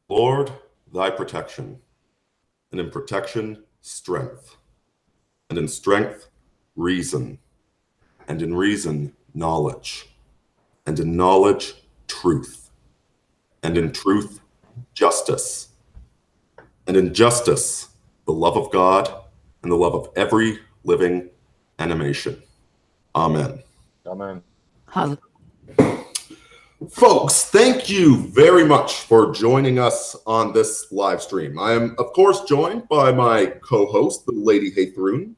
Lord, thy protection, and in protection, strength, and in strength, reason, and in reason, knowledge, and in knowledge, truth, and in truth, justice, and in justice, the love of God and the love of every living animation. Amen. Amen. Folks, thank you very much for joining us on this live stream. I am, of course, joined by my co-host, the Lady Haythrun,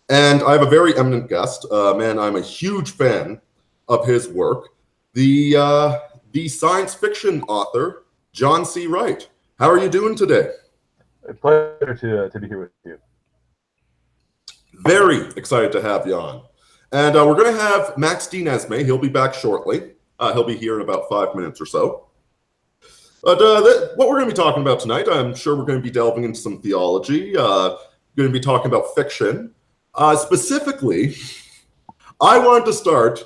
and I have a very eminent guest, a man I'm a huge fan of his work, the science fiction author, John C. Wright. How are you doing today? A pleasure to be here with you. Very excited to have you on. And we're going to have Max Dean Esmay. He'll be back shortly. He'll be here in about 5 minutes or so. But what we're going to be talking about tonight, I'm sure we're going to be delving into some theology, going to be talking about fiction. Specifically, I wanted to start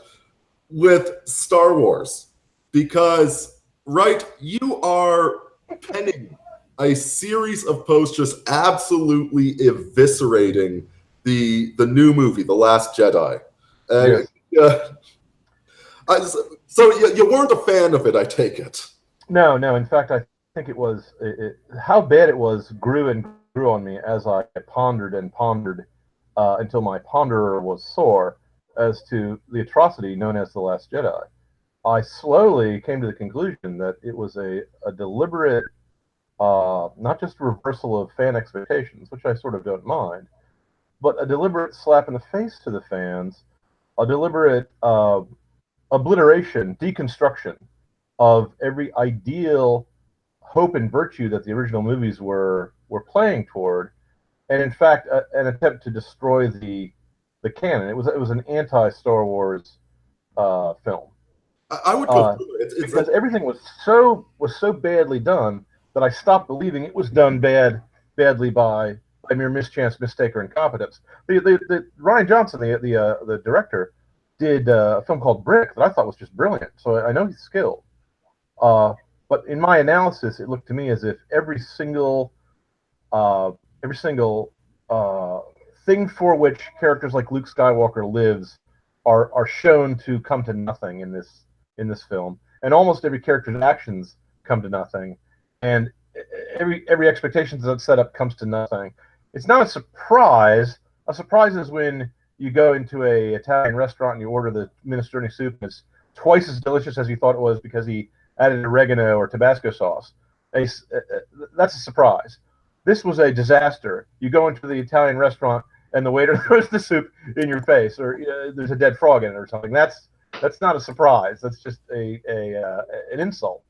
with Star Wars because, Wright, you are penning a series of posts just absolutely eviscerating the new movie, The Last Jedi. Yes. So you weren't a fan of it, I take it. No. In fact, I think it was how bad it was grew and grew on me as I pondered and pondered until my ponderer was sore as to the atrocity known as The Last Jedi. I slowly came to the conclusion that it was a deliberate, not just reversal of fan expectations, which I sort of don't mind, but a deliberate slap in the face to the fans, a deliberate obliteration, deconstruction of every ideal hope and virtue that the original movies were playing toward, and in fact, an attempt to destroy the canon. It was an anti-Star Wars film. I would go through it. Because everything was so badly done that I stopped believing it was done badly by mere mischance, mistake, or incompetence. The Rian Johnson, the director, did a film called Brick that I thought was just brilliant. So I know he's skilled. But in my analysis, it looked to me as if every single thing for which characters like Luke Skywalker lives are shown to come to nothing in this film, and almost every character's actions come to nothing, and every expectation that's set up comes to nothing. It's not a surprise. A surprise is when you go into a Italian restaurant and you order the minestrone soup and it's twice as delicious as you thought it was because he added oregano or Tabasco sauce. That's a surprise. This was a disaster. You go into the Italian restaurant and the waiter throws the soup in your face, or there's a dead frog in it or something. That's not a surprise. That's just an insult,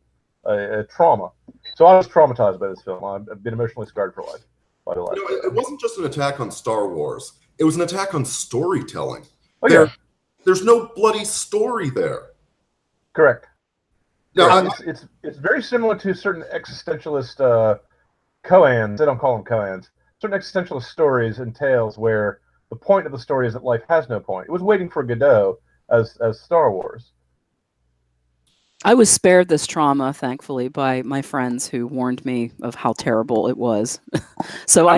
a trauma. So I was traumatized by this film. I've been emotionally scarred for life. It wasn't just an attack on Star Wars. It was an attack on storytelling. Oh, There's no bloody story there. Correct. Now, it's very similar to certain existentialist koans. They don't call them koans. Certain existentialist stories and tales where the point of the story is that life has no point. It was waiting for Godot as Star Wars. I was spared this trauma, thankfully, by my friends who warned me of how terrible it was. So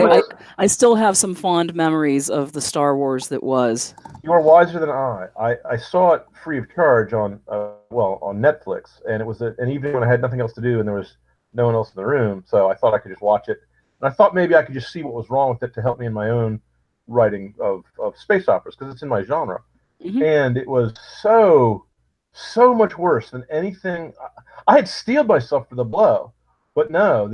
I still have some fond memories of the Star Wars that was. You are wiser than I. I saw it free of charge on Netflix, and it was an evening when I had nothing else to do and there was no one else in the room, so I thought I could just watch it. And I thought maybe I could just see what was wrong with it to help me in my own writing of space operas, because it's in my genre. Mm-hmm. And it was so much worse than anything. I had steeled myself for the blow, but no,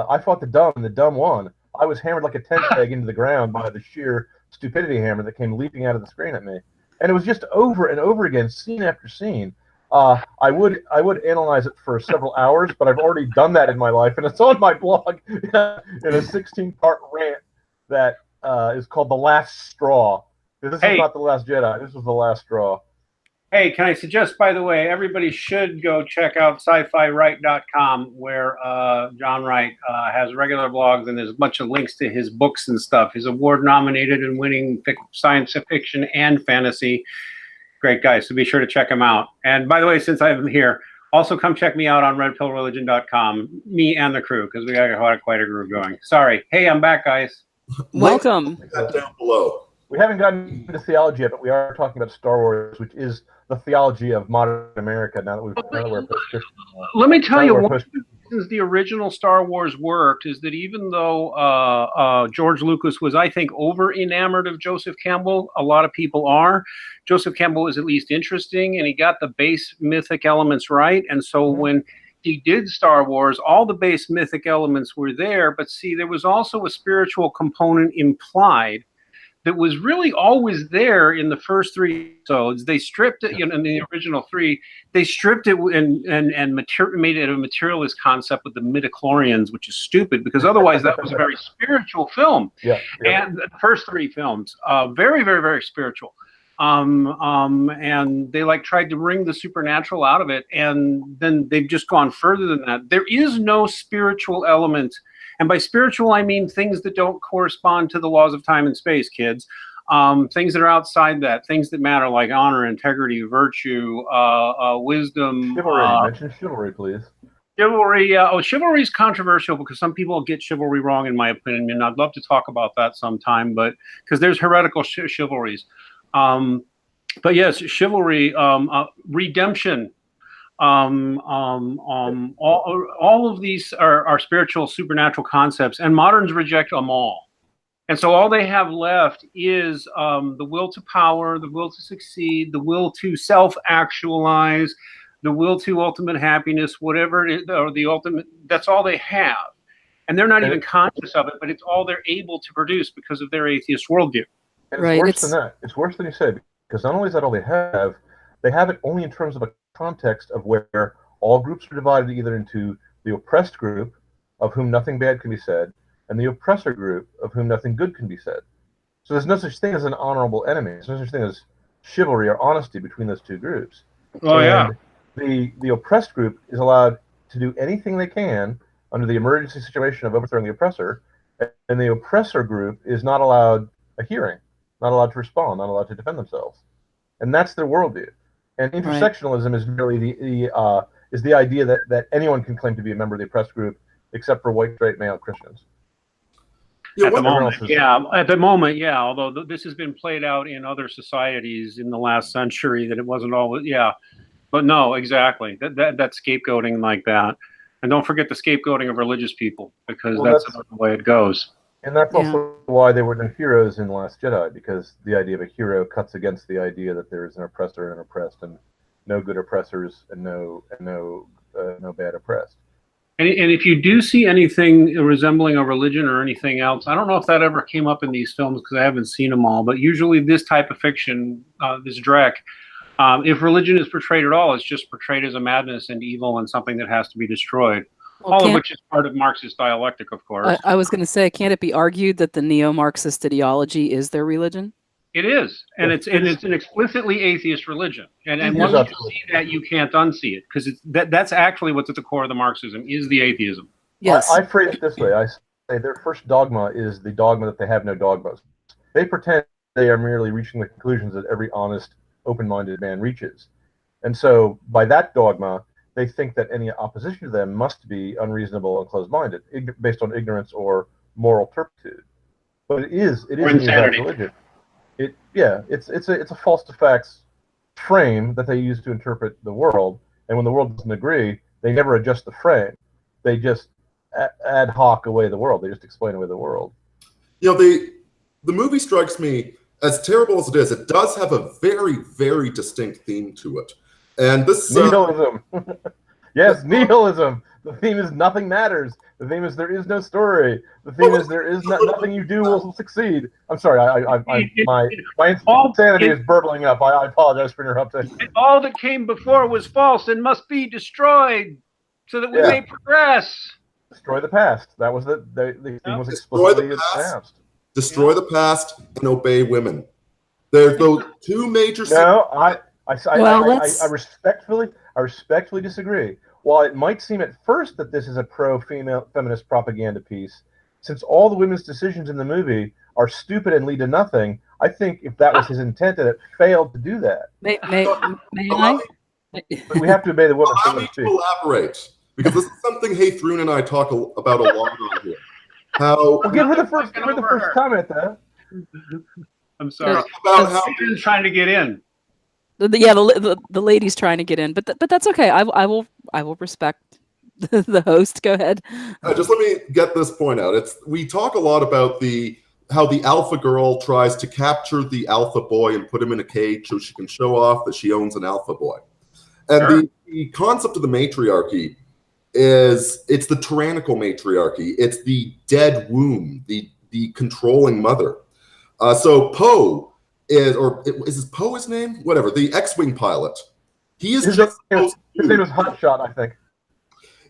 I fought the dumb, and the dumb won. I was hammered like a tent peg into the ground by the sheer stupidity hammer that came leaping out of the screen at me, and it was just over and over again, scene after scene. I would analyze it for several hours, but I've already done that in my life, and it's on my blog in a 16-part rant that is called The Last Straw. This is not The Last Jedi. This was The Last Straw. Hey, can I suggest, by the way, everybody should go check out sci-fi-wright.com, where John Wright has regular blogs, and there's a bunch of links to his books and stuff. He's award-nominated and winning science fiction and fantasy. Great guy, so be sure to check him out. And by the way, since I'm here, Also, come check me out on redpillreligion.com, me and the crew, because we got quite a group going. Sorry. Hey, I'm back, guys. Welcome. That down below. We haven't gotten into theology yet, but we are talking about Star Wars, which is the theology of modern America. Now that we're post-Christian. Let me tell you, one of the reasons the original Star Wars worked is that even though George Lucas was, I think, over enamored of Joseph Campbell, a lot of people are. Joseph Campbell was at least interesting, and he got the base mythic elements right. And so when he did Star Wars, all the base mythic elements were there. But see, there was also a spiritual component implied that was really always there in the first 3 episodes. They stripped it, in the original 3, they stripped it and made it a materialist concept with the midichlorians, which is stupid because otherwise that was a very spiritual film. Yeah. And the first 3 films, very, very, very spiritual. And they tried to wring the supernatural out of it, and then they've just gone further than that. There is no spiritual element. And by spiritual, I mean things that don't correspond to the laws of time and space, kids. Things that are outside that, things that matter, like honor, integrity, virtue, wisdom. Chivalry. Mention chivalry, please. Chivalry. Chivalry is controversial because some people get chivalry wrong, in my opinion. And I'd love to talk about that sometime, but because there's heretical chivalries. But yes, chivalry, redemption. All of these are spiritual, supernatural concepts, and moderns reject them all. And so all they have left is the will to power, the will to succeed, the will to self-actualize, the will to ultimate happiness, whatever it is, or the ultimate. That's all they have, and they're not even conscious of it. But it's all they're able to produce because of their atheist worldview. And it's worse than that. It's worse than you say, because not only is that all they have it only in terms of a context of where all groups are divided either into the oppressed group, of whom nothing bad can be said, and the oppressor group, of whom nothing good can be said. So there's no such thing as an honorable enemy. There's no such thing as chivalry or honesty between those two groups. Oh, yeah. The oppressed group is allowed to do anything they can under the emergency situation of overthrowing the oppressor, and the oppressor group is not allowed a hearing, not allowed to respond, not allowed to defend themselves. And that's their worldview. And intersectionalism is merely the idea that anyone can claim to be a member of the oppressed group except for white, straight, male Christians. At the moment, yeah. Although this has been played out in other societies in the last century, that it wasn't always, But no, exactly. That scapegoating like that. And don't forget the scapegoating of religious people, because that's the way it goes. And that's also why there were no heroes in The Last Jedi, because the idea of a hero cuts against the idea that there is an oppressor and oppressed, and no good oppressors and no bad oppressed. And if you do see anything resembling a religion or anything else, I don't know if that ever came up in these films because I haven't seen them all, but usually this type of fiction, this Drek, if religion is portrayed at all, it's just portrayed as a madness and evil and something that has to be destroyed. Well, all of which is part of Marxist dialectic, of course. I was going to say, can't it be argued that the neo-Marxist ideology is their religion? It is, and it's an explicitly atheist religion. And once you see that, you can't unsee it, because that's actually what's at the core of the Marxism, is the atheism. Yes. I phrase it this way. I say their first dogma is the dogma that they have no dogmas. They pretend they are merely reaching the conclusions that every honest, open-minded man reaches. And so, by that dogma, they think that any opposition to them must be unreasonable and closed-minded, based on ignorance or moral turpitude. But it is insanity. Religion. It's a false to facts frame that they use to interpret the world. And when the world doesn't agree, they never adjust the frame. They just ad hoc away the world. They just explain away the world. The movie strikes me, as terrible as it is, it does have a very, very distinct theme to it. And this nihilism. Yes, nihilism. The theme is nothing matters. The theme is there is no story. The theme is there is nothing you do will succeed. I'm sorry, my insanity is burbling up. I apologize for interrupting. All that came before was false and must be destroyed, so that we may progress. Destroy the past. That was the theme was explicitly announced. Destroy the past and obey women. There's those two major. I respectfully disagree. While it might seem at first that this is a pro-female feminist propaganda piece, since all the women's decisions in the movie are stupid and lead to nothing, I think if that was his intent, that it failed to do that. May I? But we have to obey the woman. Allow me to elaborate, because this is something Hey Thrun and I talk about a lot on here. How Well, give her the first comment, though. I'm sorry. about how Adrian's trying to get in. The lady's trying to get in, but that's okay. I will respect the host. Go ahead. just let me get this point out. We talk a lot about how the alpha girl tries to capture the alpha boy and put him in a cage so she can show off that she owns an alpha boy. And Sure. the concept of the matriarchy it's the tyrannical matriarchy. It's the dead womb, the controlling mother. So Poe is Poe his name? Whatever. The X-wing pilot. He is His name was Hotshot, I think.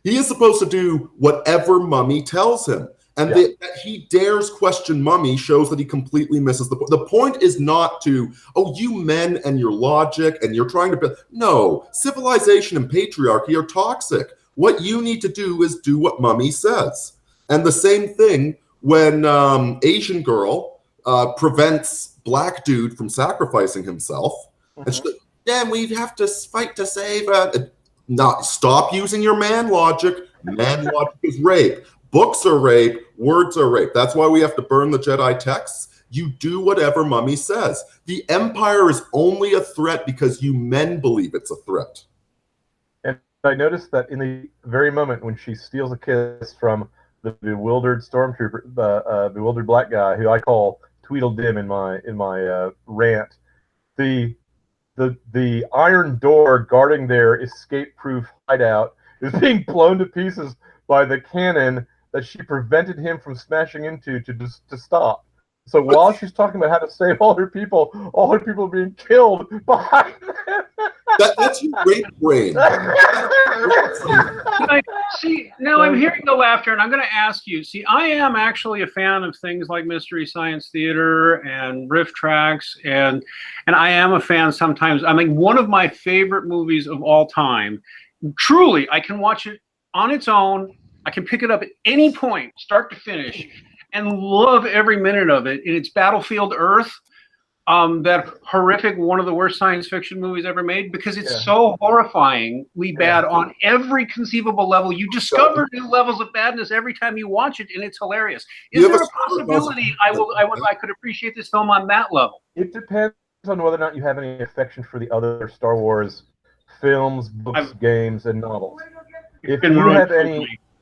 He is supposed to do whatever Mummy tells him. And that he dares question Mummy shows that he completely misses the point. The point is not to, you men and your logic and you're trying to... No, civilization and patriarchy are toxic. What you need to do is do what Mummy says. And the same thing when Asian girl prevents black dude from sacrificing himself. Mm-hmm. And she's like, then we have to fight to save... stop using your man logic. Man logic is rape. Books are rape. Words are rape. That's why we have to burn the Jedi texts. You do whatever Mummy says. The Empire is only a threat because you men believe it's a threat. And I noticed that in the very moment when she steals a kiss from the bewildered stormtrooper, the bewildered black guy, who I call Tweedledum in my rant, the iron door guarding their escape-proof hideout is being blown to pieces by the cannon that she prevented him from smashing into to stop. So while she's talking about how to save all her people are being killed behind them. That's your great brain. See, now I'm hearing the laughter, and I'm going to ask you. See, I am actually a fan of things like Mystery Science Theater and riff tracks, and I am a fan sometimes. I mean, one of my favorite movies of all time. Truly, I can watch it on its own. I can pick it up at any point, start to finish, and love every minute of it. And it's Battlefield Earth, that horrific, one of the worst science fiction movies ever made, because it's so horrifyingly bad on every conceivable level. You discover new levels of badness every time you watch it, and it's hilarious. Is there a possibility I could appreciate this film on that level? It depends on whether or not you have any affection for the other Star Wars films, books, games, and novels.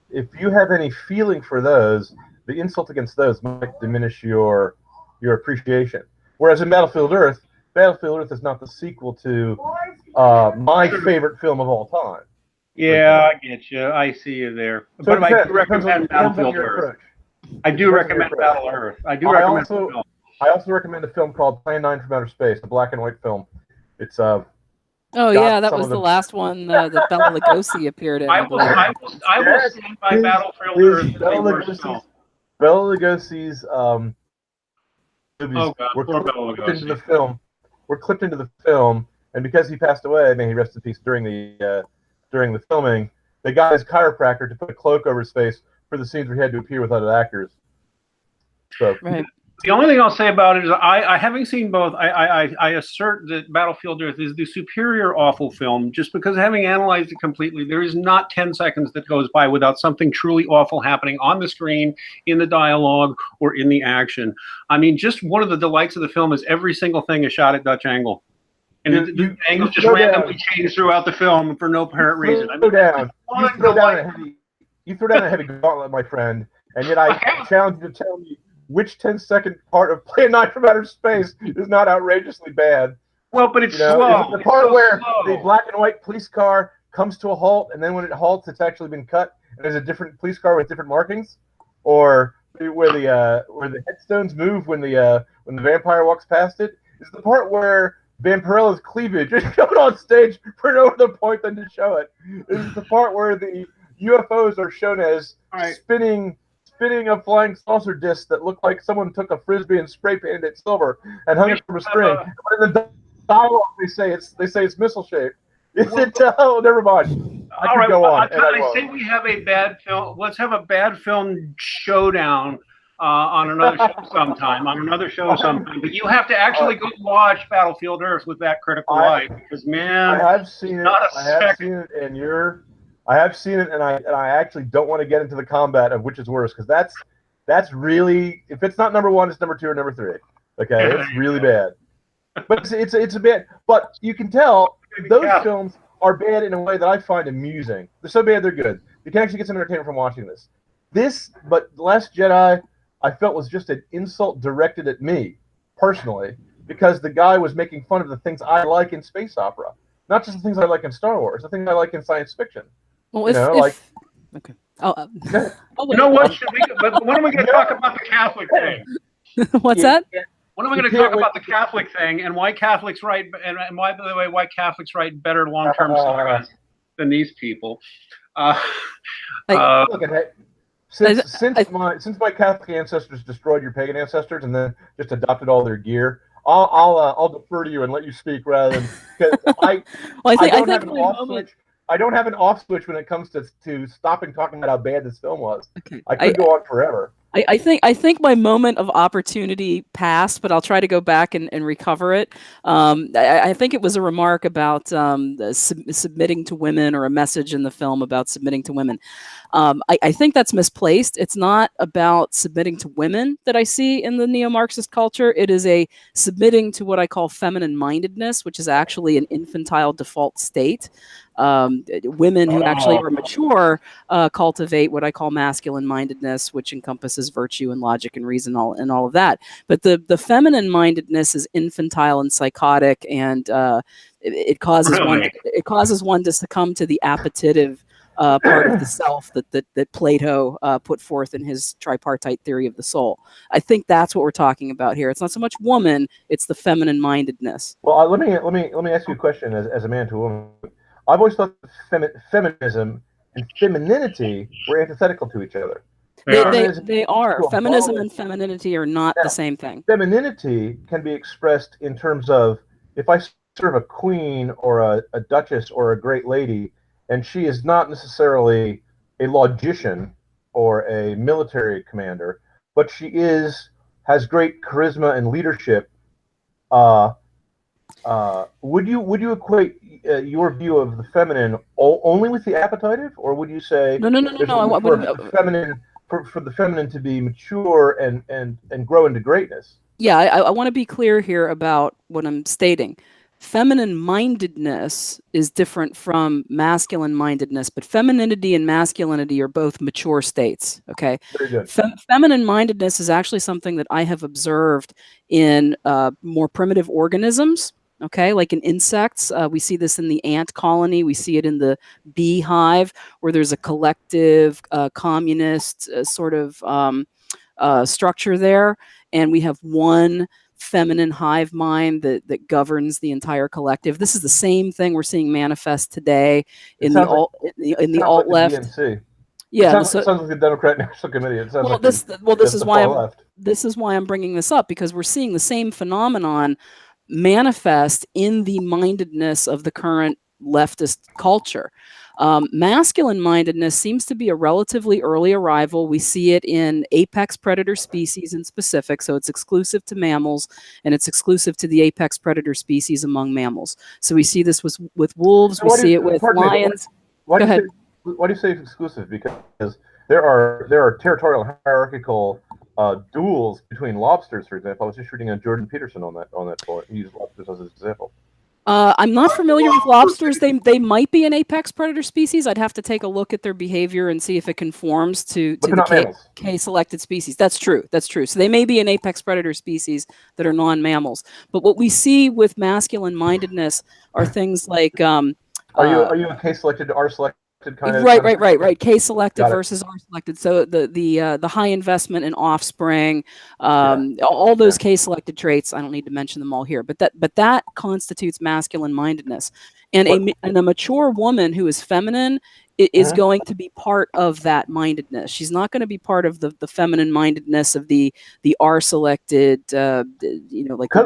If you have any feeling for those, the insult against those might diminish your appreciation. Whereas in Battlefield Earth is not the sequel to my favorite film of all time. Yeah, I get you. I see you there. So but I do recommend Battlefield Earth. I do recommend Battle Earth. I also recommend a film called Plan 9 from Outer Space, a black and white film. It's Oh yeah, that was the last one that Bela Lugosi appeared in. I will stand by Battlefield Earth. Bela Lugosi's movies were clipped into the film, and because he passed away, may he rest in peace, during the filming, they got his chiropractor to put a cloak over his face for the scenes where he had to appear with other actors. So. Right. The only thing I'll say about it is I having seen both, I assert that Battlefield Earth is the superior awful film, just because having analyzed it completely, there is not 10 seconds that goes by without something truly awful happening on the screen, in the dialogue, or in the action. I mean, just one of the delights of the film is every single thing is shot at Dutch angle. And the angles just randomly change throughout the film for no apparent reason. You throw down a heavy gauntlet, my friend, and yet I challenge you to tell me which 10-second part of Plan 9 from Outer Space is not outrageously bad. Well, but it's slow. Is it the part where the black and white police car comes to a halt, and then when it halts, it's actually been cut, and there's a different police car with different markings? Or where the headstones move when the vampire walks past it? Is the part where Vampirella's cleavage is shown on stage for no other point than to show it? Is the part where the UFOs are shown as spinning a flying saucer disc that looked like someone took a frisbee and spray painted it silver and hung it from a string? But in the dialogue, they say it's missile shaped. Is it? Oh, never mind. I can go on. I say we have a bad film. Let's have a bad film showdown on another show sometime. On another show sometime. But you have to actually go watch Battlefield Earth with that critical eye, because man, I have seen it. not a I have second. seen it, and I have seen it, and I actually don't want to get into the combat of which is worse, because that's really, if it's not number one, it's number two or number three. Okay, it's really bad. But it's a bad. But you can tell those films are bad in a way that I find amusing. They're so bad they're good. You can actually get some entertainment from watching this. But The Last Jedi, I felt was just an insult directed at me personally, because the guy was making fun of the things I like in space opera, not just the things I like in Star Wars, the things I like in science fiction. Well, okay. You know what? But when are we going to talk about the Catholic thing? What's that? When are we going to talk about the Catholic thing and why Catholics write, and why, by the way, why Catholics write better long-term sagas than these people? Look at that. Since my Catholic ancestors destroyed your pagan ancestors and then just adopted all their gear, I'll defer to you and let you speak rather than, because I don't have an off switch when it comes to stopping talking about how bad this film was. Okay. I could go on forever. I think my moment of opportunity passed, but I'll try to go back and recover it. I think it was a remark about submitting to women, or a message in the film about submitting to women. I think that's misplaced. It's not about submitting to women that I see in the neo-Marxist culture. It is a submitting to what I call feminine mindedness, which is actually an infantile default state. Women who actually are mature cultivate what I call masculine mindedness, which encompasses virtue and logic and reason and all of that. But the feminine mindedness is infantile and psychotic, and it causes one to succumb to the appetitive part of the self that Plato put forth in his tripartite theory of the soul. I think that's what we're talking about here. It's not so much woman; it's the feminine mindedness. Well, let me ask you a question as a man to a woman. I've always thought feminism and femininity were antithetical to each other. They are. Feminism and femininity are not the same thing. Femininity can be expressed in terms of, if I serve a queen or a duchess or a great lady, and she is not necessarily a logician or a military commander, but she has great charisma and leadership. Would you equate your view of the feminine only with the appetitive, or would you say no? For the feminine to be mature and grow into greatness? Yeah, I want to be clear here about what I'm stating. Feminine mindedness is different from masculine mindedness, but femininity and masculinity are both mature states. Okay. Very good. Feminine mindedness is actually something that I have observed in more primitive organisms. Okay, like in insects, we see this in the ant colony. We see it in the beehive, where there's a collective communist sort of structure there, and we have one feminine hive mind that governs the entire collective. This is the same thing we're seeing manifest today in the alt left. DNC. Yeah, it sounds like the Democrat National Committee. It sounds this is why I'm bringing this up, because we're seeing the same phenomenon manifest in the mindedness of the current leftist culture. Masculine mindedness seems to be a relatively early arrival. We see it in apex predator species in specific, so it's exclusive to mammals, and it's exclusive to the apex predator species among mammals. So we see this with wolves, we see it with lions. Why do you say it's exclusive? Because there are territorial hierarchical duels between lobsters, for example. I was just reading on Jordan Peterson on that point. He used lobsters as an example. I'm not familiar with lobsters. They might be an apex predator species. I'd have to take a look at their behavior and see if it conforms to the K-selected species. That's true. So they may be an apex predator species that are non-mammals. But what we see with masculine mindedness are things like are you a K-selected, R-selected kind of? Right. K-selected versus R-selected. So the high investment in offspring, all those K-selected traits. I don't need to mention them all here, but that constitutes masculine mindedness. And a mature woman who is feminine is going to be part of that mindedness. She's not going to be part of the feminine mindedness of the R-selected, Because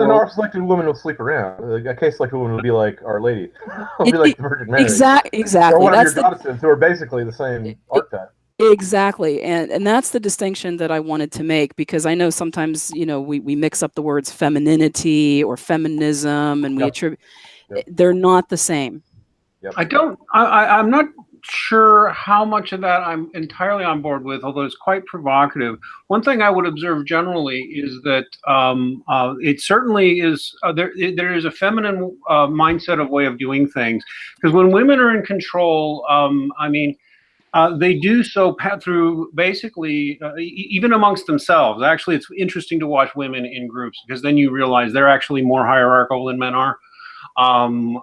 an R-selected woman will sleep around. A K-selected woman will be like Our Lady. Will be like the Virgin Mary. Exactly. Or one of your goddesses who are basically the same archetype. Exactly. And that's the distinction that I wanted to make, because I know sometimes, we mix up the words femininity or feminism, and we Yep. attribute, Yep. they're not the same. Yep. I'm not sure how much of that I'm entirely on board with, although it's quite provocative. One thing I would observe generally is that it certainly is, there is a feminine mindset of way of doing things. Because when women are in control, they do so through basically, even amongst themselves. Actually, it's interesting to watch women in groups, because then you realize they're actually more hierarchical than men are. In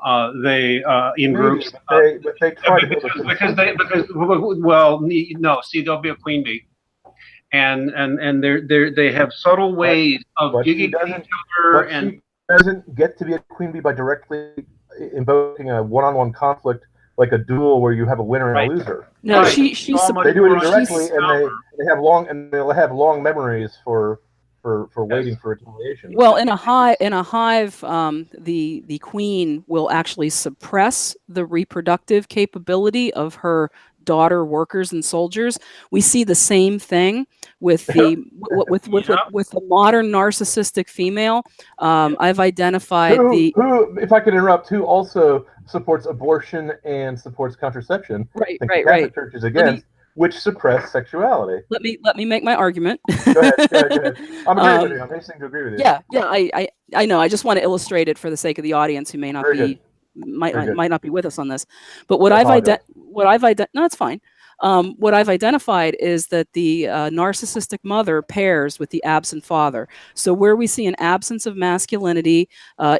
groups, but they try to no, see, they'll be a queen bee, and they have subtle ways of digging each other, and she doesn't get to be a queen bee by directly invoking a one-on-one conflict, like a duel where you have a winner and a loser. No, Right. she They do it indirectly, and they'll have long memories for waiting for retaliation. Well, in a hive, the queen will actually suppress the reproductive capability of her daughter workers and soldiers. We see the same thing with the with the modern narcissistic female. I've identified who, if I could interrupt, who also supports abortion and supports contraception. Right. Catholic Church is against, which suppress sexuality. Let me make my argument. Go ahead. I'm agreeing with you. I'm hastening to agree with you. Yeah. I know. I just want to illustrate it for the sake of the audience who may not might not be with us on this. But what I've no, it's fine. What I've identified is that the narcissistic mother pairs with the absent father. So where we see an absence of masculinity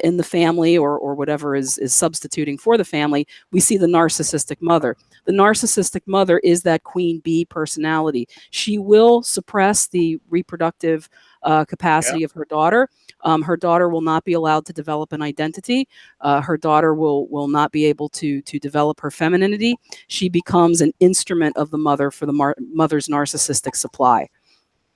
in the family, or whatever is substituting for the family, we see the narcissistic mother. The narcissistic mother is that queen bee personality. She will suppress the reproductive capacity of her daughter. Her daughter will not be allowed to develop an identity. Her daughter will not be able to develop her femininity. She becomes an instrument of the mother for the mother's narcissistic supply.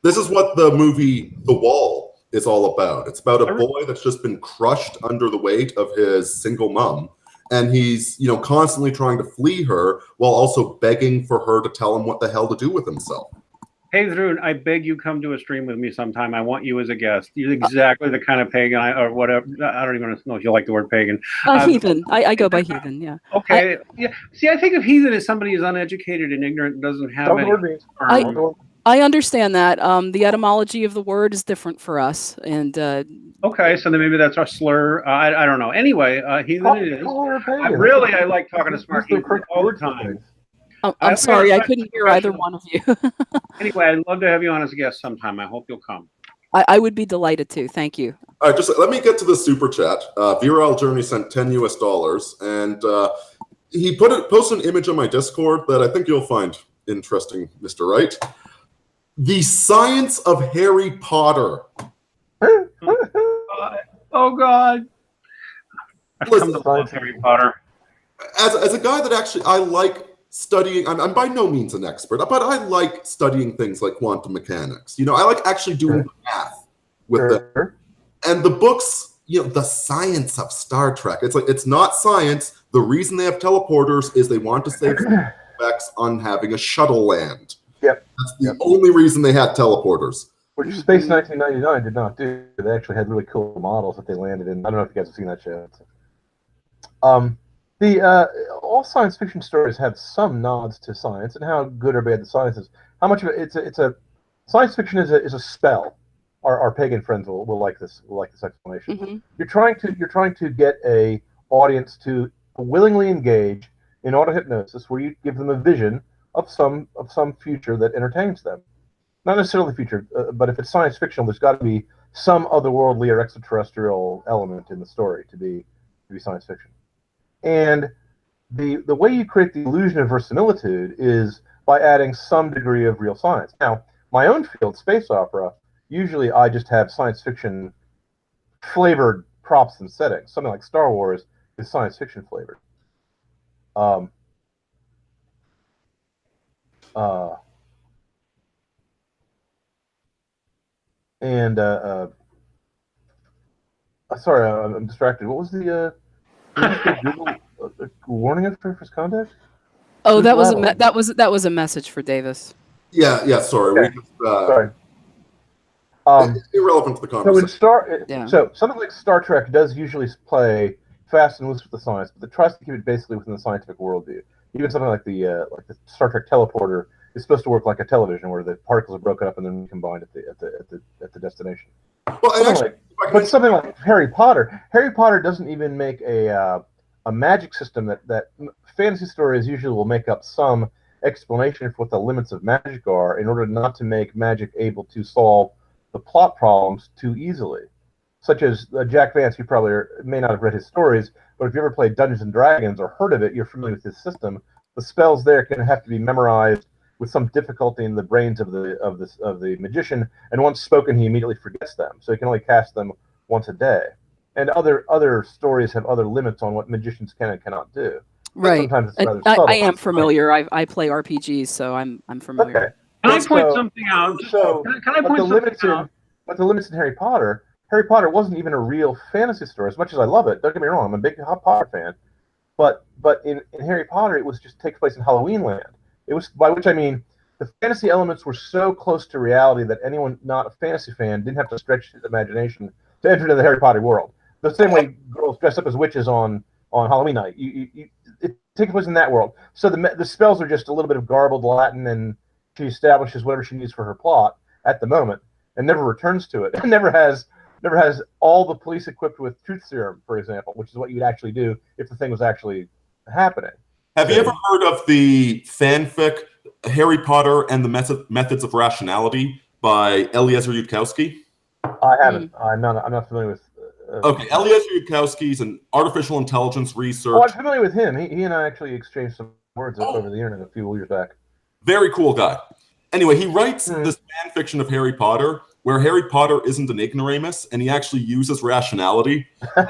This is what the movie The Wall is all about. It's about a boy that's just been crushed under the weight of his single mom, and he's constantly trying to flee her while also begging for her to tell him what the hell to do with himself. Hey, Thrun, I beg you come to a stream with me sometime. I want you as a guest. You're exactly the kind of pagan, or whatever. I don't even know if you like the word pagan. Heathen. I go by heathen, yeah. Okay. See, I think of heathen as somebody who's uneducated and ignorant and doesn't have any... I understand that. The etymology of the word is different for us. And okay, so then maybe that's our slur. I don't know. Anyway, heathen it is. I like talking to smart heathen all the time. I'm sorry, I couldn't hear either one of you. Anyway, I'd love to have you on as a guest sometime. I hope you'll come. I would be delighted to. Thank you. All right, just let me get to the super chat. Viral Journey sent $10 and he posted an image on my Discord that I think you'll find interesting, Mr. Wright. The Science of Harry Potter. Oh God! I've come to love Harry Potter. As a guy that actually I like studying, I'm by no means an expert, but I like studying things like quantum mechanics. I like actually doing the math with them. And the books, the science of Star Trek. It's not science. The reason they have teleporters is they want to save effects on having a shuttle land. Yep. That's the only reason they had teleporters. Which Space 1999 did not do. They actually had really cool models that they landed in. I don't know if you guys have seen that show. All science fiction stories have some nods to science and how good or bad the science is. How much of it it's a science fiction is a spell. Our pagan friends will like this explanation. Mm-hmm. You're trying to get a audience to willingly engage in auto-hypnosis, where you give them a vision of some future that entertains them. Not necessarily the future, but if it's science fiction, there's got to be some otherworldly or extraterrestrial element in the story to be science fiction. And the way you create the illusion of verisimilitude is by adding some degree of real science. Now, my own field, space opera, usually I just have science fiction flavored props and settings. Something like Star Wars is science fiction flavored. Sorry, I'm distracted. What was the Google warning of first contact? Oh, Who's that was leveling? that was a message for Davis. Yeah. Sorry, Okay. we just Sorry. irrelevant to the So conversation. Yeah. something like Star Trek does usually play fast and loose with the science, but it tries to keep it basically within the scientific worldview. Even something like the Star Trek teleporter is supposed to work like a television, where the particles are broken up and then combined at the destination. Well, and actually, But something like Harry Potter. Harry Potter doesn't even make a magic system that fantasy stories usually will make up some explanation for what the limits of magic are in order not to make magic able to solve the plot problems too easily. Such as Jack Vance, you probably may not have read his stories, but if you ever played Dungeons and Dragons or heard of it, you're familiar with his system. The spells there can have to be memorized with some difficulty in the brains of the magician, and once spoken, he immediately forgets them. So he can only cast them once a day. And other stories have other limits on what magicians can and cannot do. Right. Sometimes it's rather subtle. I am familiar. I play RPGs, so I'm familiar. Okay. Can I point something out? Can I point something out? But the limits in Harry Potter wasn't even a real fantasy story. As much as I love it, don't get me wrong, I'm a big Potter fan. But in Harry Potter, it was just takes place in Halloween Land. It was, by which I mean the fantasy elements were so close to reality that anyone not a fantasy fan didn't have to stretch his imagination to enter into the Harry Potter world. The same way girls dress up as witches on Halloween night. It takes place in that world. So the spells are just a little bit of garbled Latin, and she establishes whatever she needs for her plot at the moment, and never returns to it. And never has all the police equipped with truth serum, for example, which is what you'd actually do if the thing was actually happening. Have you ever heard of the fanfic Harry Potter and the Methods of Rationality by Eliezer Yudkowsky? I haven't. I'm not familiar with. Okay, Eliezer Yudkowsky's an artificial intelligence research. Oh, I'm familiar with him. He and I actually exchanged some words over the internet a few years back. Very cool guy. Anyway, he writes this fan fiction of Harry Potter where Harry Potter isn't an ignoramus and he actually uses rationality. So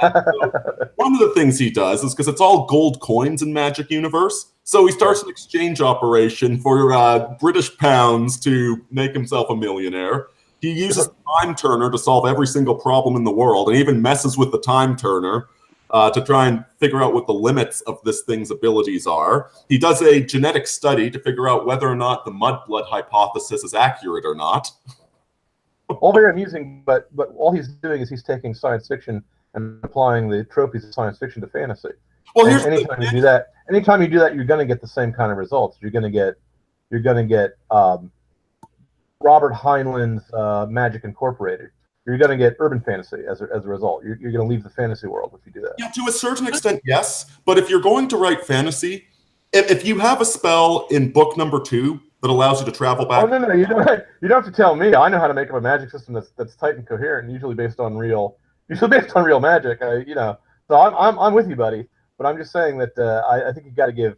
one of the things he does is, because it's all gold coins in Magic Universe, so he starts an exchange operation for British pounds to make himself a millionaire. He uses the Time Turner to solve every single problem in the world, and even messes with the Time Turner to try and figure out what the limits of this thing's abilities are. He does a genetic study to figure out whether or not the mudblood hypothesis is accurate or not. All very amusing, but all he's doing is he's taking science fiction and applying the tropes of science fiction to fantasy. Well, anytime you do that, you're going to get the same kind of results. You're going to get Robert Heinlein's Magic Incorporated. You're going to get urban fantasy as a result. You're going to leave the fantasy world if you do that. Yeah, to a certain extent, yes. But if you're going to write fantasy, if you have a spell in book number 2 that allows you to travel back. Oh no, you don't have to tell me. I know how to make up a magic system that's tight and coherent, and usually based on real magic. So I'm with you, buddy. But I'm just saying that I think you got to give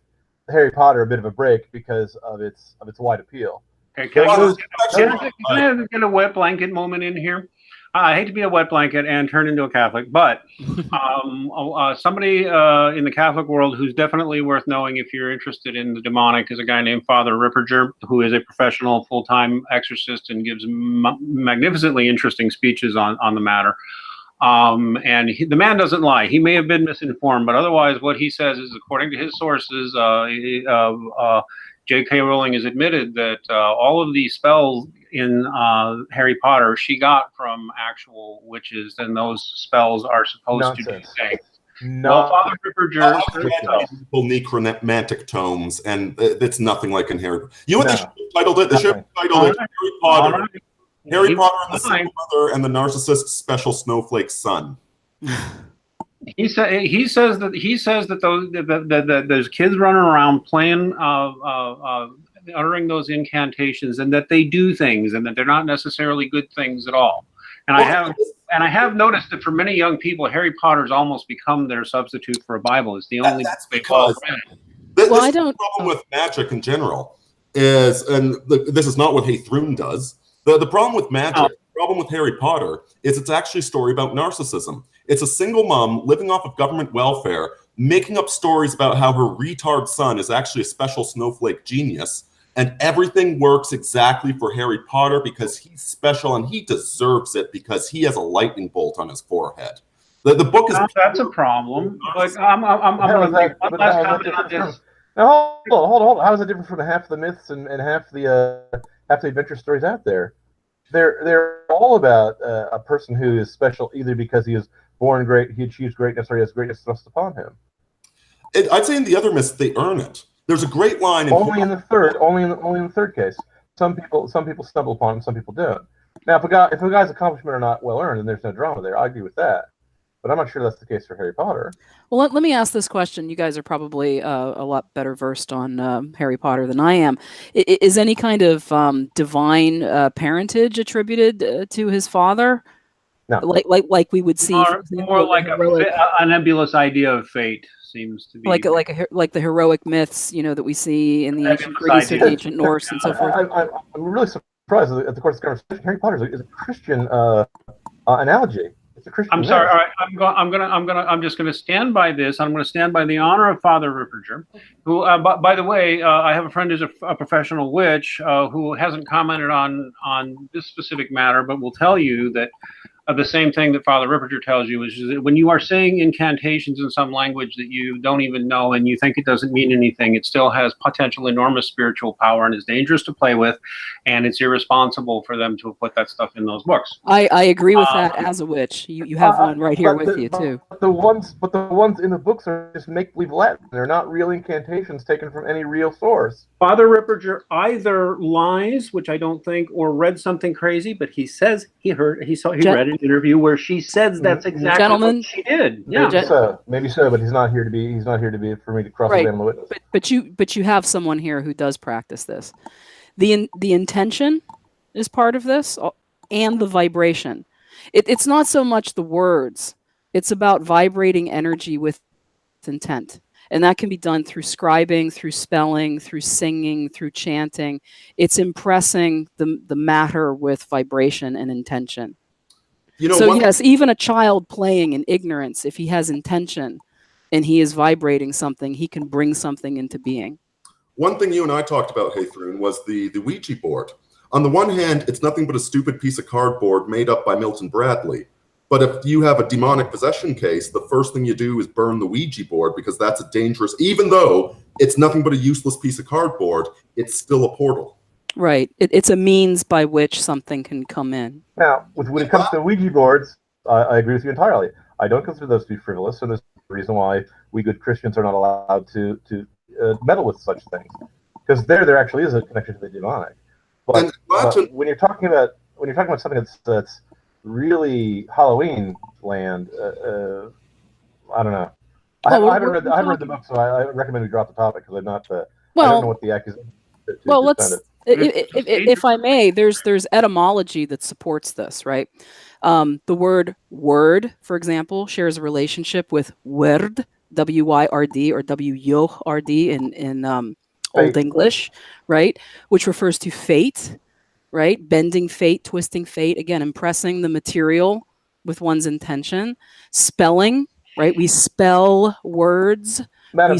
Harry Potter a bit of a break because of its wide appeal. Okay, can I get a wet blanket moment in here? I hate to be a wet blanket and turn into a Catholic, but somebody in the Catholic world who's definitely worth knowing if you're interested in the demonic is a guy named Father Ripperger, who is a professional full-time exorcist and gives magnificently interesting speeches on the matter. And the man doesn't lie. He may have been misinformed, but otherwise what he says is, according to his sources, J.K. Rowling has admitted that all of these spells in Harry Potter she got from actual witches, and those spells are supposed to be safe. Well, Father Ripperger necromantic tomes, and it's nothing like in Harry. You know what they should have titled it? They should have titled it Harry Potter. Harry Potter and the Single Mother and the Narcissist's Special Snowflake Son. He says that those kids running around playing, uttering those incantations, and that they do things, and that they're not necessarily good things at all. And I have noticed that for many young people, Harry Potter's almost become their substitute for a Bible. It's the only. That's because the problem with magic in general is, and this is not what Haythrun does. The problem with magic, the problem with Harry Potter, is it's actually a story about narcissism. It's a single mom living off of government welfare, making up stories about how her retard son is actually a special snowflake genius, and everything works exactly for Harry Potter because he's special and he deserves it because he has a lightning bolt on his forehead. The book is that's a problem. But I'm going to make one last comment on this. Now, hold on. How is it different from half the myths and half the adventure stories out there? They're all about a person who is special either because he is born great, he achieves greatness, or he has greatness thrust upon him. I'd say in the other myths they earn it. There's a great line Only in the third case. Some people stumble upon it, some people don't. Now, if a guy's accomplishment are not well earned, then there's no drama there. I agree with that, but I'm not sure that's the case for Harry Potter. Well, let me ask this question. You guys are probably a lot better versed on Harry Potter than I am. Is any kind of divine parentage attributed to his father? No. Like we would see more like a nebulous idea of fate seems to be like the heroic myths, that we see in the ancient Greece and ancient Norse and so forth. I'm really surprised at the course of this conversation. Harry Potter is a Christian analogy. It's a Christian. I'm sorry. All right, I'm just gonna stand by this. I'm gonna stand by the honor of Father Ripperger, who, by the way, I have a friend who's a professional witch who hasn't commented on this specific matter, but will tell you that. The same thing that Father Ripperger tells you is that when you are saying incantations in some language that you don't even know and you think it doesn't mean anything, it still has potential enormous spiritual power and is dangerous to play with, and it's irresponsible for them to have put that stuff in those books. I agree with that as a witch. You have one right here with you too. The ones in the books are just make-believe Latin. They're not real incantations taken from any real source. Father Ripperger either lies, which I don't think, or read something crazy, but he says he read an interview where she says that's exactly what she did. Yeah, maybe so, but he's not here to be for me to cross-examine the witness. But you have someone here who does practice this. The intention is part of this, and the vibration. It's not so much the words; it's about vibrating energy with intent. And that can be done through scribing, through spelling, through singing, through chanting. It's impressing the matter with vibration and intention. Yes, even a child playing in ignorance, if he has intention and he is vibrating something, he can bring something into being. One thing you and I talked about, Haythroon, was the Ouija board. On the one hand, it's nothing but a stupid piece of cardboard made up by Milton Bradley. But if you have a demonic possession case, the first thing you do is burn the Ouija board, because that's a dangerous, even though it's nothing but a useless piece of cardboard, it's still a portal. Right. It's a means by which something can come in. Now, when it comes to Ouija boards, I agree with you entirely. I don't consider those to be frivolous, and there's a reason why we good Christians are not allowed to meddle with such things, because there actually is a connection to the demonic. But when you're talking about something that's really Halloween land, I don't know. I haven't read the book, so I recommend we drop the topic because I'm not. I don't know what the accusation. If I may, there's etymology that supports this, right? The word, for example, shares a relationship with wyrd, W-Y-R-D, or W-Y-R-D in Old English, right? Which refers to fate, right? Bending fate, twisting fate, again, impressing the material with one's intention. Spelling, right? We spell words. Madam,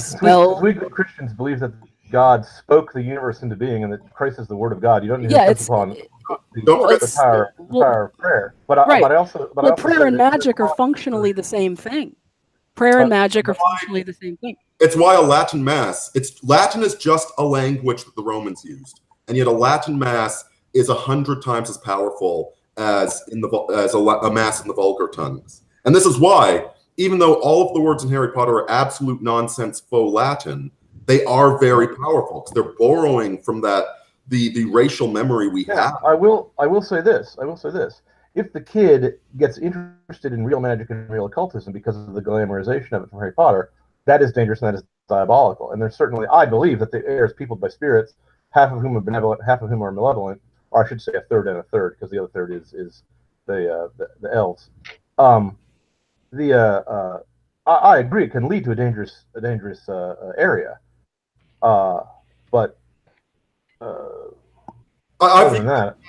we Christians believe that God spoke the universe into being, and that Christ is the Word of God. You don't need to touch upon the power of prayer. But prayer and magic are functionally the same thing. Prayer and magic are functionally the same thing. It's why a Latin Mass. Latin is just a language that the Romans used, and yet a Latin Mass is 100 times as powerful as a Mass in the vulgar tongues. And this is why, even though all of the words in Harry Potter are absolute nonsense faux Latin, they are very powerful because they're borrowing from the racial memory we have. I will say this. If the kid gets interested in real magic and real occultism because of the glamorization of it from Harry Potter, that is dangerous and that is diabolical. And there's certainly, I believe, that the air is peopled by spirits, half of whom are benevolent, half of whom are malevolent, or I should say a third and a third, because the other third is the elves. I agree, it can lead to a dangerous area. But I think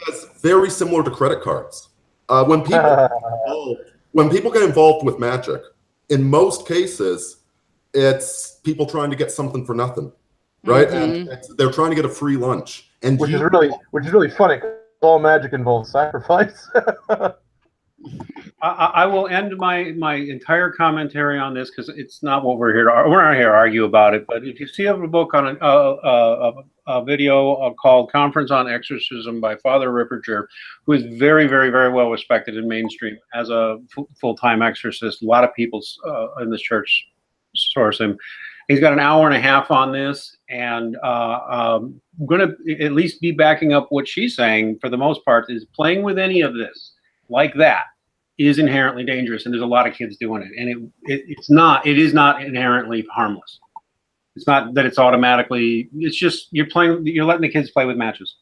it's very similar to credit cards. When people get involved with magic, in most cases, it's people trying to get something for nothing, right? Mm-hmm. And they're trying to get a free lunch, and which is really funny. All magic involves sacrifice. I will end my entire commentary on this because it's not what we're here to. We're not here to argue about it. But if you see a book on a video called "Conference on Exorcism" by Father Ripperger, who is very, very, very well respected in mainstream as a full-time exorcist, a lot of people in this church source him. He's got an hour and a half on this, and I'm going to at least be backing up what she's saying for the most part. Is playing with any of this like that is inherently dangerous, and there's a lot of kids doing it, and it is not inherently harmless. It's not that it's automatically. It's just you're letting the kids play with matches.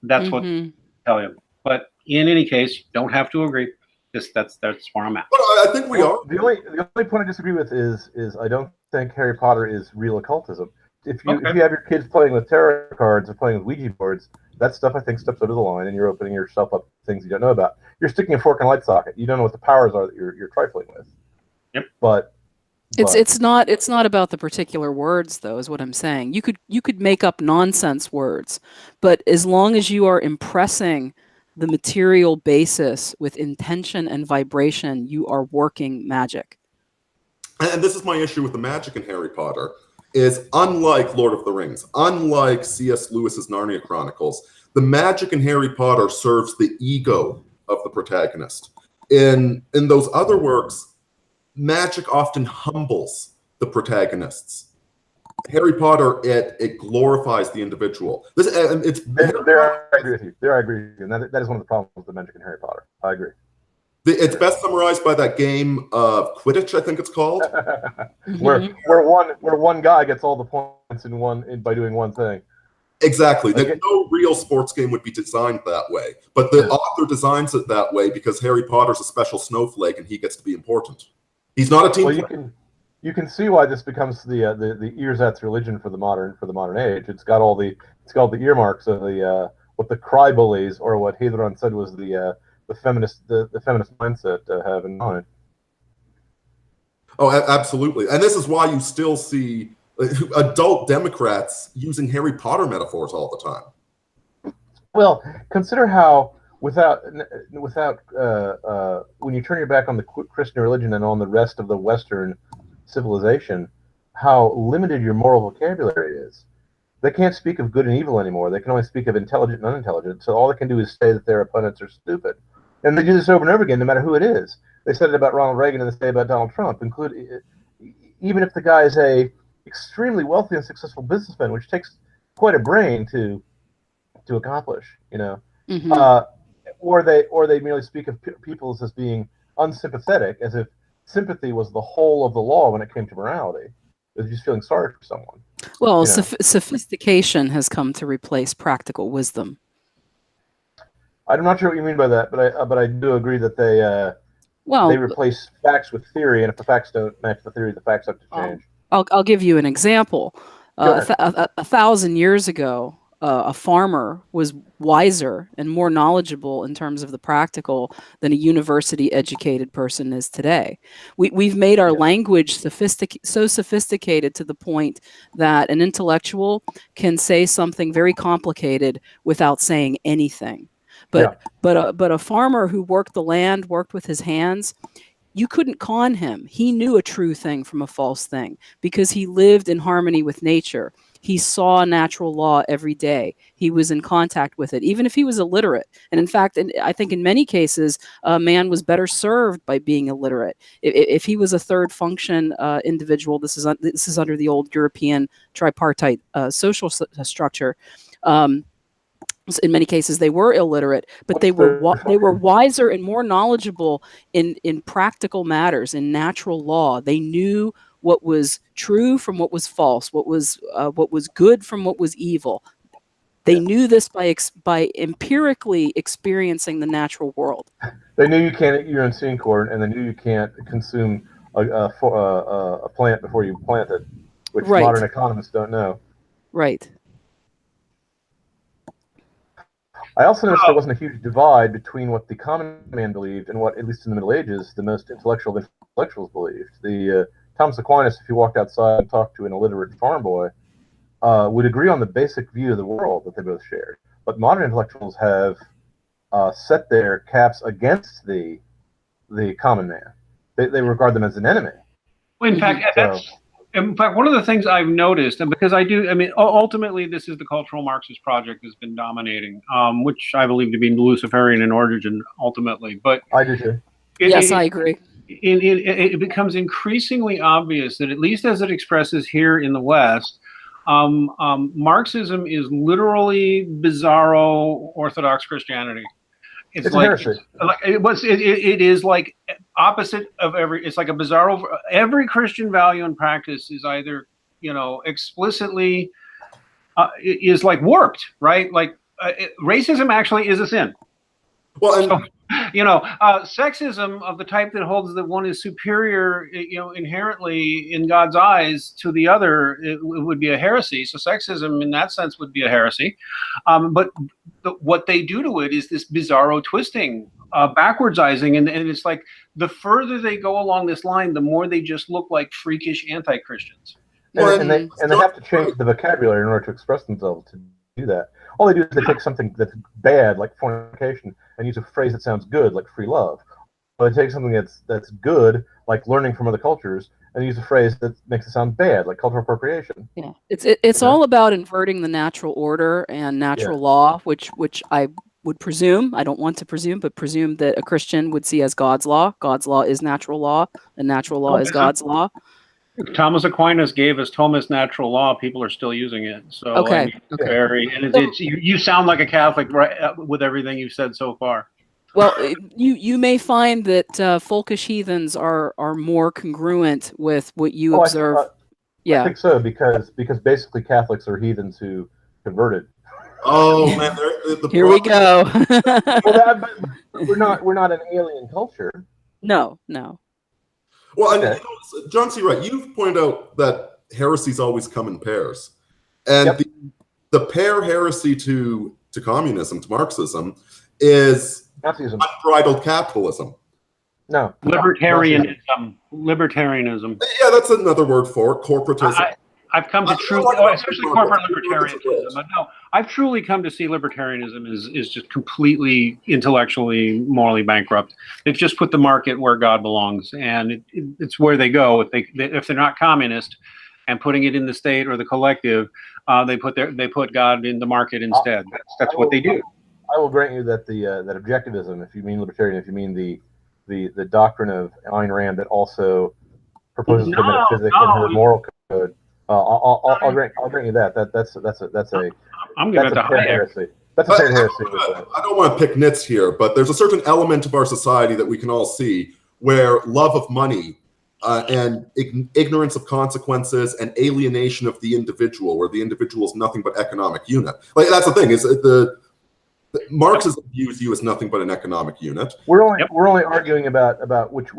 That's what I tell you. But in any case, don't have to agree. Just that's where I'm at. But I think we are. The only point I disagree with is I don't think Harry Potter is real occultism. If you have your kids playing with tarot cards or playing with Ouija boards, that stuff I think steps over the line, and you're opening yourself up to things you don't know about. You're sticking a fork in a light socket. You don't know what the powers are that you're trifling with. Yep. But it's not about the particular words, though, is what I'm saying. You could make up nonsense words, but as long as you are impressing the material basis with intention and vibration, you are working magic. And this is my issue with the magic in Harry Potter, is unlike Lord of the Rings, unlike C.S. Lewis's Narnia Chronicles, the magic in Harry Potter serves the ego of the protagonist. In those other works, magic often humbles the protagonists. Harry Potter, it glorifies the individual. There I agree with you. I agree with you. And that is one of the problems with the magic in Harry Potter. I agree. It's best summarized by that game of Quidditch, I think it's called. where one guy gets all the points by doing one thing. Exactly. No real sports game would be designed that way. But the author designs it that way because Harry Potter's a special snowflake and he gets to be important. He's not a team player. You can see why this becomes the ersatz religion for the modern age. It's got the earmarks of what the cry bullies, or what Hadron said was the feminist mindset have in mind. Oh, absolutely. And this is why you still see adult Democrats using Harry Potter metaphors all the time. Well, consider how without when you turn your back on the Christian religion and on the rest of the Western civilization, how limited your moral vocabulary is. They can't speak of good and evil anymore. They can only speak of intelligent and unintelligent. So all they can do is say that their opponents are stupid. And they do this over and over again, no matter who it is. They said it about Ronald Reagan and they say it about Donald Trump, even if the guy is a extremely wealthy and successful businessman, which takes quite a brain to accomplish, or they merely speak of people as being unsympathetic, as if sympathy was the whole of the law when it came to morality. It was just feeling sorry for someone. Well, sophistication has come to replace practical wisdom. I'm not sure what you mean by that, but I do agree that they replace facts with theory, and if the facts don't match the theory, the facts have to change. I'll give you an example. 1,000 years ago, a farmer was wiser and more knowledgeable in terms of the practical than a university-educated person is today. We've made our language so sophisticated to the point that an intellectual can say something very complicated without saying anything. But a farmer who worked the land, worked with his hands, you couldn't con him. He knew a true thing from a false thing because he lived in harmony with nature. He saw natural law every day. He was in contact with it, even if he was illiterate. And in fact, I think in many cases, a man was better served by being illiterate. If he was a third function individual, this is under the old European tripartite social structure. In many cases, they were illiterate, but they were wiser and more knowledgeable in practical matters, in natural law. They knew what was true from what was false, what was good from what was evil. They knew this by empirically experiencing the natural world. They knew you can't eat your own seed corn, and they knew you can't consume a plant before you plant it, which modern economists don't know. Right. I also noticed there wasn't a huge divide between what the common man believed and what, at least in the Middle Ages, the most intellectual of intellectuals believed. Thomas Aquinas, if you walked outside and talked to an illiterate farm boy, would agree on the basic view of the world that they both shared. But modern intellectuals have set their caps against the the common man. They regard them as an enemy. Well, in fact, one of the things I've noticed, and because I mean, ultimately, this is the cultural Marxist project that's been dominating, which I believe to be Luciferian in origin, ultimately. But I do too. Yes, I agree. It becomes increasingly obvious that, at least as it expresses here in the West, Marxism is literally bizarro Orthodox Christianity. It's like heresy. It is like opposite of every. It's like a bizarro. Every Christian value and practice is either, explicitly is like warped, right? Like racism actually is a sin. Well, and sexism of the type that holds that one is superior, inherently in God's eyes to the other, it would be a heresy. So sexism, in that sense, would be a heresy. But what they do to it is this bizarro twisting, backwardsizing, and it's like the further they go along this line, the more they just look like freakish anti-Christians. And they have to change the vocabulary in order to express themselves to do that. All they do is they take something that's bad, like fornication, and use a phrase that sounds good, like free love. Or they take something that's good, like learning from other cultures, and use a phrase that makes it sound bad, like cultural appropriation. Yeah, it's all about inverting the natural order and natural law, which I would presume, I don't want to presume, but presume that a Christian would see as God's law. God's law is natural law, and natural law is God's law. Thomas Aquinas gave us Thomas natural law. People are still using it. So okay. You sound like a Catholic, right, with everything you've said so far. Well, you may find that folkish heathens are more congruent with what you observe. I think so, because basically Catholics are heathens who converted. Oh man, here we go. But we're not an alien culture. No. Well, and John C. Wright, you've pointed out that heresies always come in pairs, and the pair heresy to communism, to Marxism, is Nazism. Unbridled capitalism. No, libertarianism. Yeah, that's another word for it. Corporatism. I've come to especially corporate libertarianism. But no, I've truly come to see libertarianism is just completely intellectually, morally bankrupt. They've just put the market where God belongs, and it's where they go if they're not communist, and putting it in the state or the collective, they put God in the market instead. That's what they do. I will grant you that that objectivism, if you mean libertarian, if you mean the doctrine of Ayn Rand that also proposes the metaphysic in her moral code. I'll grant you that. That's a pair heresy. That's a pair heresy. I don't want to pick nits here, but there's a certain element of our society that we can all see where love of money and ignorance of consequences and alienation of the individual, where the individual is nothing but economic unit. Like that's the thing is the Marxism views you as nothing but an economic unit. We're only arguing about which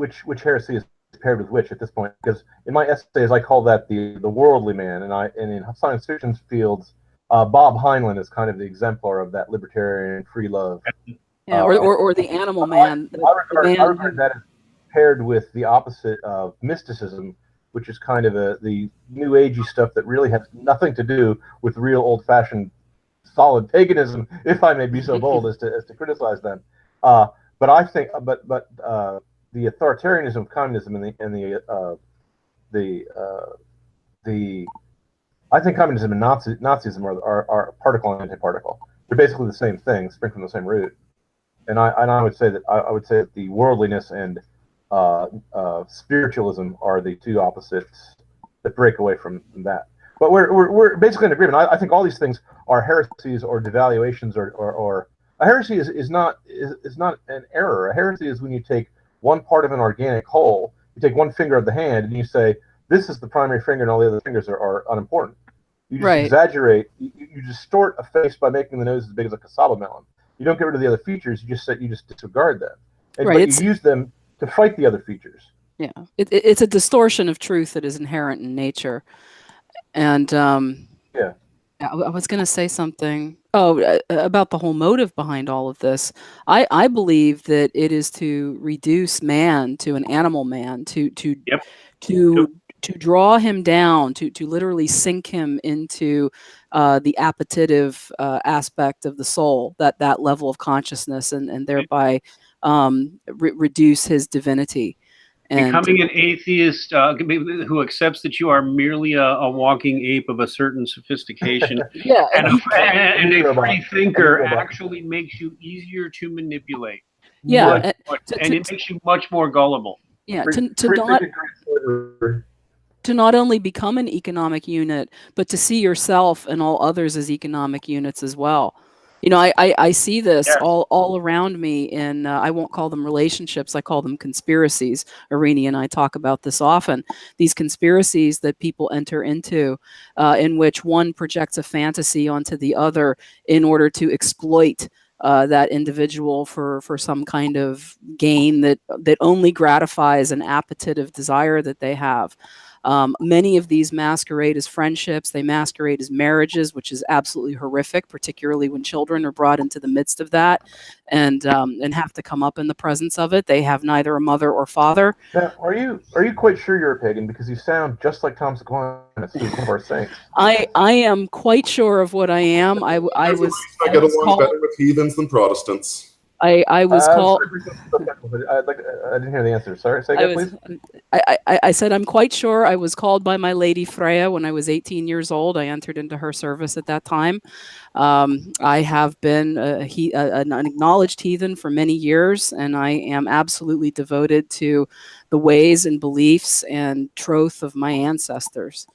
heresy is paired with which at this point, because in my essays I call that the worldly man, and in science fiction fields, Bob Heinlein is kind of the exemplar of that libertarian free love. Yeah, or the animal man. I regard that as paired with the opposite of mysticism, which is kind of the new agey stuff that really has nothing to do with real old-fashioned solid paganism, if I may be so bold as to criticize them. But I think, the authoritarianism of communism I think communism and Nazism are particle and antiparticle. They're basically the same thing, spring from the same root. And I would say that the worldliness and spiritualism are the two opposites that break away from that. But we're basically in agreement. I think all these things are heresies or devaluations, or a heresy is not an error. A heresy is when you take one part of an organic whole, you take one finger of the hand, and you say, this is the primary finger, and all the other fingers are unimportant. You just exaggerate. You distort a face by making the nose as big as a cassava melon. You don't get rid of the other features. You just disregard them. But you use them to fight the other features. Yeah, it's a distortion of truth that is inherent in nature. And I was going to say something about the whole motive behind all of this. I believe that it is to reduce man to an animal man, to draw him down, to literally sink him into the appetitive aspect of the soul, that level of consciousness, and thereby reduce his divinity. And becoming an atheist who accepts that you are merely a walking ape of a certain sophistication yeah, and a free thinker actually makes you easier to manipulate. Yeah, and it makes you much more gullible. Yeah, to not only become an economic unit, but to see yourself and all others as economic units as well. You know, I see this all around me in, I won't call them relationships, I call them conspiracies. Aurini and I talk about this often. These conspiracies that people enter into, in which one projects a fantasy onto the other in order to exploit that individual for some kind of gain that only gratifies an appetitive desire that they have. Many of these masquerade as friendships. They masquerade as marriages, which is absolutely horrific, particularly when children are brought into the midst of that and have to come up in the presence of it. They have neither a mother or father. Now, are you quite sure you're a pagan? Because you sound just like Thomas Aquinas, who's one of our saints. I am quite sure of what I am. I was. I get along better with heathens than Protestants. I was called. I didn't hear the answer. Sorry, say again, please. I said I'm quite sure. I was called by my lady Freya when I was 18 years old. I entered into her service at that time. I have been an acknowledged heathen for many years, and I am absolutely devoted to the ways and beliefs and troth of my ancestors.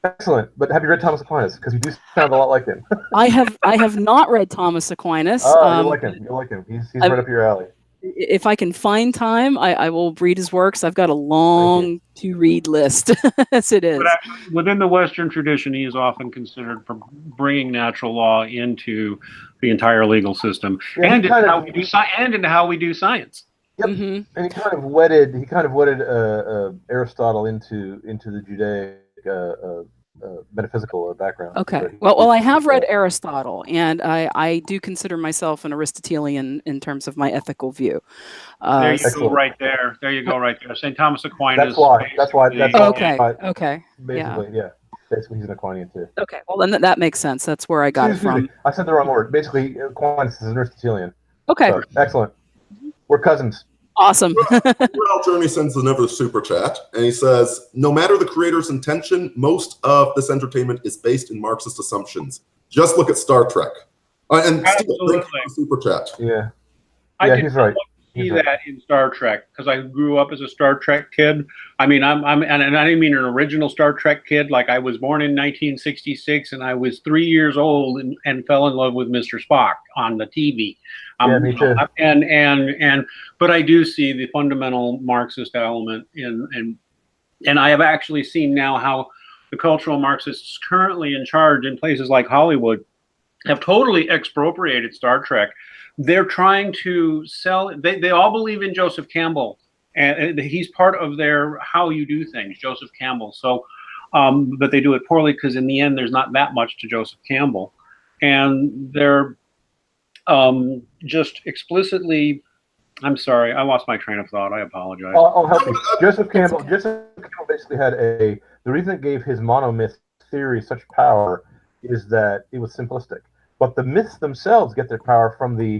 Excellent. But have you read Thomas Aquinas? Because you do sound a lot like him. I have not read Thomas Aquinas. Oh, you'll like him. You'll like him. He's right up your alley. If I can find time, I will read his works. I've got a long to-read list, as it is. But actually, within the Western tradition, he is often considered for bringing natural law into the entire legal system, and into how we do science. Yep. Mm-hmm. And he kind of wedded Aristotle into the Judaic metaphysical background. Okay. Well, I have read Aristotle, and I do consider myself an Aristotelian in terms of my ethical view. There you go, right there. There you go, right there. St. Thomas Aquinas. That's why. Okay. Basically, yeah. Basically, he's an Aquinian too. Okay. Well, then that makes sense. That's where I got it from. I said the wrong word. Basically, Aquinas is an Aristotelian. Okay. So, excellent. We're cousins. Awesome. Journey sends another super chat, and he says, no matter the creator's intention, most of this entertainment is based in Marxist assumptions. Just look at Star Trek. And Steve, thank you for the super chat. Yeah. I he's right. See that in Star Trek because I grew up as a Star Trek kid. I mean, and I didn't mean an original Star Trek kid. Like I was born in 1966, and I was 3 years old and fell in love with Mr. Spock on the TV. Me too. But I do see the fundamental Marxist element and I have actually seen now how the cultural Marxists currently in charge in places like Hollywood have totally expropriated Star Trek. They're trying to sell. They all believe in Joseph Campbell, and he's part of their how you do things, Joseph Campbell. So, but they do it poorly because in the end, there's not that much to Joseph Campbell, and they're just explicitly. I'm sorry, I lost my train of thought. I apologize. I'll help you. Joseph Campbell basically had the reason it gave his monomyth theory such power is that it was simplistic. But the myths themselves get their power from the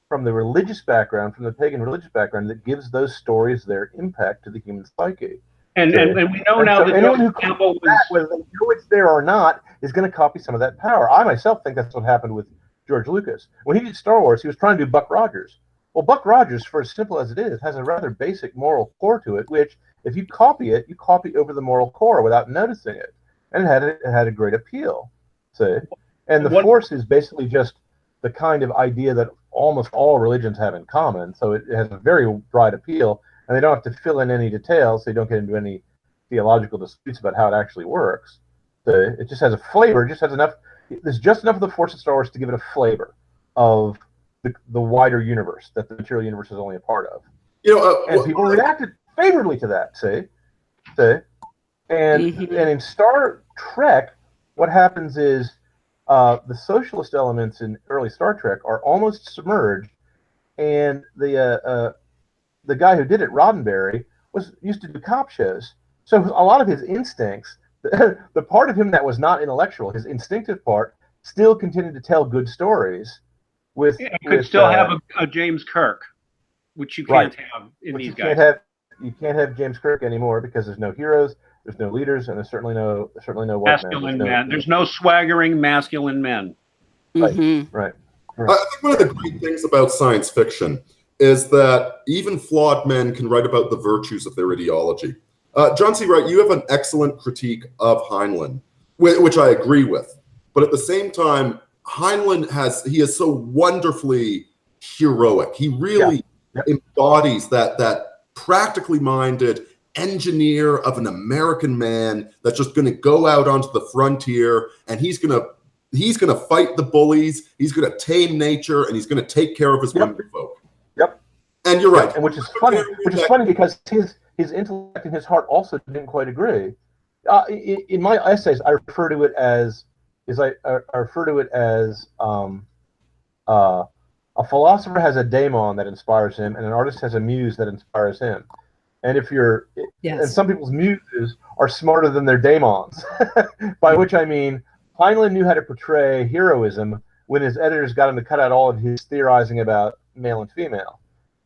religious background, from the pagan religious background that gives those stories their impact to the human psyche. And we know now that anyone who Campbell was, whether they know it's there or not, is going to copy some of that power. I myself think that's what happened with George Lucas. When he did Star Wars, he was trying to do Buck Rogers. Well, Buck Rogers, for as simple as it is, has a rather basic moral core to it, which if you copy it, you copy over the moral core without noticing it. And it had a great appeal. See? And the Force is basically just the kind of idea that almost all religions have in common. So it has a very broad appeal, and they don't have to fill in any details, so you don't get into any theological disputes about how it actually works. So it just has a flavor. It just has enough. There's just enough of the Force of Star Wars to give it a flavor of the wider universe that the material universe is only a part of. And people reacted favorably to that. And in Star Trek, what happens is the socialist elements in early Star Trek are almost submerged, and the guy who did it, Roddenberry, used to do cop shows. So a lot of his instincts, the part of him that was not intellectual, his instinctive part, still continued to tell good stories. Could still have a James Kirk. which you can't have in Which these you guys. You can't have James Kirk anymore because there's no heroes, there's no leaders, and there's certainly no white Masculine men. men. There's no swaggering masculine men. Right. I think one of the great things about science fiction is that even flawed men can write about the virtues of their ideology. John C. Wright, you have an excellent critique of Heinlein, which I agree with. But at the same time, Heinlein is so wonderfully heroic. He really embodies that practically minded engineer of an American man that's just going to go out onto the frontier, and he's going to fight the bullies, he's going to tame nature, and he's going to take care of his women folk. Yep. And you're right. And which is funny because his intellect and his heart also didn't quite agree. In my essays, I refer to it as a philosopher has a daemon that inspires him, and an artist has a muse that inspires him. And and some people's muses are smarter than their daemons, by which I mean Heinlein knew how to portray heroism when his editors got him to cut out all of his theorizing about male and female.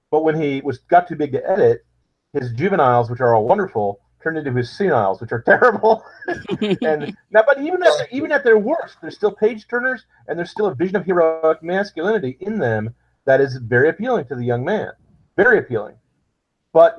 But when he got too big to edit, his juveniles, which are all wonderful, turned into his seniles, which are terrible. And now, but even at their worst, there's still page turners, and there's still a vision of heroic masculinity in them that is very appealing to the young man, very appealing. But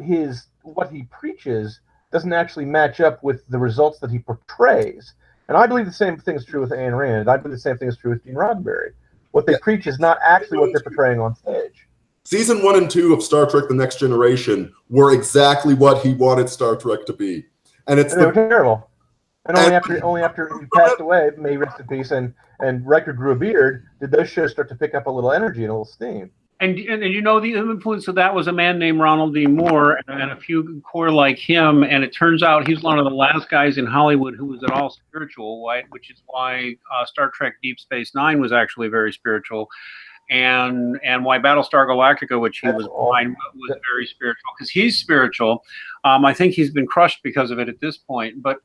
what he preaches doesn't actually match up with the results that he portrays. And I believe the same thing is true with Ayn Rand. I believe the same thing is true with Gene Roddenberry. What they preach is not actually what they're portraying on stage. Season 1 and 2 of Star Trek: The Next Generation were exactly what he wanted Star Trek to be, and they were terrible. And only after he passed away, may he rest in peace, and Riker grew a beard, did those shows start to pick up a little energy and a little steam. And you know, the influence of that was a man named Ronald D. Moore and a few core like him. And it turns out he's one of the last guys in Hollywood who was at all spiritual, which is why Star Trek Deep Space Nine was actually very spiritual. And why Battlestar Galactica, which he was behind, was very spiritual, because he's spiritual. I think he's been crushed because of it at this point. But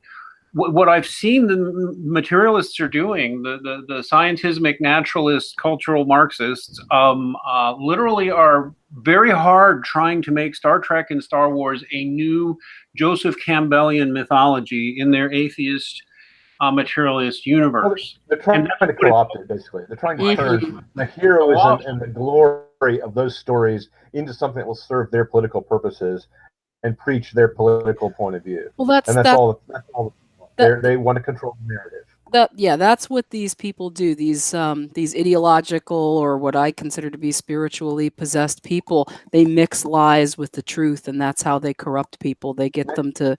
what I've seen the materialists are doing, the scientismic, naturalist, cultural Marxists, literally are very hard trying to make Star Trek and Star Wars a new Joseph Campbellian mythology in their atheist materialist universe. They're trying to co-opt it, basically. They're trying to turn the heroism and the glory of those stories into something that will serve their political purposes and preach their political point of view. Well, that's all. They want to control the narrative. That's what these people do. These ideological, or what I consider to be spiritually possessed people, they mix lies with the truth, and that's how they corrupt people. They get them to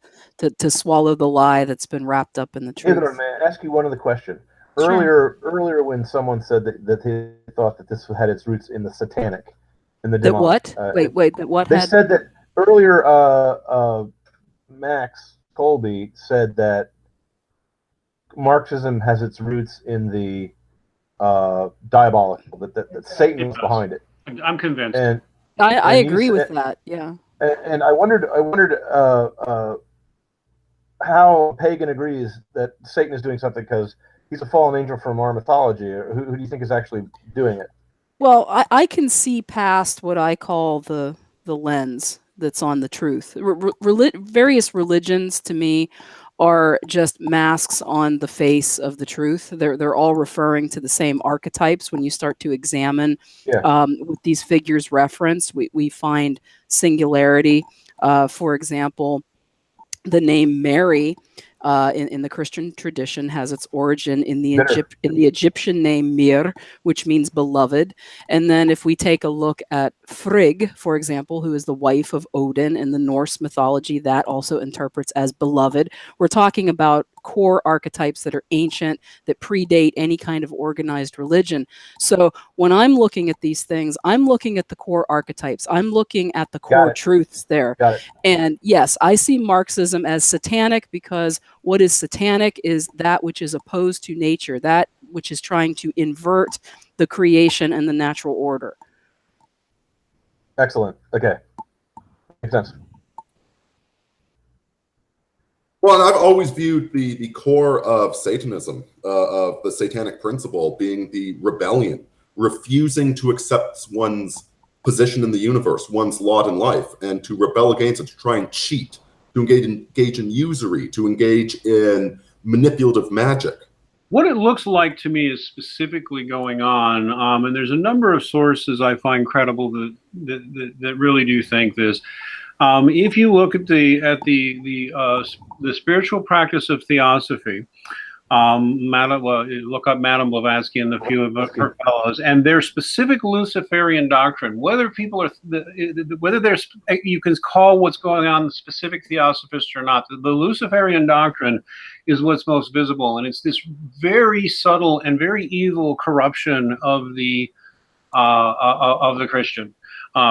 swallow the lie that's been wrapped up in the truth. May I ask you one other question? Earlier, when someone said that they thought that this had its roots in the satanic, in the demonic. They said that earlier. Max Colby said that Marxism has its roots in the diabolical, that Satan was behind it. I'm convinced. And I agree with that. Yeah. And I wondered how Pagan agrees that Satan is doing something, because he's a fallen angel from our mythology. Who do you think is actually doing it? Well, I can see past what I call the lens that's on the truth. Various religions, to me, are just masks on the face of the truth. They're all referring to the same archetypes. When you start to examine what these figures reference, we find singularity. For example, the name Mary in the Christian tradition has its origin in the Egyptian name Mir, which means beloved. And then if we take a look at Frigg, for example, who is the wife of Odin in the Norse mythology, that also interprets as beloved. We're talking about core archetypes that are ancient, that predate any kind of organized religion. So when I'm looking at these things, I'm looking at the core archetypes. I'm looking at the core truths there. And yes, I see Marxism as satanic, because what is satanic is that which is opposed to nature, that which is trying to invert the creation and the natural order. Excellent. Okay. Makes sense. Well, I've always viewed the core of Satanism, of the satanic principle, being the rebellion, refusing to accept one's position in the universe, one's lot in life, and to rebel against it, to try and cheat, to engage in usury, to engage in manipulative magic. What it looks like to me is specifically going on, and there's a number of sources I find credible that really do think this. If you look at the spiritual practice of theosophy, look up Madame Blavatsky and the few of her fellows, and their specific Luciferian doctrine, whether people are, whether there's, you can call what's going on the specific theosophist or not, the Luciferian doctrine is what's most visible, and it's this very subtle and very evil corruption of the Christian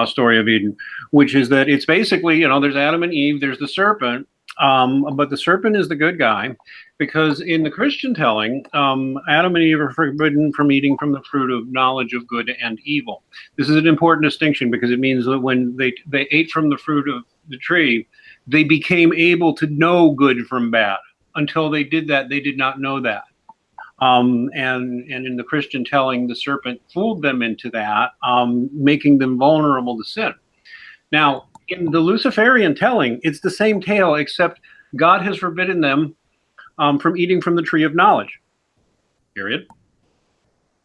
story of Eden, which is that it's basically, you know, there's Adam and Eve, there's the serpent, but the serpent is the good guy, because in the Christian telling, Adam and Eve are forbidden from eating from the fruit of knowledge of good and evil. This is an important distinction because it means that when they ate from the fruit of the tree, they became able to know good from bad. Until they did that, they did not know that. And in the Christian telling, the serpent fooled them into that, making them vulnerable to sin. Now, in the Luciferian telling, it's the same tale, except God has forbidden them from eating from the tree of knowledge. Period.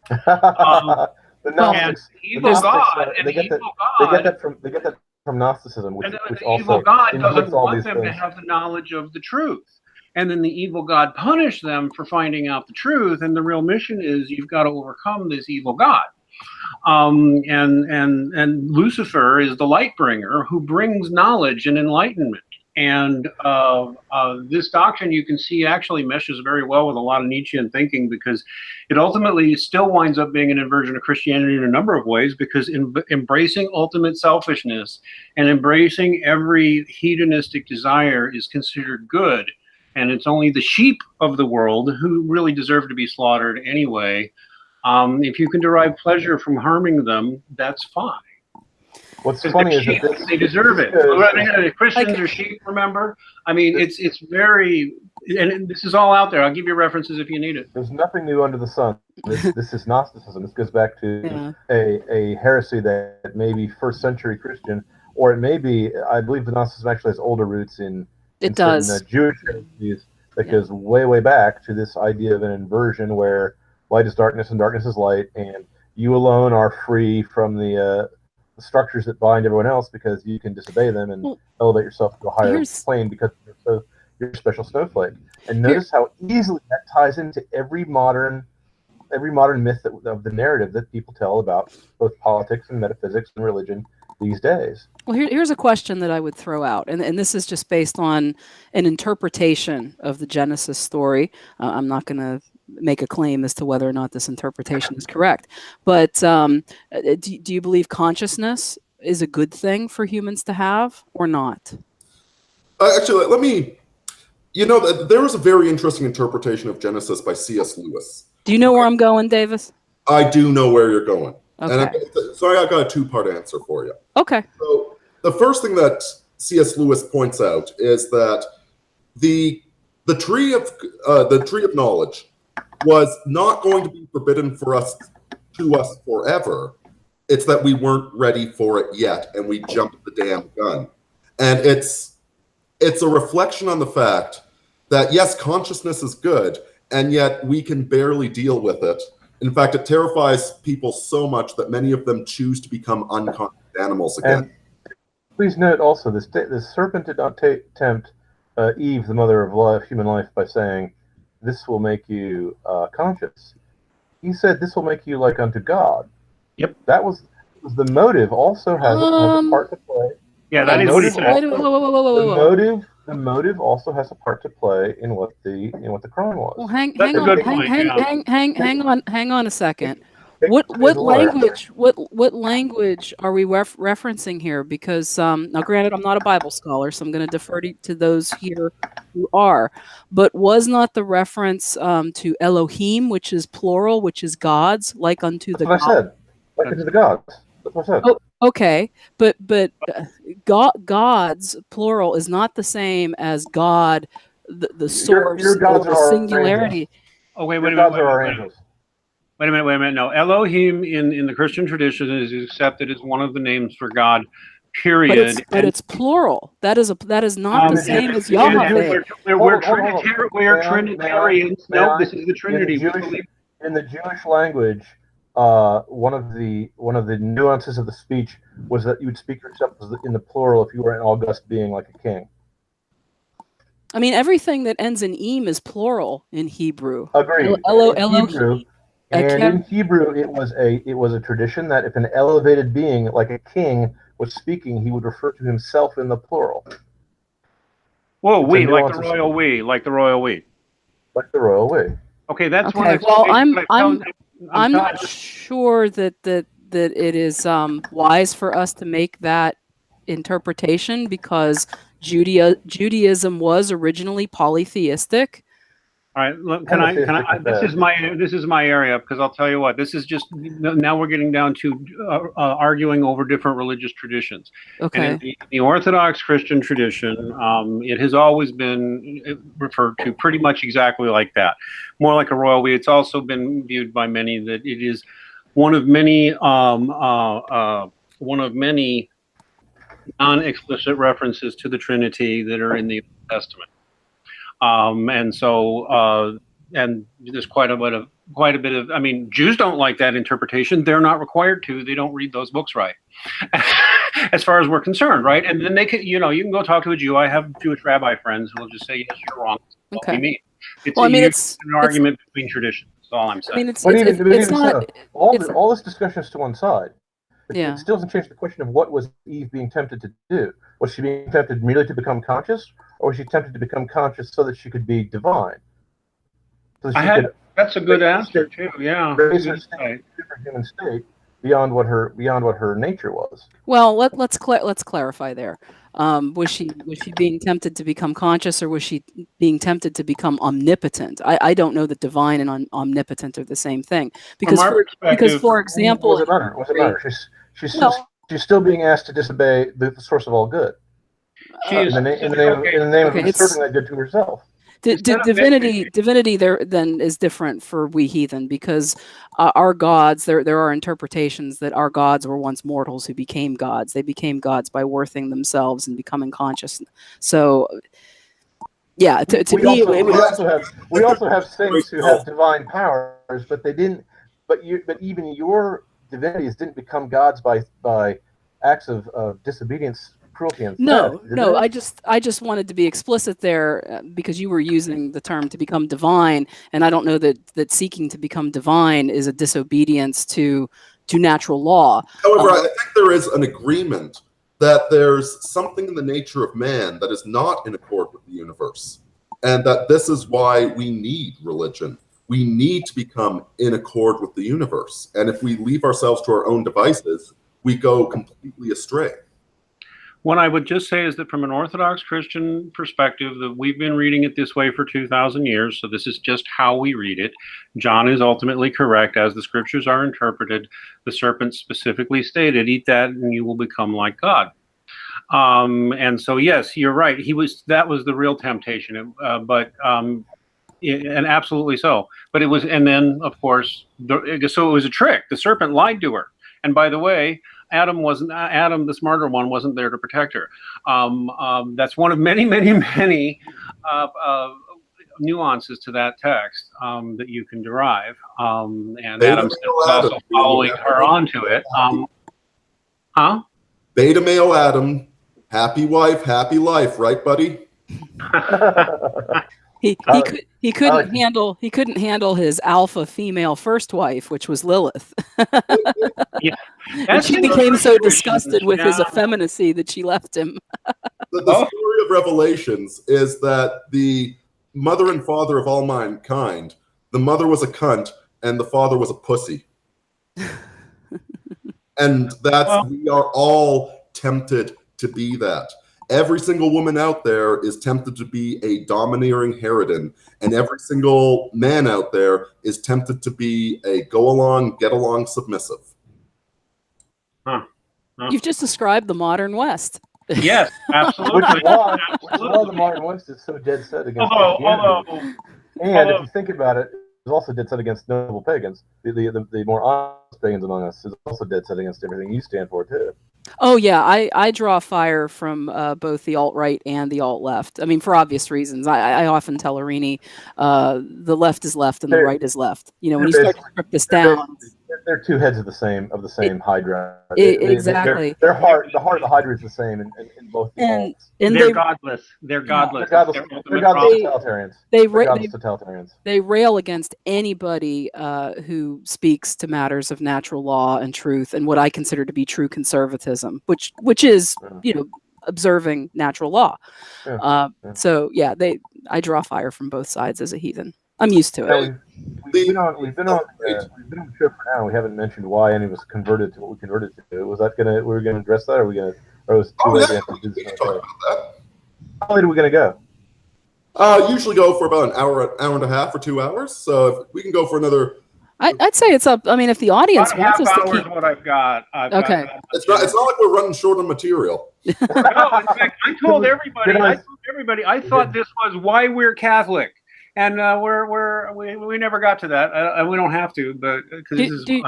The Gnostics, evil God, they get that from Gnosticism, which also evil God doesn't all want these them things. to have the knowledge of the truth. And then the evil God punished them for finding out the truth. And the real mission is you've got to overcome this evil God. And Lucifer is the light bringer who brings knowledge and enlightenment. And this doctrine, you can see, actually meshes very well with a lot of Nietzschean thinking, because it ultimately still winds up being an inversion of Christianity in a number of ways, because embracing ultimate selfishness and embracing every hedonistic desire is considered good. And it's only the sheep of the world who really deserve to be slaughtered anyway. If you can derive pleasure from harming them, that's fine. What's funny is that they deserve it. Christians are sheep, remember? I mean, it's very, and this is all out there. I'll give you references if you need it. There's nothing new under the sun. This is Gnosticism. This goes back to a heresy that may be first century Christian, or it may be, I believe the Gnosticism actually has older roots in Jewish heresies that goes way back to this idea of an inversion where light is darkness and darkness is light, and you alone are free from the structures that bind everyone else because you can disobey them and elevate yourself to a higher plane because you're a special snowflake. And notice how easily that ties into every modern myth of the narrative that people tell about both politics and metaphysics and religion these days. Well, here's a question that I would throw out, and this is just based on an interpretation of the Genesis story. I'm not going to make a claim as to whether or not this interpretation is correct, but do you believe consciousness is a good thing for humans to have or not? Actually, let me, there was a very interesting interpretation of Genesis by C.S. Lewis. Do you know where I'm going, Davis? I do know where you're going. Okay. And so I got a two-part answer for you. Okay. So the first thing that C.S. Lewis points out is that the tree of knowledge was not going to be forbidden to us forever. It's that we weren't ready for it yet, and we jumped the damn gun. And it's a reflection on the fact that yes, consciousness is good, and yet we can barely deal with it. In fact, it terrifies people so much that many of them choose to become unconscious animals again. And please note also, the serpent did not tempt Eve, the mother of human life, by saying, "This will make you conscious." He said, "This will make you like unto God." Yep. That was the motive. Also has a part to play. Yeah, that is what he said. The motive also has a part to play in what the crime was. Well, hang on a second. What language are we referencing here? Because now, granted, I'm not a Bible scholar, so I'm going to defer to those here who are. But was not the reference to Elohim, which is plural, which is gods, like unto the gods? That's what I said. Like unto the gods. That's what I said. Oh, okay, but gods plural is not the same as God, the source, your gods or the singularity. Oh, wait. Gods are our angels. Wait a minute. No, Elohim in the Christian tradition is accepted as one of the names for God. Period. But it's plural. That is not the same as Yahweh. We're Trinitarians. No, this is the Trinity. In the Jewish language, one of the nuances of the speech was that you would speak yourself in the plural if you were an august being like a king. I mean, everything that ends in "im" is plural in Hebrew. Agreed. In Hebrew, it was a tradition that if an elevated being like a king was speaking, he would refer to himself in the plural. Whoa, we like the royal we. Like the royal we. Okay, that's okay. Well, I'm not sure that it is wise for us to make that interpretation, because Judaism was originally polytheistic. All right, look, can I this is my area, because I'll tell you what, this is just, now we're getting down to arguing over different religious traditions. Okay. And in the Orthodox Christian tradition, it has always been referred to pretty much exactly like that, more like a royal we. It's also been viewed by many that it is one of many non-explicit references to the Trinity that are in the Old Testament. And so, and there's quite a bit of, I mean, Jews don't like that interpretation. They're not required to. They don't read those books right, as far as we're concerned, right? And then they can, you can go talk to a Jew. I have Jewish rabbi friends who will just say, yes, you're wrong. That's what we mean. It's an argument between traditions. That's all I'm saying. I mean, it's not all this discussion is to one side. Yeah. It still doesn't change the question of what was Eve being tempted to do. Was she being tempted merely to become conscious, or was she tempted to become conscious so that she could be divine? So that's a good answer too. Yeah. Raise her superhuman state beyond what her nature was. Well, let's clarify there. Was she being tempted to become conscious, or was she being tempted to become omnipotent? I don't know that divine and omnipotent are the same thing, because for example, what does it matter? She's still being asked to disobey the source of all good. In the name of asserting that good to herself. Divinity there then is different for we heathen, because our gods, there are interpretations that our gods were once mortals who became gods. They became gods by worthing themselves and becoming conscious. So yeah, we also have saints who have divine powers, but they didn't. But even your divinities didn't become gods by acts of disobedience, cruelty, and no. I just wanted to be explicit there, because you were using the term to become divine, and I don't know that seeking to become divine is a disobedience to natural law. However, I think there is an agreement that there's something in the nature of man that is not in accord with the universe, and that this is why we need religion. We need to become in accord with the universe, and if we leave ourselves to our own devices, we go completely astray. What I would just say is that from an Orthodox Christian perspective, that we've been reading it this way for 2,000 years, so this is just how we read it. John is ultimately correct. As the scriptures are interpreted, the serpent specifically stated, eat that and you will become like God. And so, yes, you're right. That was the real temptation, and absolutely so. But it was, and then, of course, so it was a trick. The serpent lied to her. And by the way, Adam, the smarter one, wasn't there to protect her. That's one of many, many, many nuances to that text that you can derive. And Adam was also following her onto it. Beta male Adam, happy wife, happy life, right, buddy? He couldn't handle his alpha female first wife, which was Lilith. Yeah. And she became so disgusted with his effeminacy that she left him. The story of Revelations is that the mother and father of all mankind, the mother was a cunt and the father was a pussy. And we are all tempted to be that. Every single woman out there is tempted to be a domineering harridan, and every single man out there is tempted to be a go-along, get-along submissive. You've just described the modern West. Yes, absolutely. Which is why the modern West is so dead set against Christianity. And if you think about it, also dead set against noble pagans. The more honest pagans among us is also dead set against everything you stand for too. Oh yeah, I draw fire from both the alt-right and the alt-left. I mean, for obvious reasons. I often tell Aurini, the left is left and the right is left. You know, when you start to strip this down, they're two heads of the same hydra. Exactly. The heart of the hydra is the same in both the alts. And they're godless. They're godless. They're godless totalitarians. Totalitarians. They rail against anybody who speaks to matters of natural law and truth and what I consider to be true conservatism, which is observing natural law. So yeah, I draw fire from both sides as a heathen. I'm used to it. We've been on the show for now. We haven't mentioned why any of us converted to what we converted to. Was that we were gonna address that, or was it too late to do this? How late are we gonna go? Usually go for about an hour and a half or 2 hours. So if we can go for another. I'd say it's up. I mean, if the audience wants us to keep. What I've got. Okay. It's not like we're running short on material. No, in fact, I told everybody. I thought this was why we're Catholic. And we never got to that, and we don't have to. But do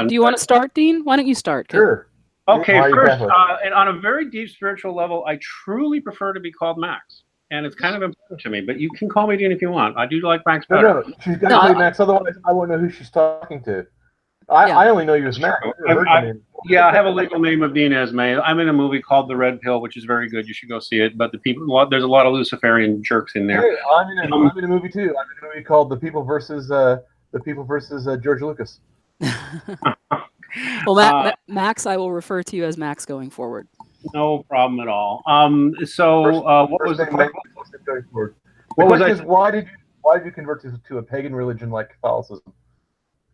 you want to start, Dean? Why don't you start? Sure. Okay. First, and on a very deep spiritual level, I truly prefer to be called Max, and it's kind of important to me. But you can call me Dean if you want. I do like Max better. No, she's got to be Max. Otherwise, I won't know who she's talking to. I only know you as Max. I have a legal name of Dean Esmay. I'm in a movie called The Red Pill, which is very good. You should go see it. But there's a lot of Luciferian jerks in there. Hey, I'm in a movie too. I'm in a movie called The People versus George Lucas. Well, Max, I will refer to you as Max going forward. No problem at all. Why did you convert to a pagan religion like Catholicism?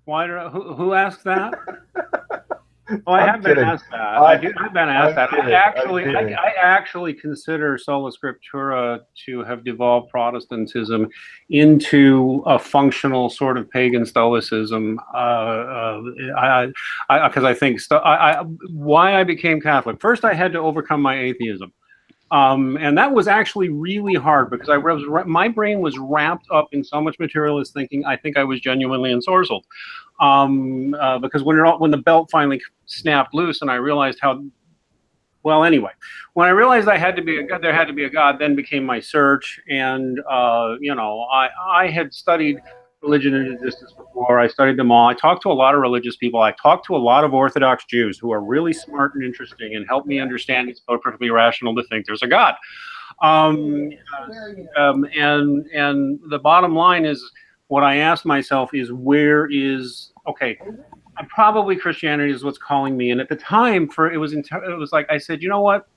Who asked that? Oh, I have been asked that. I've been asked that. I actually consider sola scriptura to have devolved Protestantism into a functional sort of pagan stoicism. Because I think why I became Catholic. First, I had to overcome my atheism. And that was actually really hard because my brain was wrapped up in so much materialist thinking. I think I was genuinely ensorcelled. Because when the belt finally snapped loose and I realized when I realized there had to be a God, then became my search. And, I had studied religion and existence before. I studied them all. I talked to a lot of religious people. I talked to a lot of Orthodox Jews who are really smart and interesting and helped me understand it's perfectly rational to think there's a God. And the bottom line is what I asked myself is probably Christianity is what's calling me. And at the time it was like I said, you know what?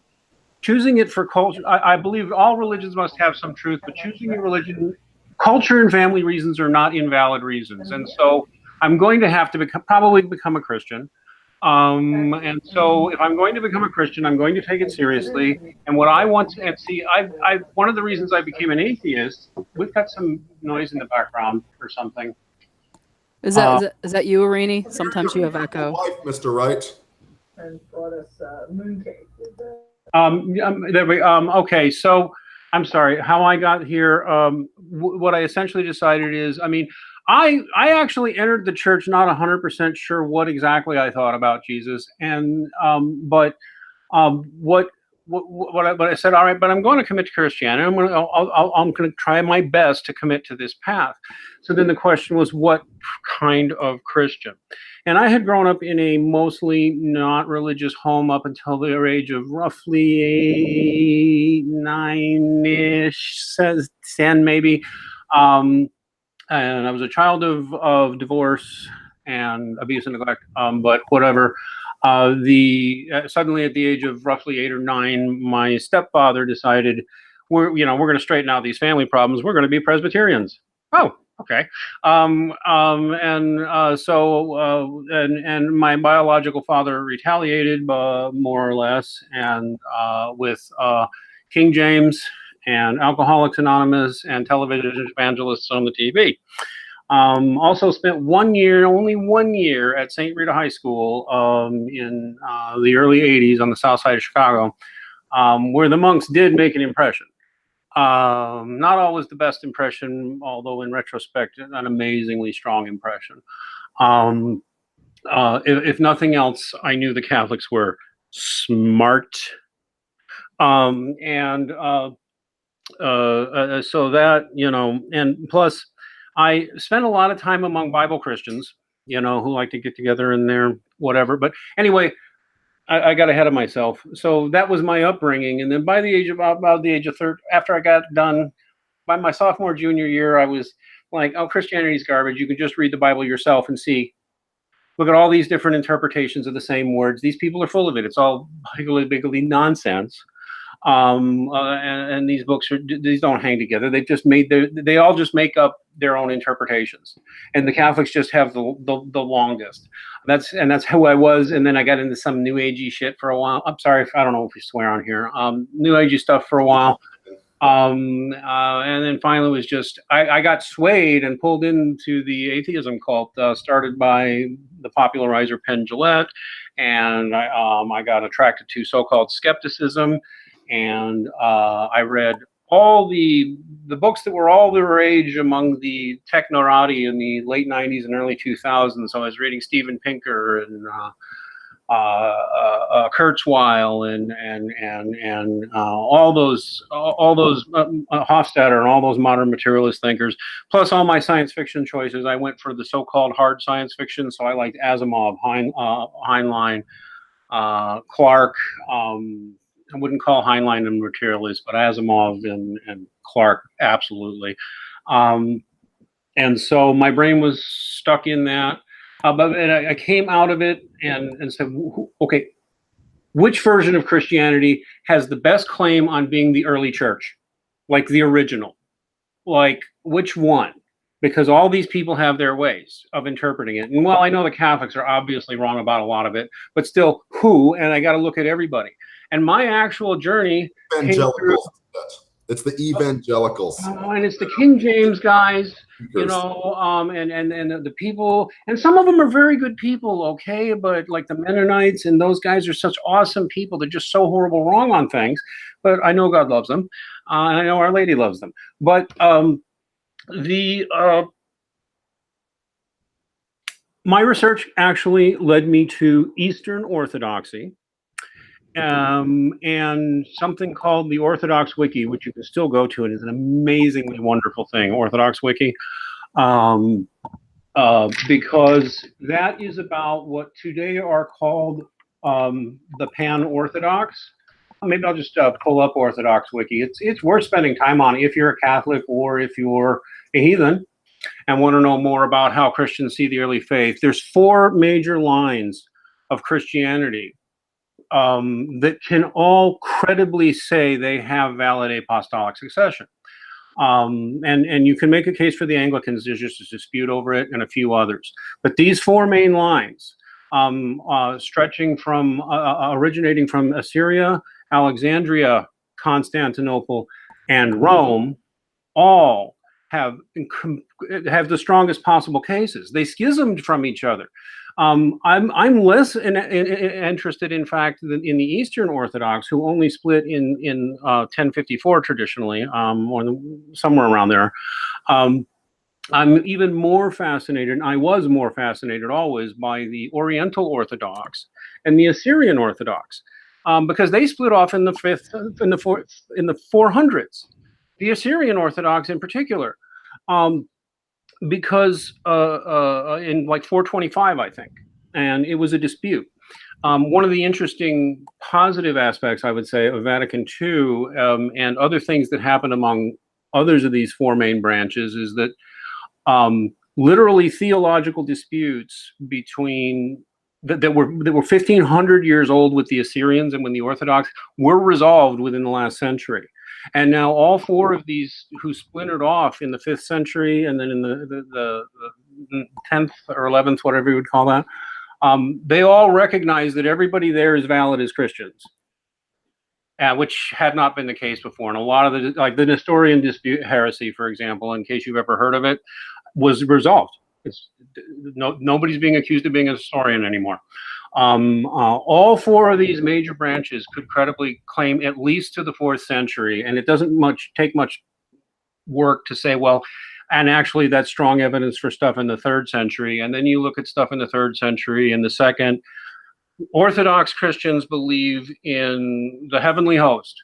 Choosing it for culture, I believe all religions must have some truth, but choosing a religion, culture and family reasons are not invalid reasons. And so I'm going to have to probably become a Christian. And so if I'm going to become a Christian, I'm going to take it seriously. And what I want to see, one of the reasons I became an atheist, we've got some noise in the background or something. Is that you, Aurini? Sometimes you have echo. Wife, Mr. Wright. And brought us mooncake. Okay, so I'm sorry. How I got here, what I essentially decided is, I actually entered the church not 100% sure what exactly I thought about Jesus, and what I said, all right, but I'm going to commit to Christianity. I'm going to try my best to commit to this path. So then the question was, what kind of Christian? And I had grown up in a mostly not religious home up until the age of roughly 8, 9-ish, 10 maybe. And I was a child of divorce and abuse and neglect, but whatever. Suddenly at the age of roughly 8 or 9, my stepfather decided we're going to straighten out these family problems. We're going to be Presbyterians. Oh, okay. And my biological father retaliated more or less, and with King James and Alcoholics Anonymous and television evangelists on the TV. Also spent only 1 year at St. Rita High School in the early 80s on the south side of Chicago, where the monks did make an impression. Not always the best impression, although in retrospect, an amazingly strong impression. If nothing else, I knew the Catholics were smart. So that, you know, and plus I spent a lot of time among Bible Christians, you know, who like to get together in there, whatever. But anyway, I got ahead of myself. So that was my upbringing. And then by the age of about the age of 30, after I got done, by my sophomore, junior year, I was like, oh, Christianity's garbage. You can just read the Bible yourself and see. Look at all these different interpretations of the same words. These people are full of it. It's all bigly nonsense. And these books these don't hang together. They've just made they all just make up their own interpretations, and the Catholics just have the longest. That's who I was, and then I got into some New Agey shit for a while. I'm sorry, I don't know if we swear on here. New Agey stuff for a while, and then finally was just I got swayed and pulled into the atheism cult started by the popularizer Penn Jillette, and I got attracted to so-called skepticism. And I read all the books that were all the rage among the technorati in the late 90s and early 2000s. So I was reading Steven Pinker and Kurzweil and all those Hofstadter and all those modern materialist thinkers, plus all my science fiction choices. I went for the so-called hard science fiction. So I liked Asimov, Heinlein, Clarke. I wouldn't call Heinlein a materialist, but Asimov and Clarke, absolutely. And so my brain was stuck in that. But I came out of it and said, okay, which version of Christianity has the best claim on being the early church? Like the original? Like which one? Because all these people have their ways of interpreting it. And well, I know the Catholics are obviously wrong about a lot of it, but still, who? And I got to look at everybody. And my actual journey came through. It's the evangelicals. And it's the King James guys, you know, and the people, and some of them are very good people, okay, but like the Mennonites and those guys are such awesome people. They're just so horrible wrong on things, but I know God loves them, and I know Our Lady loves them. But my research actually led me to Eastern Orthodoxy. And something called the Orthodox Wiki, which you can still go to, and is an amazingly wonderful thing, Orthodox Wiki, because that is about what today are called the Pan-Orthodox. Maybe I'll just pull up Orthodox Wiki. It's worth spending time on if you're a Catholic or if you're a heathen and want to know more about how Christians see the early faith. There's 4 major lines of Christianity that can all credibly say they have valid apostolic succession. And you can make a case for the Anglicans. There's just a dispute over it and a few others. But these 4 main lines, stretching from, originating from Assyria, Alexandria, Constantinople, and Rome, all have the strongest possible cases. They schismed from each other. I'm less interested, in fact, in the Eastern Orthodox, who only split in 1054 traditionally, or somewhere around there. I'm even more fascinated, and I was more fascinated always, by the Oriental Orthodox and the Assyrian Orthodox, because they split off in the 400s. The Assyrian Orthodox, in particular. Because in like 425, I think, and it was a dispute. One of the interesting positive aspects, I would say, of Vatican II and other things that happened among others of these 4 main branches is that literally theological disputes between that were 1,500 years old with the Assyrians and with the Orthodox were resolved within the last century. And now all 4 of these who splintered off in the 5th century and then in the 10th or 11th, whatever you would call that, they all recognize that everybody there is valid as Christians, which had not been the case before. And a lot of the Nestorian dispute heresy, for example, in case you've ever heard of it, was resolved. Nobody's being accused of being a Nestorian anymore. All four of these major branches could credibly claim at least to the 4th century, and it doesn't take much work to say, well, and actually that's strong evidence for stuff in the 3rd century. And then you look at stuff in the 3rd century and the 2nd. Orthodox Christians believe in the heavenly host,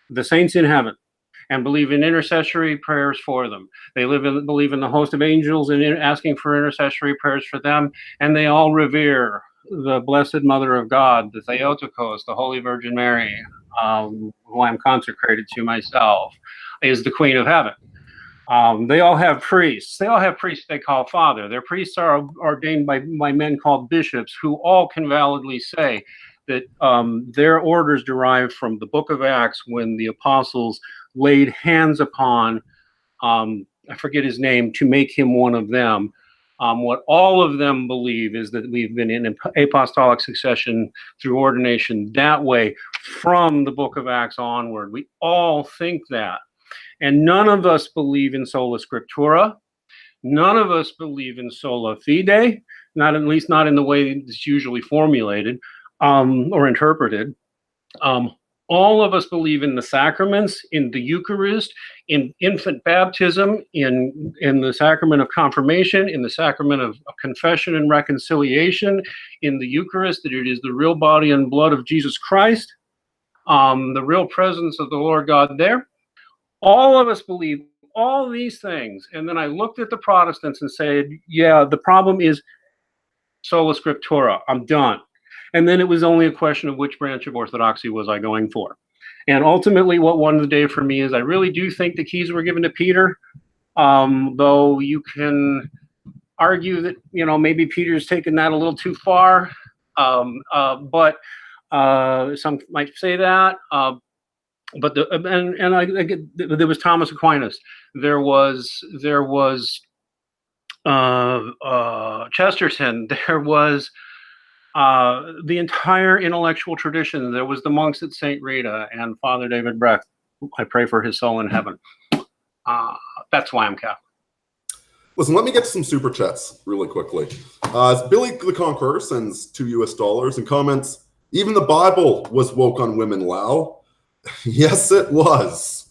the saints in heaven, and believe in intercessory prayers for them. They believe in the host of angels and asking for intercessory prayers for them, and they all revere the Blessed Mother of God, the Theotokos, the Holy Virgin Mary, who I'm consecrated to myself, is the Queen of Heaven. They all have priests. They all have priests they call father. Their priests are ordained by men called bishops, who all can validly say that their orders derive from the book of Acts, when the apostles laid hands upon, I forget his name, to make him one of them. What all of them believe is that we've been in apostolic succession through ordination that way from the book of Acts onward. We all think that. And none of us believe in sola scriptura. None of us believe in sola fide, not at least not in the way it's usually formulated or interpreted. All of us believe in the sacraments, in the Eucharist, in infant baptism, in the sacrament of confirmation, in the sacrament of confession and reconciliation, in the Eucharist, that it is the real body and blood of Jesus Christ, the real presence of the Lord God there. All of us believe all these things. And then I looked at the Protestants and said, yeah, the problem is sola scriptura. I'm done. And then it was only a question of which branch of Orthodoxy was I going for. And ultimately what won the day for me is I really do think the keys were given to Peter, though you can argue that, maybe Peter's taken that a little too far. But some might say that. But there was Thomas Aquinas. There was Chesterton. There was the entire intellectual tradition. There was the monks at St. Rita and Father David Brecht. I pray for his soul in heaven. That's why I'm Catholic. Listen, let me get to some super chats really quickly. Billy the Conqueror sends $2 and comments, even the Bible was woke on women, Lau. Yes, it was.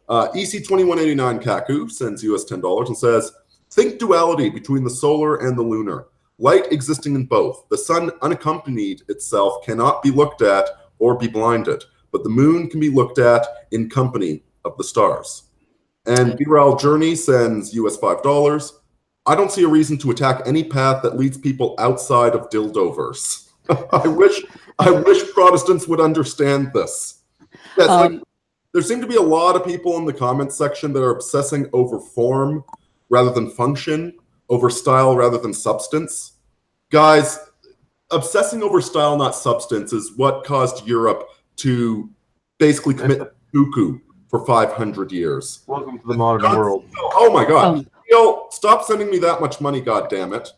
EC2189 Kaku sends US $10 and says, think duality between the solar and the lunar. Light existing in both. The sun unaccompanied itself cannot be looked at or be blinded, but the moon can be looked at in company of the stars. And Viral Journey sends US $5. I don't see a reason to attack any path that leads people outside of Dildoverse. I wish Protestants would understand this. Yeah, there seem to be a lot of people in the comments section that are obsessing over form rather than function, over style rather than substance. Guys, obsessing over style, not substance, is what caused Europe to basically commit cuckoo for 500 years. Welcome to the modern world. Oh my God. Neil, stop sending me that much money, goddammit.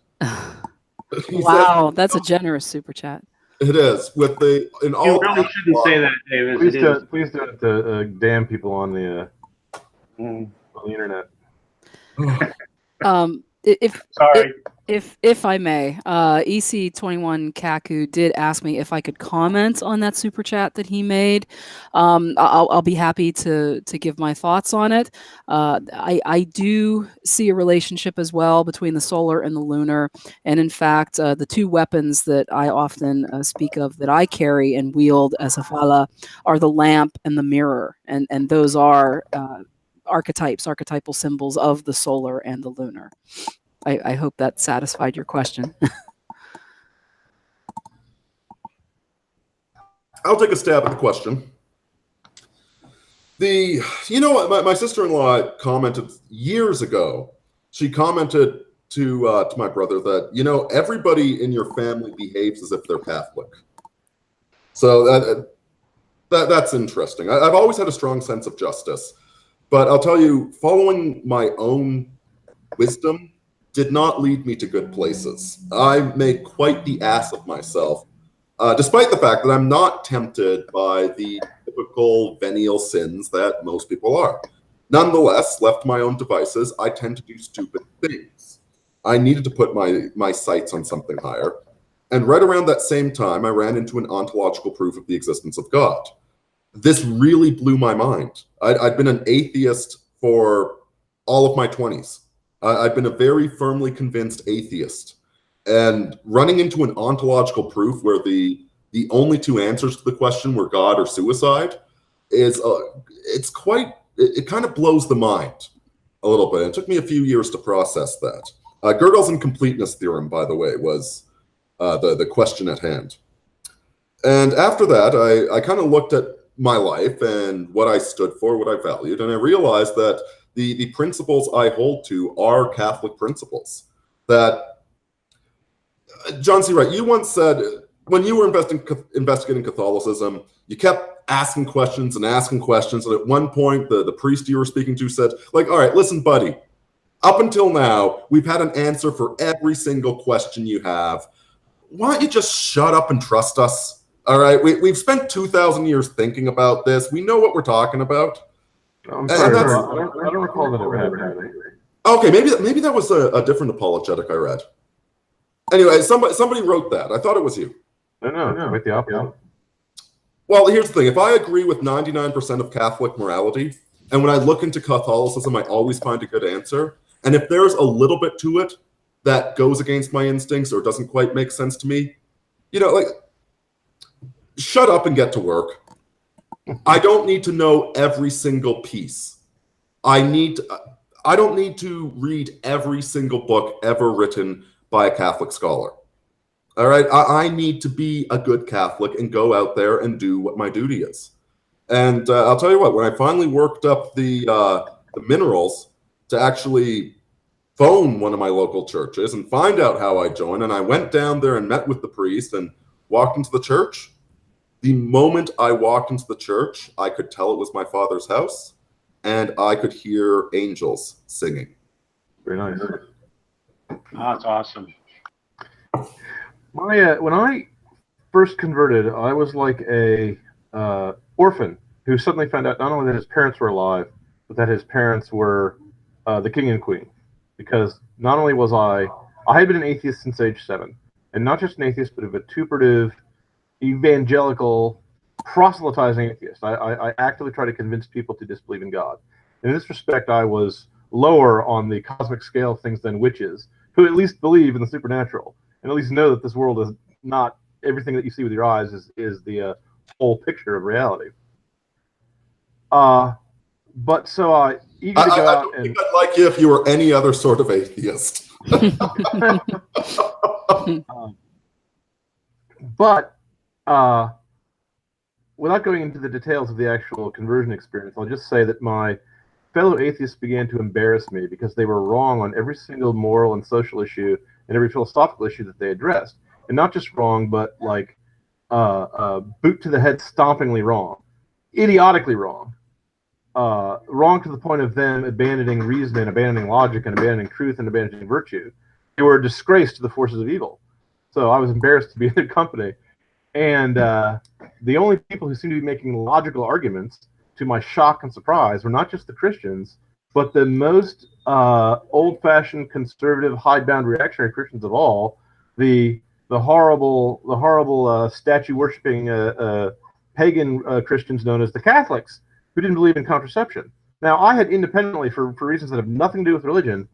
Wow, that's a generous super chat. It is. You really shouldn't say that, David. Please don't damn people on the internet. Sorry. If I may, EC21 Kaku did ask me if I could comment on that super chat that he made. I'll be happy to give my thoughts on it. I do see a relationship as well between the solar and the lunar, and in fact, the two weapons that I often speak of that I carry and wield as a fala are the lamp and the mirror, and those are archetypal symbols of the solar and the lunar. I hope that satisfied your question. I'll take a stab at the question. My sister-in-law commented years ago. She commented to my brother that, everybody in your family behaves as if they're Catholic. So that's interesting. I've always had a strong sense of justice. But I'll tell you, following my own wisdom did not lead me to good places. I made quite the ass of myself, despite the fact that I'm not tempted by the typical venial sins that most people are. Nonetheless, left to my own devices, I tend to do stupid things. I needed to put my sights on something higher. And right around that same time, I ran into an ontological proof of the existence of God. This really blew my mind. I'd been an atheist for all of my 20s. I'd been a very firmly convinced atheist. And running into an ontological proof where the only two answers to the question were God or suicide is, it kind of blows the mind a little bit. It took me a few years to process that. Gödel's incompleteness theorem, by the way, was the question at hand. And after that, I kind of looked at my life and what I stood for, what I valued, and I realized that the principles I hold to are Catholic principles. That, John C. Wright, you once said, when you were investigating Catholicism, you kept asking questions, and at one point, the priest you were speaking to said, like, all right, listen, buddy, up until now, we've had an answer for every single question you have. Why don't you just shut up and trust us? All right, we've spent 2,000 years thinking about this. We know what we're talking about. I'm sorry, I don't recall that it happened. Okay, maybe that was a different apologetic I read. Anyway, somebody wrote that. I thought it was you. No, quite the opposite. Well, here's the thing. If I agree with 99% of Catholic morality, and when I look into Catholicism, I always find a good answer. And if there's a little bit to it that goes against my instincts or doesn't quite make sense to me, like, shut up and get to work. I don't need to know every single piece. I don't need to read every single book ever written by a Catholic scholar. All right, I need to be a good Catholic and go out there and do what my duty is. And I'll tell you what, when I finally worked up the minerals to actually phone one of my local churches and find out how I joined, and I went down there and met with the priest and walked into the church, the moment I walked into the church, I could tell it was my father's house, and I could hear angels singing. Very nice. Oh, that's awesome. When I first converted, I was like a orphan who suddenly found out not only that his parents were alive, but that his parents were the king and queen. Because not only was I had been an atheist since age 7, and not just an atheist, but a vituperative, evangelical, proselytizing atheist. I actively try to convince people to disbelieve in God. In this respect, I was lower on the cosmic scale of things than witches, who at least believe in the supernatural, and at least know that this world is not everything that you see with your eyes is the whole picture of reality. But so eager to go out and... I think I'd like you if you were any other sort of atheist. But without going into the details of the actual conversion experience, I'll just say that my fellow atheists began to embarrass me because they were wrong on every single moral and social issue and every philosophical issue that they addressed. And not just wrong, but like boot to the head stompingly wrong, idiotically wrong. Wrong to the point of them abandoning reason and abandoning logic and abandoning truth and abandoning virtue. They were a disgrace to the forces of evil. So I was embarrassed to be in their company. And the only people who seemed to be making logical arguments, to my shock and surprise, were not just the Christians, but the most old-fashioned, conservative, hidebound reactionary Christians of all, the horrible statue-worshipping pagan Christians known as the Catholics, who didn't believe in contraception. Now, I had independently, for reasons that have nothing to do with religion,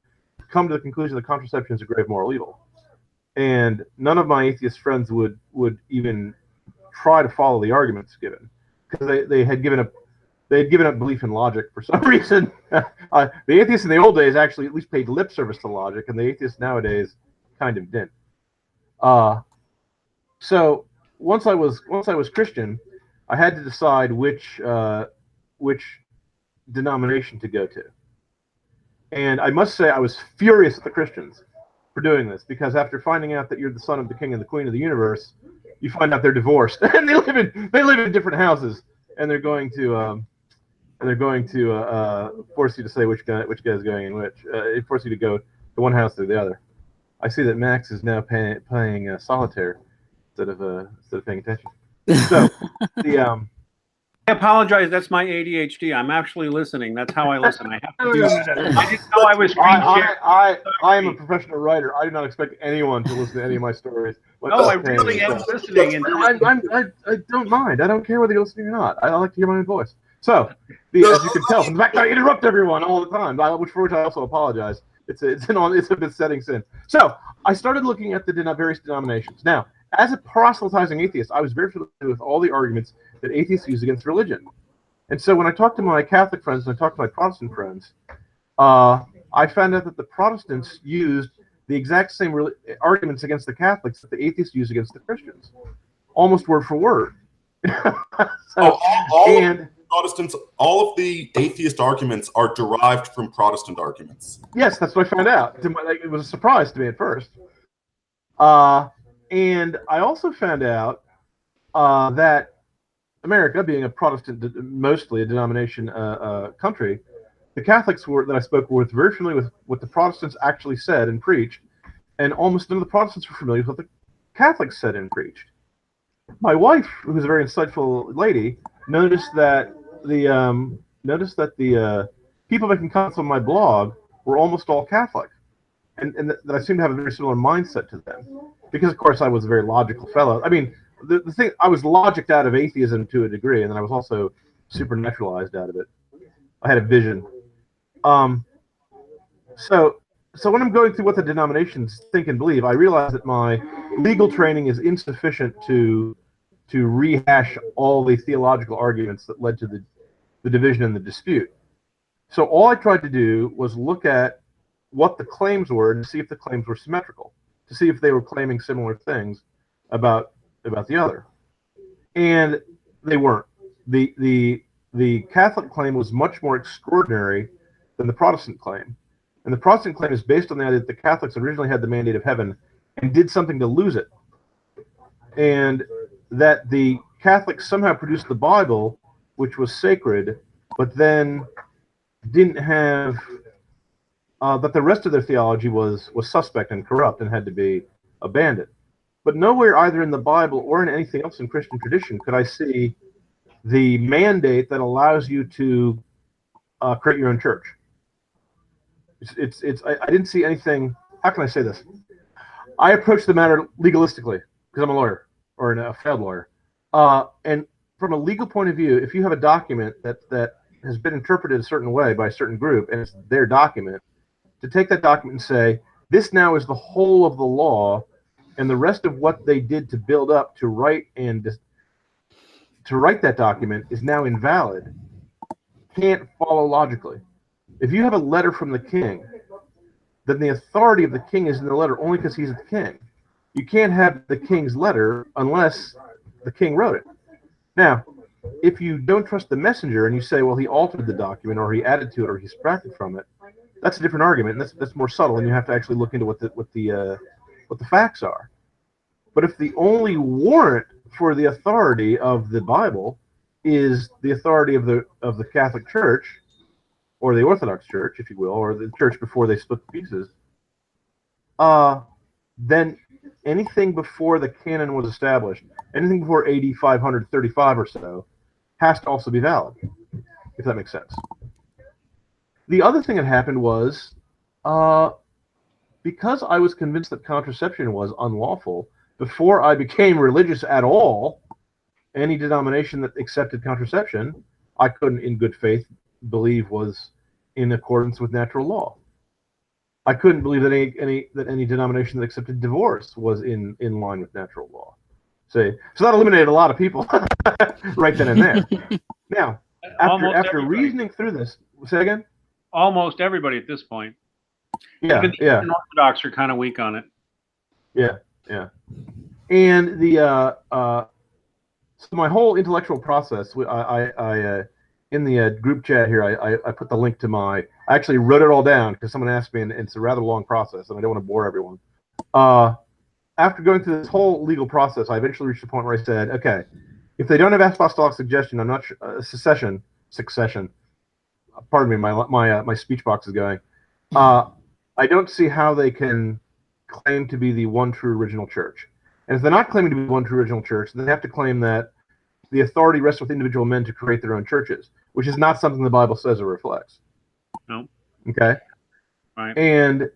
come to the conclusion that contraception is a grave moral evil. And none of my atheist friends would even try to follow the arguments given, because they had given up belief in logic for some reason. The atheists in the old days actually at least paid lip service to logic, and the atheists nowadays kind of didn't. So once I was Christian, I had to decide which denomination to go to. And I must say I was furious at the Christians for doing this, because after finding out that you're the son of the king and the queen of the universe, you find out they're divorced and they live in different houses, and they're going to force you to say which guy's going in which. Force you to go to one house or the other. I see that Max is now playing solitaire instead of paying attention. So I apologize. That's my ADHD. I'm actually listening. That's how I listen. I have to do that. I didn't know I was screen sharing. I am a professional writer. I do not expect anyone to listen to any of my stories. No, I really am listening. And I don't mind. I don't care whether you're listening or not. I like to hear my own voice. So, as you can tell from the fact that I interrupt everyone all the time, for which I also apologize. It's a besetting sin. So, I started looking at the various denominations. Now, as a proselytizing atheist, I was very familiar with all the arguments that atheists use against religion. And so when I talked to my Catholic friends and I talked to my Protestant friends, I found out that the Protestants used the exact same arguments against the Catholics that the atheists use against the Christians, almost word for word. Protestants, all of the atheist arguments are derived from Protestant arguments. Yes, that's what I found out. It was a surprise to me at first. And I also found out that America, being a Protestant, mostly a denomination country, the Catholics that I spoke with were very familiar with what the Protestants actually said and preached, and almost none of the Protestants were familiar with what the Catholics said and preached. My wife, who's a very insightful lady, noticed that the people making comments on my blog were almost all Catholic, and that I seemed to have a very similar mindset to them, because of course I was a very logical fellow. I mean, the thing, I was logicked out of atheism to a degree, and then I was also supernaturalized out of it. I had a vision. So when I'm going through what the denominations think and believe, I realize that my legal training is insufficient to rehash all the theological arguments that led to the division and the dispute. So all I tried to do was look at what the claims were and see if the claims were symmetrical, to see if they were claiming similar things about the other. And they weren't. The Catholic claim was much more extraordinary than the Protestant claim. And the Protestant claim is based on the idea that the Catholics originally had the mandate of heaven and did something to lose it. And that the Catholics somehow produced the Bible, which was sacred, but then didn't have, that the rest of their theology was suspect and corrupt and had to be abandoned. But nowhere, either in the Bible or in anything else in Christian tradition, could I see the mandate that allows you to create your own church. I didn't see anything. How can I say this? I approach the matter legalistically because I'm a lawyer, or a failed lawyer. And from a legal point of view, if you have a document that has been interpreted a certain way by a certain group, and it's their document, to take that document and say, this now is the whole of the law, and the rest of what they did to build up to write that document is now invalid, can't follow logically. If you have a letter from the king, then the authority of the king is in the letter only because he's the king. You can't have the king's letter unless the king wrote it. Now, if you don't trust the messenger and you say, well, he altered the document, or he added to it, or he subtracted from it, that's a different argument, and that's more subtle, and you have to actually look into what the facts are. But if the only warrant for the authority of the Bible is the authority of the Catholic Church, or the Orthodox Church, if you will, or the church before they split the pieces, then anything before the canon was established, anything before AD 535 or so, has to also be valid, if that makes sense. The other thing that happened was, because I was convinced that contraception was unlawful, before I became religious at all, any denomination that accepted contraception, I couldn't, in good faith, believe was in accordance with natural law. I couldn't believe that any denomination that accepted divorce was in line with natural law. So that eliminated a lot of people right then and there. Now, after reasoning through this, say again? Almost everybody at this point. Yeah, even the Orthodox are kind of weak on it. Yeah. And so my whole intellectual process, I in the group chat here, I put the link to I actually wrote it all down because someone asked me, and it's a rather long process, and I don't want to bore everyone. After going through this whole legal process, I eventually reached a point where I said, okay, if they don't have apostolic suggestion, I'm not sure, succession. Pardon me, my speech box is going. I don't see how they can claim to be the one true original church. And if they're not claiming to be the one true original church, then they have to claim that the authority rests with individual men to create their own churches, which is not something the Bible says or reflects. No. Okay. Right. And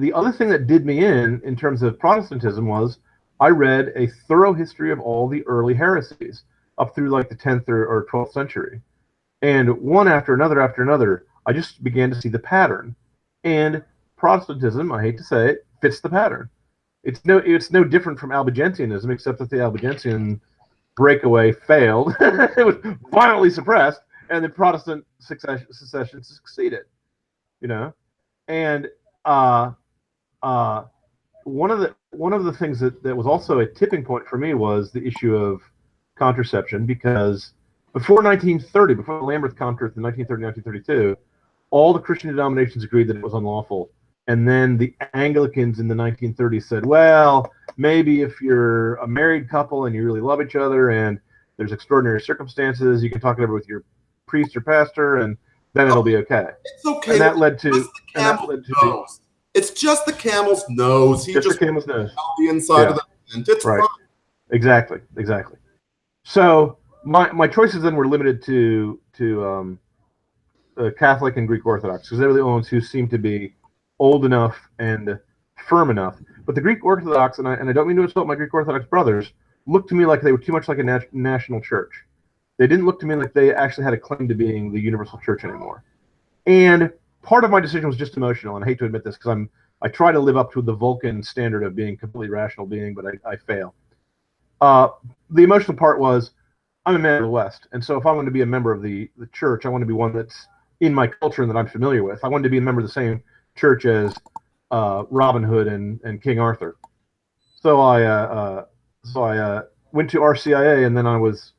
the other thing that did me in terms of Protestantism was I read a thorough history of all the early heresies up through like the 10th or 12th century. And one after another, I just began to see the pattern. And Protestantism, I hate to say it, fits the pattern. It's no different from Albigensianism, except that the Albigensian breakaway failed. It was violently suppressed, and the Protestant secession succeeded. You know, and one of the things that was also a tipping point for me was the issue of contraception, because before 1930, before the Lambeth Contract in 1930-1932, all the Christian denominations agreed that it was unlawful. And then the Anglicans in the 1930s said, well, maybe if you're a married couple and you really love each other and there's extraordinary circumstances, you can talk it over with your priest or pastor, and then it'll be okay. It's okay. And that led to nose. It's just the camel's nose. He just the camel's nose. The inside of the tent. It's right. fine. Exactly. So my choices then were limited to Catholic and Greek Orthodox, because they were the only ones who seemed to be old enough and firm enough. But the Greek Orthodox, and I don't mean to insult my Greek Orthodox brothers, looked to me like they were too much like a national church. They didn't look to me like they actually had a claim to being the universal church anymore. And part of my decision was just emotional, and I hate to admit this because I try to live up to the Vulcan standard of being a completely rational being, but I fail. The emotional part was, I'm a man of the West, and so if I want to be a member of the church, I want to be one that's in my culture and that I'm familiar with. I wanted to be a member of the same church as Robin Hood and King Arthur. So I went to RCIA, and then I was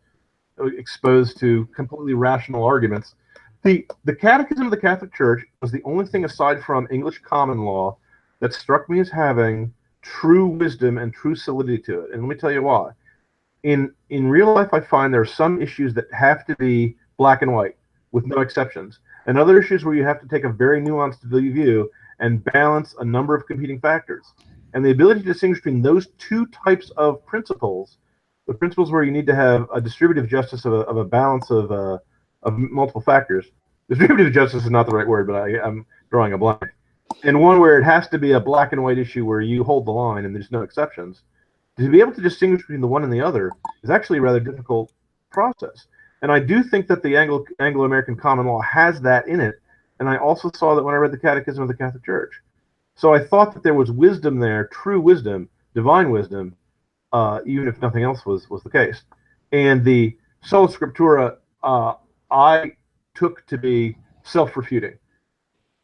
exposed to completely rational arguments. The Catechism of the Catholic Church was the only thing aside from English common law that struck me as having true wisdom and true solidity to it. And let me tell you why. In real life, I find there are some issues that have to be black and white with no exceptions, and other issues where you have to take a very nuanced view and balance a number of competing factors. And the ability to distinguish between those two types of principles, the principles where you need to have a distributive justice of a balance of multiple factors. Distributive justice is not the right word, but I'm drawing a blank. And one where it has to be a black and white issue where you hold the line and there's no exceptions. To be able to distinguish between the one and the other is actually a rather difficult process. And I do think that the Anglo-American common law has that in it. And I also saw that when I read the Catechism of the Catholic Church. So I thought that there was wisdom there, true wisdom, divine wisdom, even if nothing else was the case. And the Sola Scriptura I took to be self-refuting.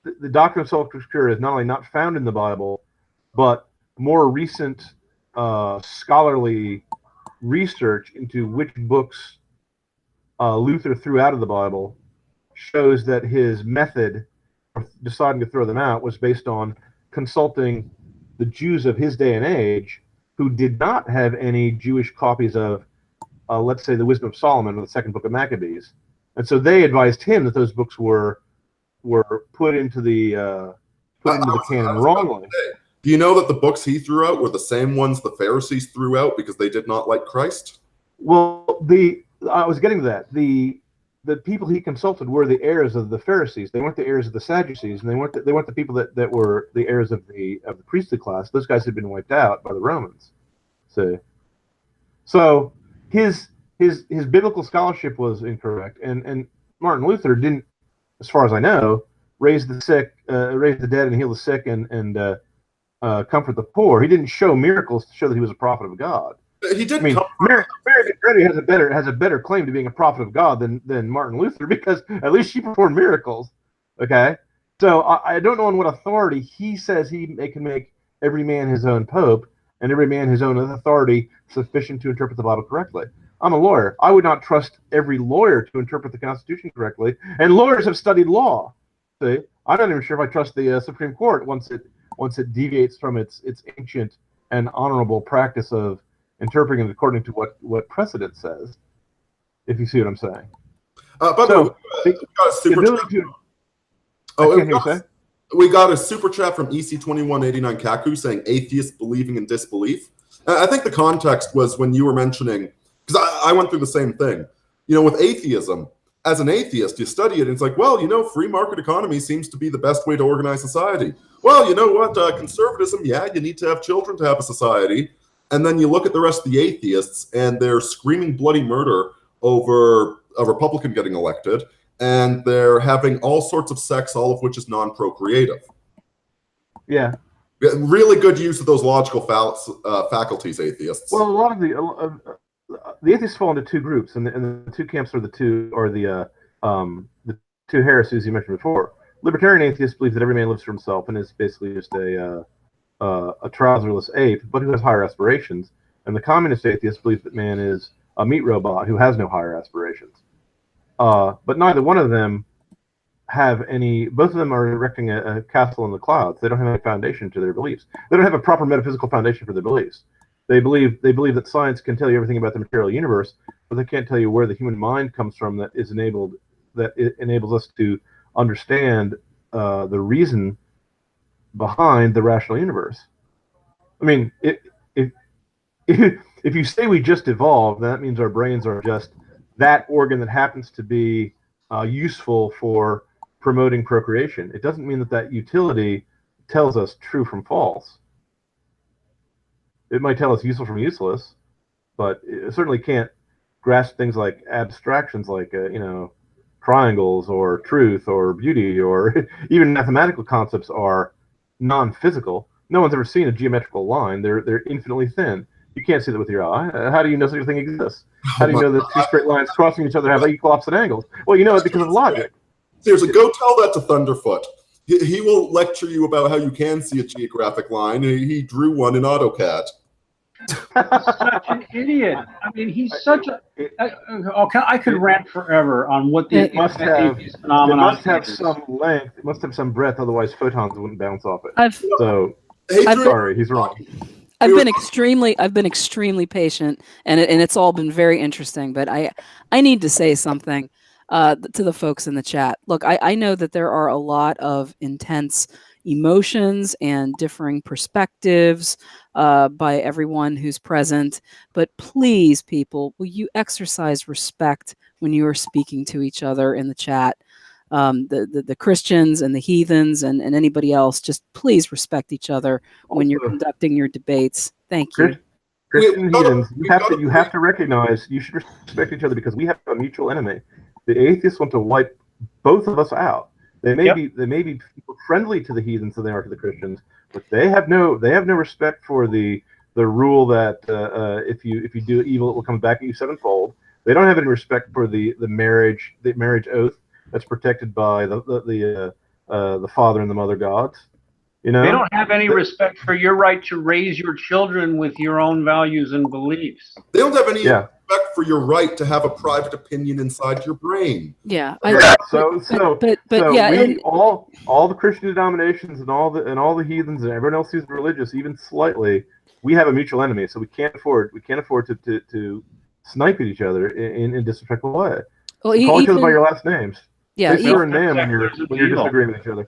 The doctrine of Sola Scriptura is not only not found in the Bible, but more recent scholarly research into which books Luther threw out of the Bible shows that his method of deciding to throw them out was based on consulting the Jews of his day and age who did not have any Jewish copies of, let's say, the Wisdom of Solomon or the Second Book of Maccabees. And so they advised him that those books were put into the canon wrongly. Do you know that the books he threw out were the same ones the Pharisees threw out because they did not like Christ? Well, I was getting to that. The people he consulted were the heirs of the Pharisees. They weren't the heirs of the Sadducees, and they weren't the people that were the heirs of the priestly class. Those guys had been wiped out by the Romans. So his biblical scholarship was incorrect, and Martin Luther didn't, as far as I know, raise the sick, raise the dead, and heal the sick, and comfort the poor. He didn't show miracles to show that he was a prophet of God. He did. I mean, Mary Grady has a better claim to being a prophet of God than Martin Luther, because at least she performed miracles. Okay, so I don't know on what authority he says he can make every man his own pope and every man his own authority sufficient to interpret the Bible correctly. I'm a lawyer. I would not trust every lawyer to interpret the Constitution correctly, and lawyers have studied law. See, I'm not even sure if I trust the Supreme Court once it deviates from its ancient and honorable practice of interpreting it according to what precedent says, if you see what I'm saying. By the way, we got a super chat. We got a super chat from EC2189 Kaku saying atheists believing in disbelief. I think the context was when you were mentioning, because I went through the same thing. With atheism, as an atheist, you study it, and it's like, well, free market economy seems to be the best way to organize society. Well, you know what? Conservatism, yeah, you need to have children to have a society. And then you look at the rest of the atheists, and they're screaming bloody murder over a Republican getting elected, and they're having all sorts of sex, all of which is non-procreative. Yeah. Really good use of those logical faculties, atheists. Well, a lot of the atheists fall into two groups, and the two camps are the two heresies you mentioned before. Libertarian atheists believe that every man lives for himself and is basically just a trouserless ape, but who has higher aspirations. And the communist atheist believes that man is a meat robot who has no higher aspirations. But neither one of them have any. Both of them are erecting a castle in the clouds. They don't have any foundation to their beliefs. They don't have a proper metaphysical foundation for their beliefs. They believe that science can tell you everything about the material universe, but they can't tell you where the human mind comes from that enables us to understand the reason behind the rational universe. I mean, if you say we just evolved, then that means our brains are just that organ that happens to be useful for promoting procreation. It doesn't mean that utility tells us true from false. It might tell us useful from useless, but it certainly can't grasp things like abstractions like triangles or truth or beauty, or even mathematical concepts are non-physical. No one's ever seen a geometrical line. They're infinitely thin. You can't see that with your eye. How do you know such a thing exists? How do you know that two straight lines crossing each other have equal opposite angles? Well, you know it because of logic. Seriously, go tell that to Thunderfoot. He will lecture you about how you can see a geographic line. He drew one in AutoCAD. Such an idiot. I mean, he's such a. I could rant forever on what the must have. It must have some length. It must have some breadth. Otherwise, photons wouldn't bounce off it. Sorry, he's wrong. I've been extremely patient, and it's all been very interesting. But I need to say something to the folks in the chat. Look, I know that there are a lot of intense emotions and differing perspectives by everyone who's present. But please, people, will you exercise respect when you are speaking to each other in the chat? The Christians and the heathens and anybody else, just please respect each other when you're conducting your debates. Thank you. Christian heathens, you have to recognize you should respect each other because we have a mutual enemy. The atheists want to wipe both of us out. They may be friendly to the heathens than they are to the Christians, but they have no respect for the rule that if you do evil, it will come back at you sevenfold. They don't have any respect for the marriage oath that's protected by the father and the mother gods. They don't have any respect for your right to raise your children with your own values and beliefs. They don't have any respect for your right to have a private opinion inside your brain. Yeah. All the Christian denominations and all the heathens and everyone else who's religious, even slightly, we have a mutual enemy. So we can't afford to snipe at each other in a disrespectful way. Well, call each other by your last names. Yeah, you're in them when you're disagreeing with each other.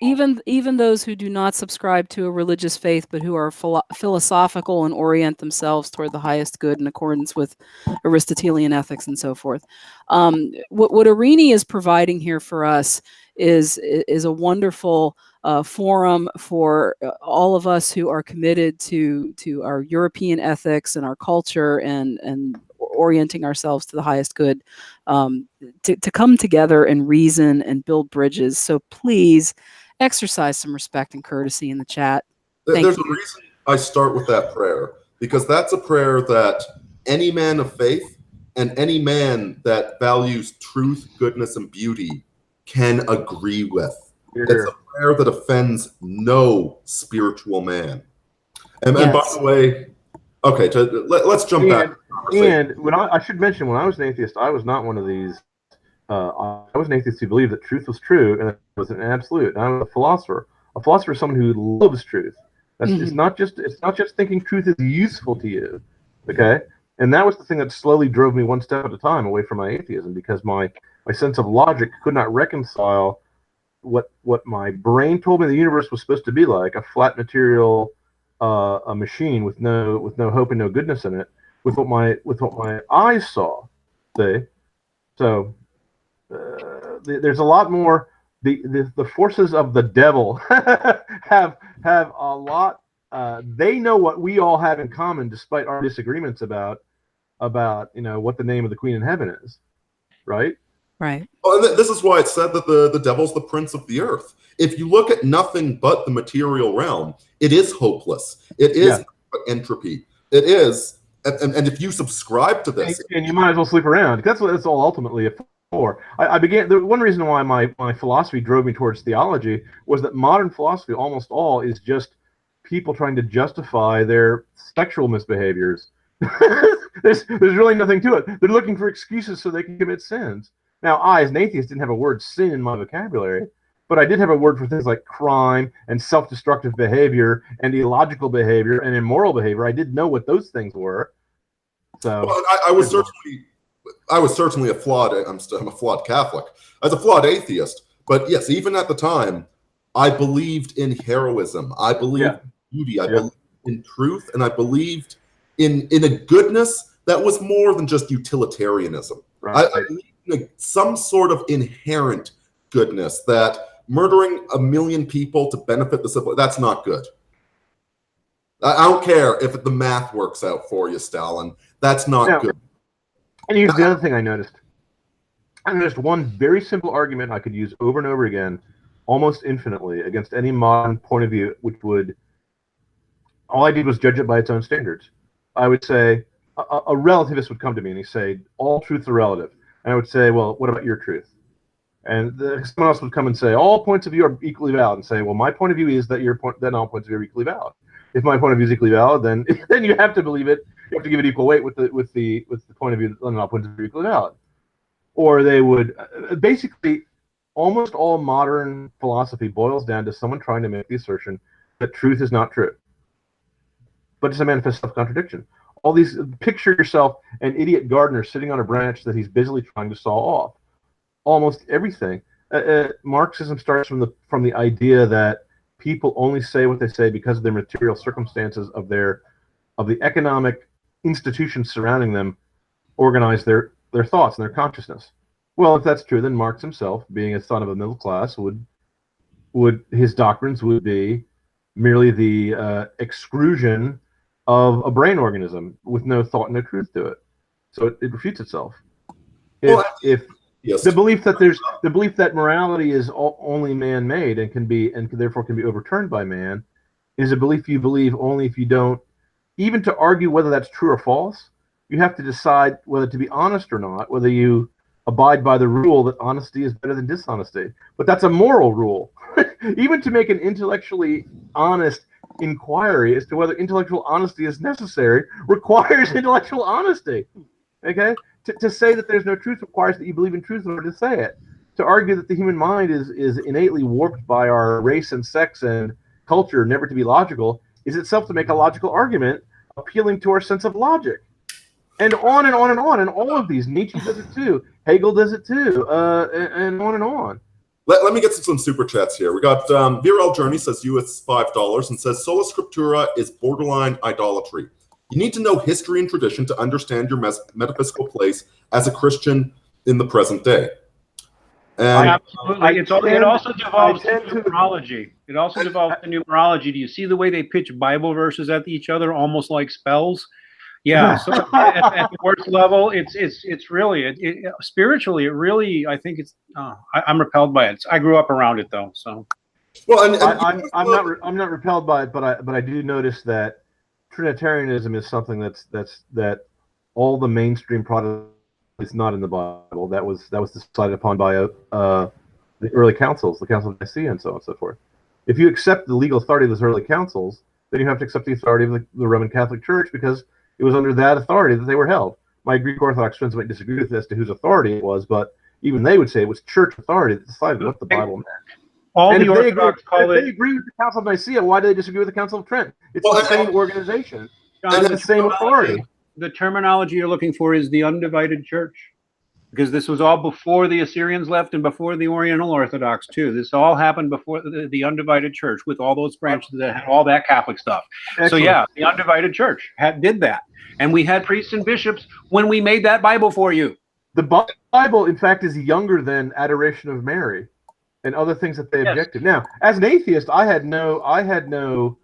Even those who do not subscribe to a religious faith, but who are philosophical and orient themselves toward the highest good in accordance with Aristotelian ethics and so forth. What Aurini is providing here for us is a wonderful forum for all of us who are committed to our European ethics and our culture and orienting ourselves to the highest good, to come together and reason and build bridges. So please exercise some respect and courtesy in the chat. There's a reason I start with that prayer, because that's a prayer that any man of faith and any man that values truth, goodness, and beauty can agree with. It's a prayer that offends no spiritual man. And by the way, okay, let's jump back. And I should mention, when I was an atheist, I was not one of these. I was an atheist who believed that truth was true and it was an absolute. And I was a philosopher. A philosopher is someone who loves truth. It's not just thinking truth is useful to you, okay? And that was the thing that slowly drove me one step at a time away from my atheism, because my sense of logic could not reconcile what my brain told me the universe was supposed to be like, a flat material, a machine with no hope and no goodness in it, with what my eyes saw. See, so there's a lot more. The forces of the devil have a lot. They know what we all have in common, despite our disagreements about what the name of the Queen in Heaven is, right? Right. Well, and this is why it's said that the devil's the prince of the earth. If you look at nothing but the material realm, it is hopeless. It is entropy. It is, and if you subscribe to this, and you might as well sleep around. That's what it's all ultimately for. I began. The one reason why my philosophy drove me towards theology was that modern philosophy, almost all, is just people trying to justify their sexual misbehaviors. there's really nothing to it. They're looking for excuses so they can commit sins. Now, I, as an atheist, didn't have a word sin in my vocabulary, but I did have a word for things like crime and self-destructive behavior and illogical behavior and immoral behavior. I did know what those things were. So well, I was certainly a flawed. I'm a flawed Catholic. I was a flawed atheist. But yes, even at the time, I believed in heroism. I believed in beauty. I believed in truth, and I believed in a goodness that was more than just utilitarianism. Right. I believed in some sort of inherent goodness that murdering 1 million people to benefit the civil, that's not good. I don't care if the math works out for you, Stalin. That's not good. And here's the other thing I noticed. I noticed one very simple argument I could use over and over again, almost infinitely, against any modern point of view, which would, all I did was judge it by its own standards. I would say, a relativist would come to me and he'd say, all truths are relative. And I would say, well, what about your truth? And someone else would come and say, all points of view are equally valid, and say, well, my point of view is that then all points of view are equally valid. If my point of view is equally valid, then you have to believe it. You have to give it equal weight with the point of view that all points of view are equally valid. Or they would basically, almost all modern philosophy boils down to someone trying to make the assertion that truth is not true, but it's a manifest self-contradiction. All these, picture yourself an idiot gardener sitting on a branch that he's busily trying to saw off. Almost everything. Marxism starts from the idea that people only say what they say because of their material circumstances of the economic institutions surrounding them organize their thoughts and their consciousness. Well, if that's true, then Marx himself, being a son of a middle class, would his doctrines would be merely the exclusion of a brain organism with no thought and no truth to it. So it refutes itself. Yes. The belief that morality is only man-made and therefore can be overturned by man is a belief you believe only if you don't, even to argue whether that's true or false, you have to decide whether to be honest or not, whether you abide by the rule that honesty is better than dishonesty. But that's a moral rule. Even to make an intellectually honest inquiry as to whether intellectual honesty is necessary requires intellectual honesty. Okay? To say that there's no truth requires that you believe in truth in order to say it. To argue that the human mind is innately warped by our race and sex and culture, never to be logical, is itself to make a logical argument appealing to our sense of logic. And on and on and on. And all of these, Nietzsche does it too. Hegel does it too. And on and on. Let me get some super chats here. We got Viral Journey says US $5 and says Sola Scriptura is borderline idolatry. You need to know history and tradition to understand your metaphysical place as a Christian in the present day. And absolutely. It also devolves to numerology. It also devolves to numerology. Do you see the way they pitch Bible verses at each other, almost like spells? Yeah. So at the worst level, it's really spiritually. It really, I think it's. I'm repelled by it. I grew up around it though. So. Well, I'm not repelled by it, but I do notice that Trinitarianism is something that all the mainstream Protestants is not in the Bible. That was decided upon by the early councils, the Council of Nicaea, and so on and so forth. If you accept the legal authority of those early councils, then you have to accept the authority of the Roman Catholic Church because it was under that authority that they were held. My Greek Orthodox friends might disagree with this as to whose authority it was, but even they would say it was church authority that decided what the Bible meant. All the Orthodox call it. If they agree with the Council of Nicaea, why do they disagree with the Council of Trent? It's the same organization. It's the same authority. The terminology you're looking for is the undivided church. because this was all before the Assyrians left and before the Oriental Orthodox too. This all happened before the undivided church with all those branches that had all that Catholic stuff. Excellent. So yeah, the undivided church did that. And we had priests and bishops when we made that Bible for you. The Bible, in fact, is younger than Adoration of Mary and other things that they objected. Now, as an atheist, I had no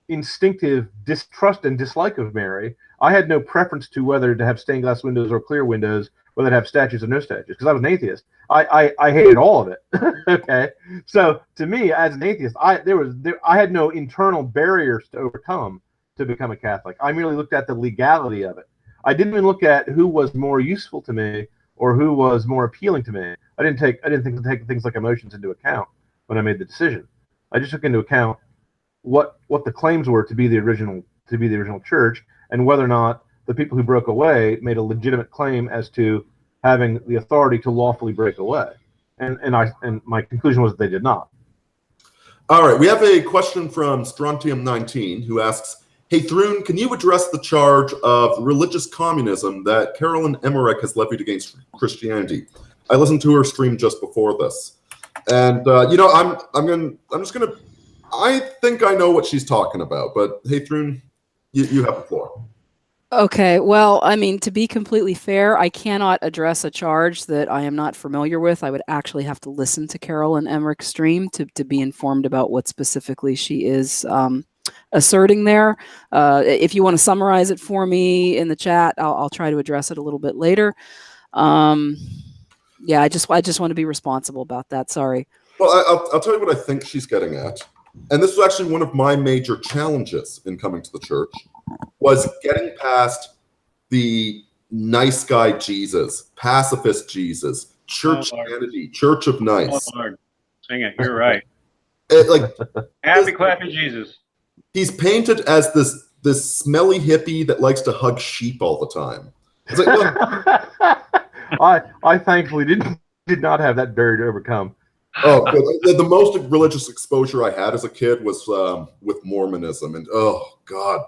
instinctive distrust and dislike of Mary. I had no preference to whether to have stained glass windows or clear windows, whether to have statues or no statues, because I was an atheist. I hated all of it. Okay, so to me, as an atheist, I had no internal barriers to overcome to become a Catholic. I merely looked at the legality of it. I didn't even look at who was more useful to me or who was more appealing to me. I didn't think to take things like emotions into account when I made the decision. I just took into account what the claims were to be the original church, and whether or not the people who broke away made a legitimate claim as to having the authority to lawfully break away. And my conclusion was that they did not. All right, we have a question from Strontium19 who asks, hey, Thrun, can you address the charge of religious communism that Carolyn Emmerich has levied against Christianity? I listened to her stream just before this, and I think I know what she's talking about. But hey, Thrun, you have the floor. Okay, well, I mean, to be completely fair, I cannot address a charge that I am not familiar with. I would actually have to listen to Carolyn Emmerich's stream to be informed about what specifically she is asserting there. If you want to summarize it for me in the chat, I'll try to address it a little bit later. Yeah, I just want to be responsible about that. Sorry. Well, I'll tell you what I think she's getting at. And this was actually one of my major challenges in coming to the church, was getting past the nice guy Jesus, pacifist Jesus, churchianity, Church of Nice. Oh, Lord. Sing it. You're right. Happy clapping Jesus. He's painted as this smelly hippie that likes to hug sheep all the time. It's like, I thankfully did not have that barrier to overcome. Oh, good. The most religious exposure I had as a kid was with Mormonism, and oh God,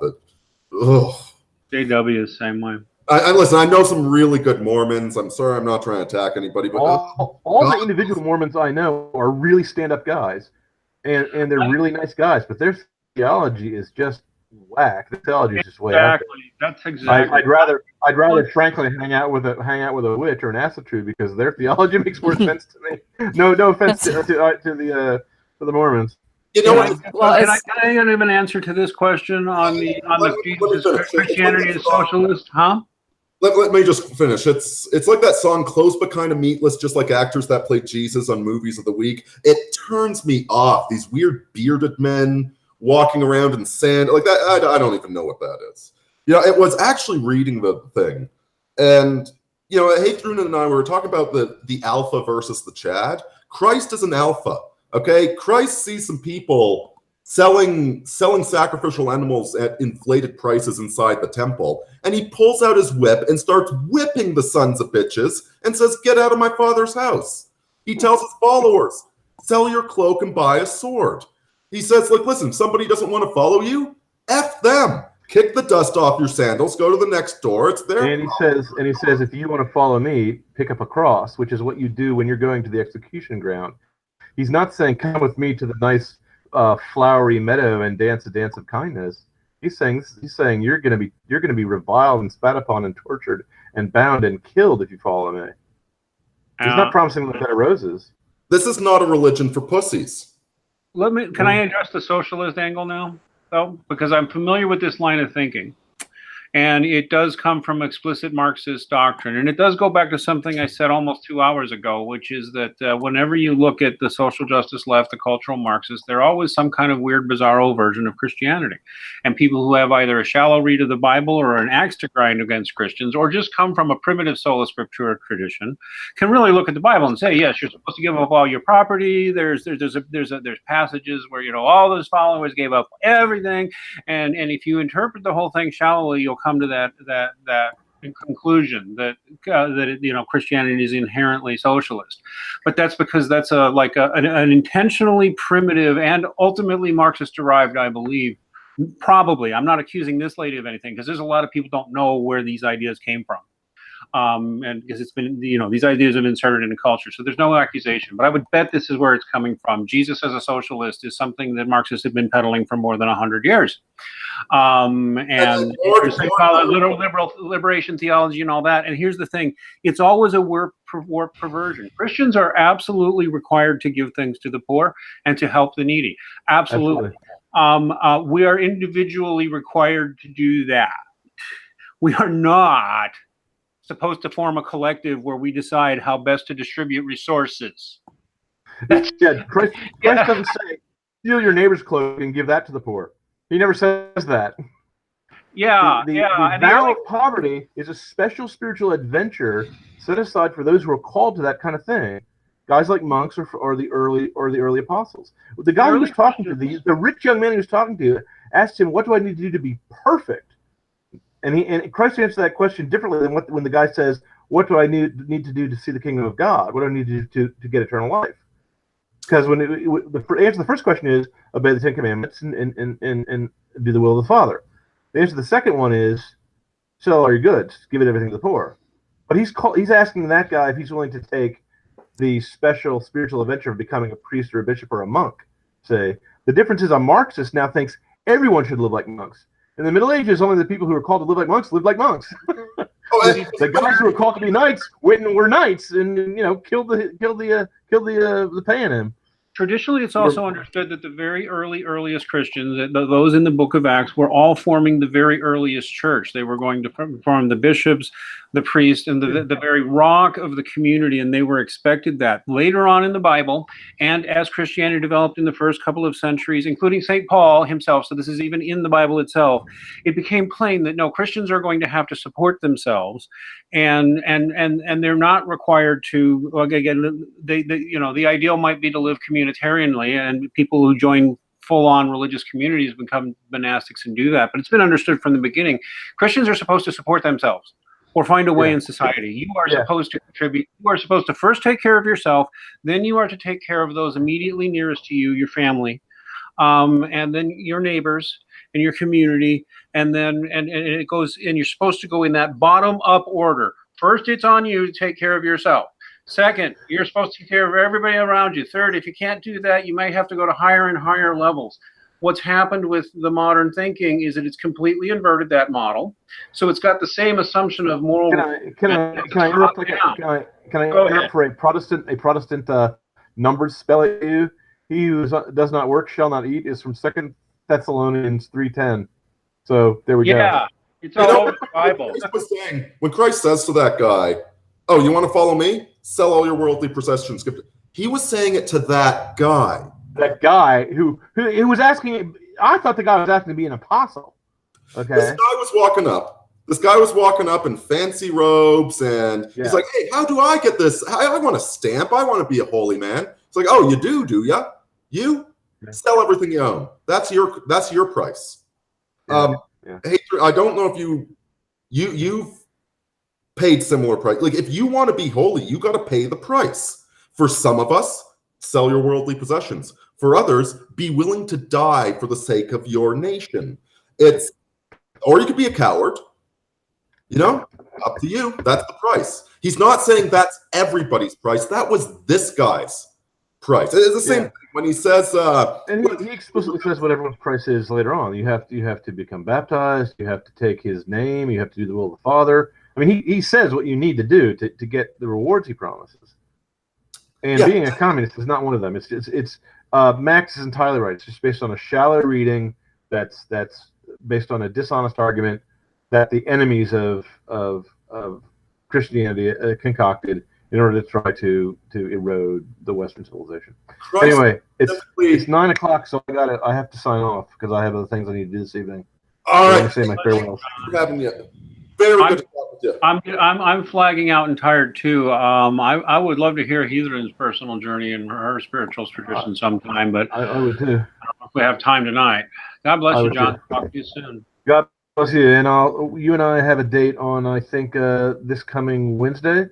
JW is the same way. Listen, I know some really good Mormons. I'm sorry, I'm not trying to attack anybody, but all the individual Mormons I know are really stand-up guys, and they're really nice guys, but their theology is just whack. The theology is just way out there. That's exactly. I'd rather frankly hang out with a witch or an asatru, because their theology makes more sense to me. No offense to the Mormons. You know what? Well, can I give an answer to this question on the Christianity is socialist? Huh? Let me just finish. It's like that song "Close but Kind of Meatless," just like actors that play Jesus on movies of the week. It turns me off. These weird bearded men walking around in sand like that. I don't even know what that is. You know, it was actually reading the thing, and you know, hey, Thrun and I were talking about the alpha versus the Chad. Christ is an alpha. Okay, Christ sees some people selling sacrificial animals at inflated prices inside the temple, and he pulls out his whip and starts whipping the sons of bitches and says, "Get out of my father's house." He tells his followers, "Sell your cloak and buy a sword." He says, like, listen, somebody doesn't want to follow you? F them. Kick the dust off your sandals, go to the next door. It's there. And he says, if you want to follow me, pick up a cross, which is what you do when you're going to the execution ground. He's not saying, come with me to the nice flowery meadow and dance a dance of kindness. He's saying you're gonna be reviled and spat upon and tortured and bound and killed if you follow me. He's not promising them a bed of roses. This is not a religion for pussies. Can I address the socialist angle now, though? Because I'm familiar with this line of thinking. And it does come from explicit Marxist doctrine. And it does go back to something I said almost 2 hours ago, which is that whenever you look at the social justice left, the cultural Marxists, they're always some kind of weird, bizarro version of Christianity. And people who have either a shallow read of the Bible or an axe to grind against Christians, or just come from a primitive sola scriptura tradition, can really look at the Bible and say, yes, you're supposed to give up all your property. There's passages where, you know, all those followers gave up everything. And if you interpret the whole thing shallowly, you'll come to that conclusion that you know, Christianity is inherently socialist. But that's because that's an intentionally primitive and ultimately Marxist derived, I believe. Probably, I'm not accusing this lady of anything, because there's a lot of people don't know where these ideas came from. and because it's been, these ideas have been inserted into culture. So there's no accusation, but I would bet this is where it's coming from. Jesus as a socialist is something that Marxists have been peddling for more than 100 years. And liberal liberation theology and all that. And here's the thing: it's always a warped perversion. Christians are absolutely required to give things to the poor and to help the needy. Absolutely. We are individually required to do that. We are not supposed to form a collective where we decide how best to distribute resources. Christ doesn't say, steal your neighbor's cloak and give that to the poor. He never says that. The vow of poverty is a special spiritual adventure set aside for those who are called to that kind of thing. Guys like monks or the early apostles. The guy who was talking to, the rich young man he was talking to, asked him, "What do I need to do to be perfect?" And Christ answered that question differently than when the guy says, "What do I need to do to see the kingdom of God? What do I need to do to get eternal life?" Because when the answer to the first question is obey the Ten Commandments and do the will of the Father. The answer to the second one is sell all your goods, give it everything to the poor. But he's asking that guy if he's willing to take the special spiritual adventure of becoming a priest or a bishop or a monk. Say the difference is a Marxist now thinks everyone should live like monks. In the Middle Ages, only the people who were called to live like monks lived like monks. The guys who were called to be knights were knights and killed the pagan. Traditionally, it's also understood that the very earliest Christians, those in the book of Acts, were all forming the very earliest church. They were going to form the bishops, the priests, and the very rock of the community, and they were expected that. Later on in the Bible, and as Christianity developed in the first couple of centuries, including St. Paul himself, so this is even in the Bible itself, it became plain that no, Christians are going to have to support themselves, and they're not required to. Again, the ideal might be to live communitarianly, and people who join full-on religious communities become monastics and do that. But it's been understood from the beginning, Christians are supposed to support themselves or find a way in society. You are supposed to contribute. You are supposed to first take care of yourself, then you are to take care of those immediately nearest to you, your family, and then your neighbors and your community, and then and it goes, and you're supposed to go in that bottom-up order. First, it's on you to take care of yourself. Second, you're supposed to take care of everybody around you. Third, if you can't do that, you might have to go to higher and higher levels. What's happened with the modern thinking is that it's completely inverted that model. So it's got the same assumption of moral. Can I interrupt? Can I interrupt for a Protestant numbered spell at you? He who does not work shall not eat is from 2 Thessalonians 3:10. So there we go. Yeah, it's all over the Bible. When Christ says to that guy, "Oh, you want to follow me? Sell all your worldly possessions." He was saying it to that guy. That guy who was asking. I thought the guy was asking to be an apostle. Okay. This guy was walking up in fancy robes, and he's like, "Hey, how do I get this? I want a stamp. I want to be a holy man." It's like, "Oh, you do ya? You sell everything you own. That's your price." Hey, I don't know if you've paid similar price. Like, if you want to be holy, you got to pay the price. For some of us, sell your worldly possessions. For others, be willing to die for the sake of your nation. Or you could be a coward. Up to you. That's the price. He's not saying that's everybody's price. That was this guy's price. It's the same thing when he says. And he explicitly says what everyone's price is later on. You have to become baptized. You have to take his name. You have to do the will of the Father. I mean, he says what you need to do to get the rewards he promises. And being a communist is not one of them. It's Max is entirely right. It's just based on a shallow reading that's based on a dishonest argument that the enemies of Christianity concocted in order to try to erode the Western civilization. Anyway, it's 9 o'clock, so I have to sign off because I have other things I need to do this evening. All right. I'm say my farewells. Having you. Very good to talk with you. I'm flagging out and tired too. I would love to hear Heathren's personal journey and her spiritual tradition sometime, but I would too. I don't know if we have time tonight. God bless you, John. Talk to you soon. God bless you. And you and I have a date on, I think, this coming Wednesday.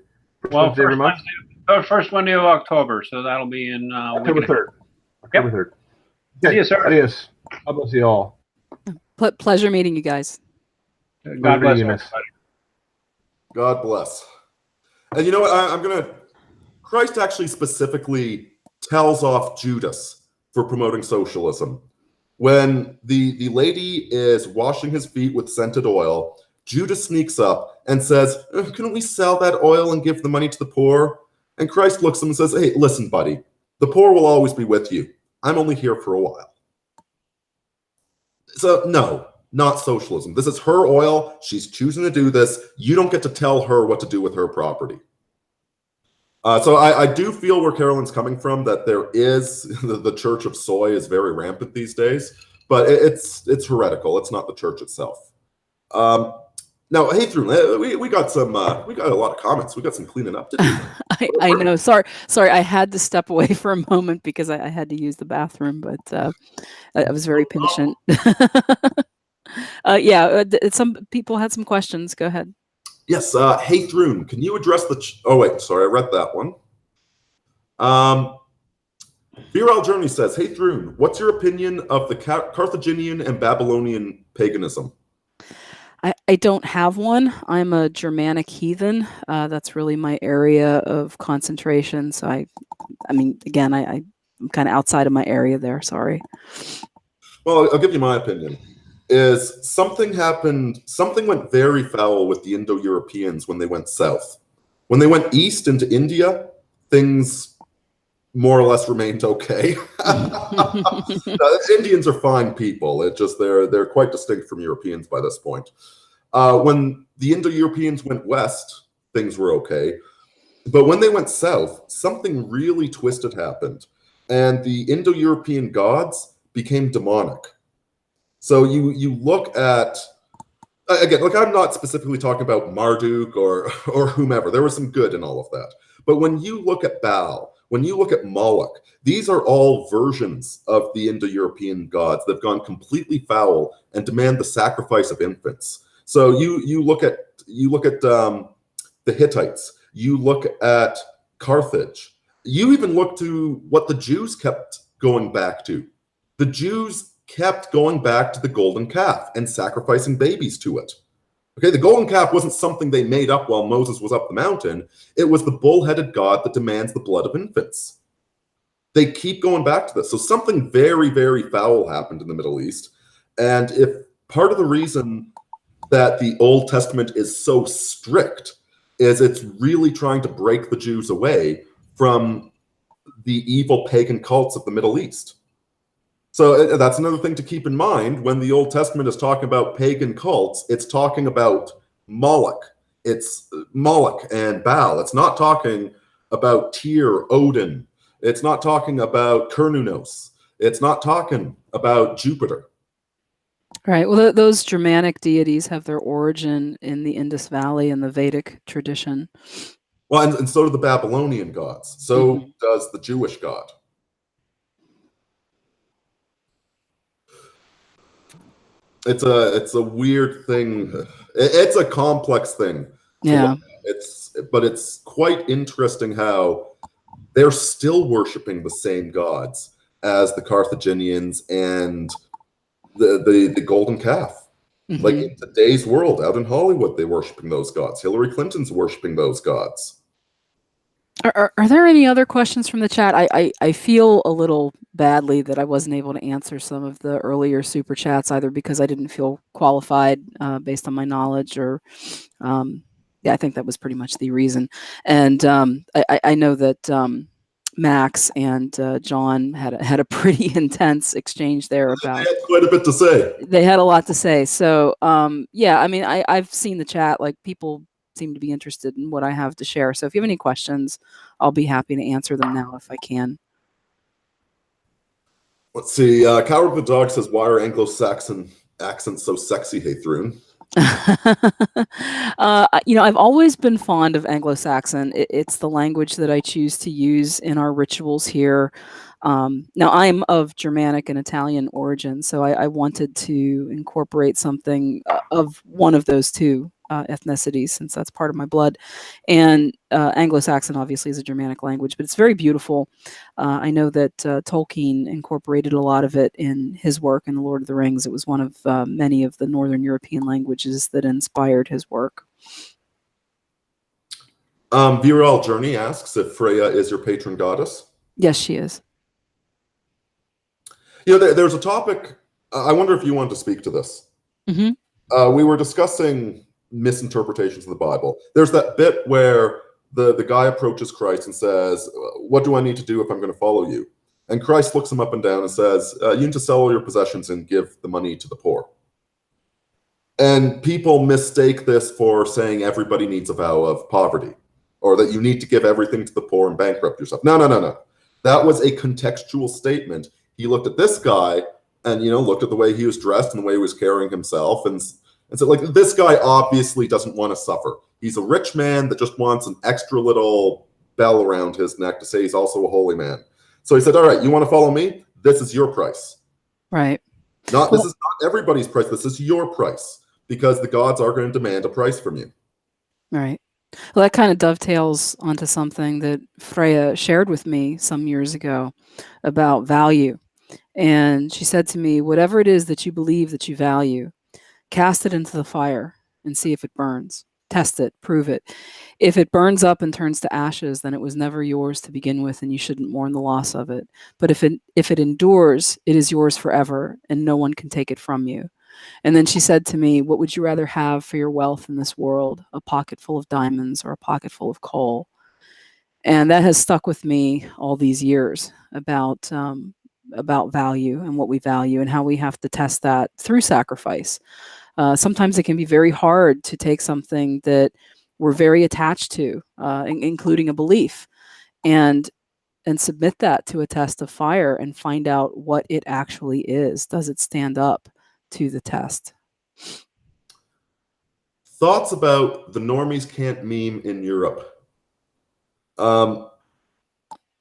First Wednesday of October, so that'll be in October 3rd. October 3rd. Okay. See you, sir. Adios. God bless you all. Pleasure meeting you guys. God bless you. God bless. And you know what? I'm going to... Christ actually specifically tells off Judas for promoting socialism. When the lady is washing his feet with scented oil, Judas sneaks up and says, "Couldn't we sell that oil and give the money to the poor?" And Christ looks at him and says, "Hey, listen, buddy, the poor will always be with you. I'm only here for a while." So no, not socialism. This is her oil. She's choosing to do this. You don't get to tell her what to do with her property. So I do feel where Carolyn's coming from, that there is, the church of soy is very rampant these days, but it's heretical. It's not the church itself. Now, hey, Thrun, we got a lot of comments. We got some cleaning up to do. I know. Sorry. I had to step away for a moment because I had to use the bathroom, but I was very patient. Some people had some questions. Go ahead. Yes, hey Thrun, can you address the... oh wait, sorry, I read that one. Viral Journey says, hey Thrun, what's your opinion of the Carthaginian and Babylonian paganism? I don't have one. I'm a Germanic heathen. That's really my area of concentration. So I mean, again, I'm kind of outside of my area there. Sorry. Well, I'll give you my opinion. Is something went very foul with the Indo-Europeans when they went south. When they went east into India, things more or less remained okay. Indians are fine people. It just they're quite distinct from Europeans by this point. When the Indo-Europeans went west, things were okay. But when they went south, something really twisted happened. And the Indo-European gods became demonic. So you look at, again, look, I'm not specifically talking about Marduk or whomever. There was some good in all of that. But when you look at Baal, when you look at Moloch, these are all versions of the Indo-European gods that have gone completely foul and demand the sacrifice of infants. So you look at the Hittites, you look at Carthage, you even look to what the Jews kept going back to. The Jews kept going back to the golden calf and sacrificing babies to it. Okay, the golden calf wasn't something they made up while Moses was up the mountain. It was the bull-headed god that demands the blood of infants. They keep going back to this. So something very, very foul happened in the Middle East. And if part of the reason that the Old Testament is so strict is it's really trying to break the Jews away from the evil pagan cults of the Middle East. So that's another thing to keep in mind when the Old Testament is talking about pagan cults. It's talking about Moloch. It's Moloch and Baal. It's not talking about Tyr, Odin. It's not talking about Cernunnos. It's not talking about Jupiter. Right. Well, those Germanic deities have their origin in the Indus Valley and the Vedic tradition. Well, and so do the Babylonian gods. So does the Jewish God. It's a weird thing. It's a complex thing. Yeah. But it's quite interesting how they're still worshiping the same gods as the Carthaginians and the golden calf. Like in today's world, out in Hollywood, they're worshiping those gods. Hillary Clinton's worshiping those gods. Are there any other questions from the chat? I feel a little badly that I wasn't able to answer some of the earlier super chats, either because I didn't feel qualified based on my knowledge, or I think that was pretty much the reason. And I know that Max and John had a pretty intense exchange there about. They had quite a bit to say. They had a lot to say. So yeah, I mean, I've seen the chat. Like, people seem to be interested in what I have to share. So if you have any questions, I'll be happy to answer them now if I can. Let's see. Coward the Dog says, why are Anglo-Saxon accents so sexy, hey Thrun? I've always been fond of Anglo-Saxon. It's the language that I choose to use in our rituals here. Now, I'm of Germanic and Italian origin, so I wanted to incorporate something of one of those two ethnicities, since that's part of my blood. And Anglo-Saxon obviously is a Germanic language, but it's very beautiful. I know that Tolkien incorporated a lot of it in his work in The Lord of the Rings. It was one of many of the Northern European languages that inspired his work. Viral Journey asks if Freya is your patron goddess. Yes, she is. You know, there's a topic. I wonder if you wanted to speak to this. Hmm. We were discussing misinterpretations of the Bible. There's that bit where the guy approaches Christ and says, "What do I need to do if I'm going to follow you?" And Christ looks him up and down and says, "You need to sell all your possessions and give the money to the poor." And people mistake this for saying everybody needs a vow of poverty, or that you need to give everything to the poor and bankrupt yourself. No, no, no, no. That was a contextual statement. He looked at this guy and, you know, looked at the way he was dressed and the way he was carrying himself and said, like, this guy obviously doesn't want to suffer. He's a rich man that just wants an extra little bell around his neck to say he's also a holy man. So he said, all right, you want to follow me? This is your price. Right. This is not everybody's price. This is your price, because the gods are going to demand a price from you. Right. Well, that kind of dovetails onto something that Freya shared with me some years ago about value. And she said to me, whatever it is that you believe that you value, cast it into the fire and see if it burns. Test it, prove it. If it burns up and turns to ashes, then it was never yours to begin with, and you shouldn't mourn the loss of it. But if it endures, it is yours forever, and no one can take it from you. And then she said to me, what would you rather have for your wealth in this world? A pocket full of diamonds or a pocket full of coal? And that has stuck with me all these years about value and what we value and how we have to test that through sacrifice. Sometimes it can be very hard to take something that we're very attached to, including a belief, and submit that to a test of fire and find out what it actually is. Does it stand up to the test? Thoughts about the normies can't meme in Europe? I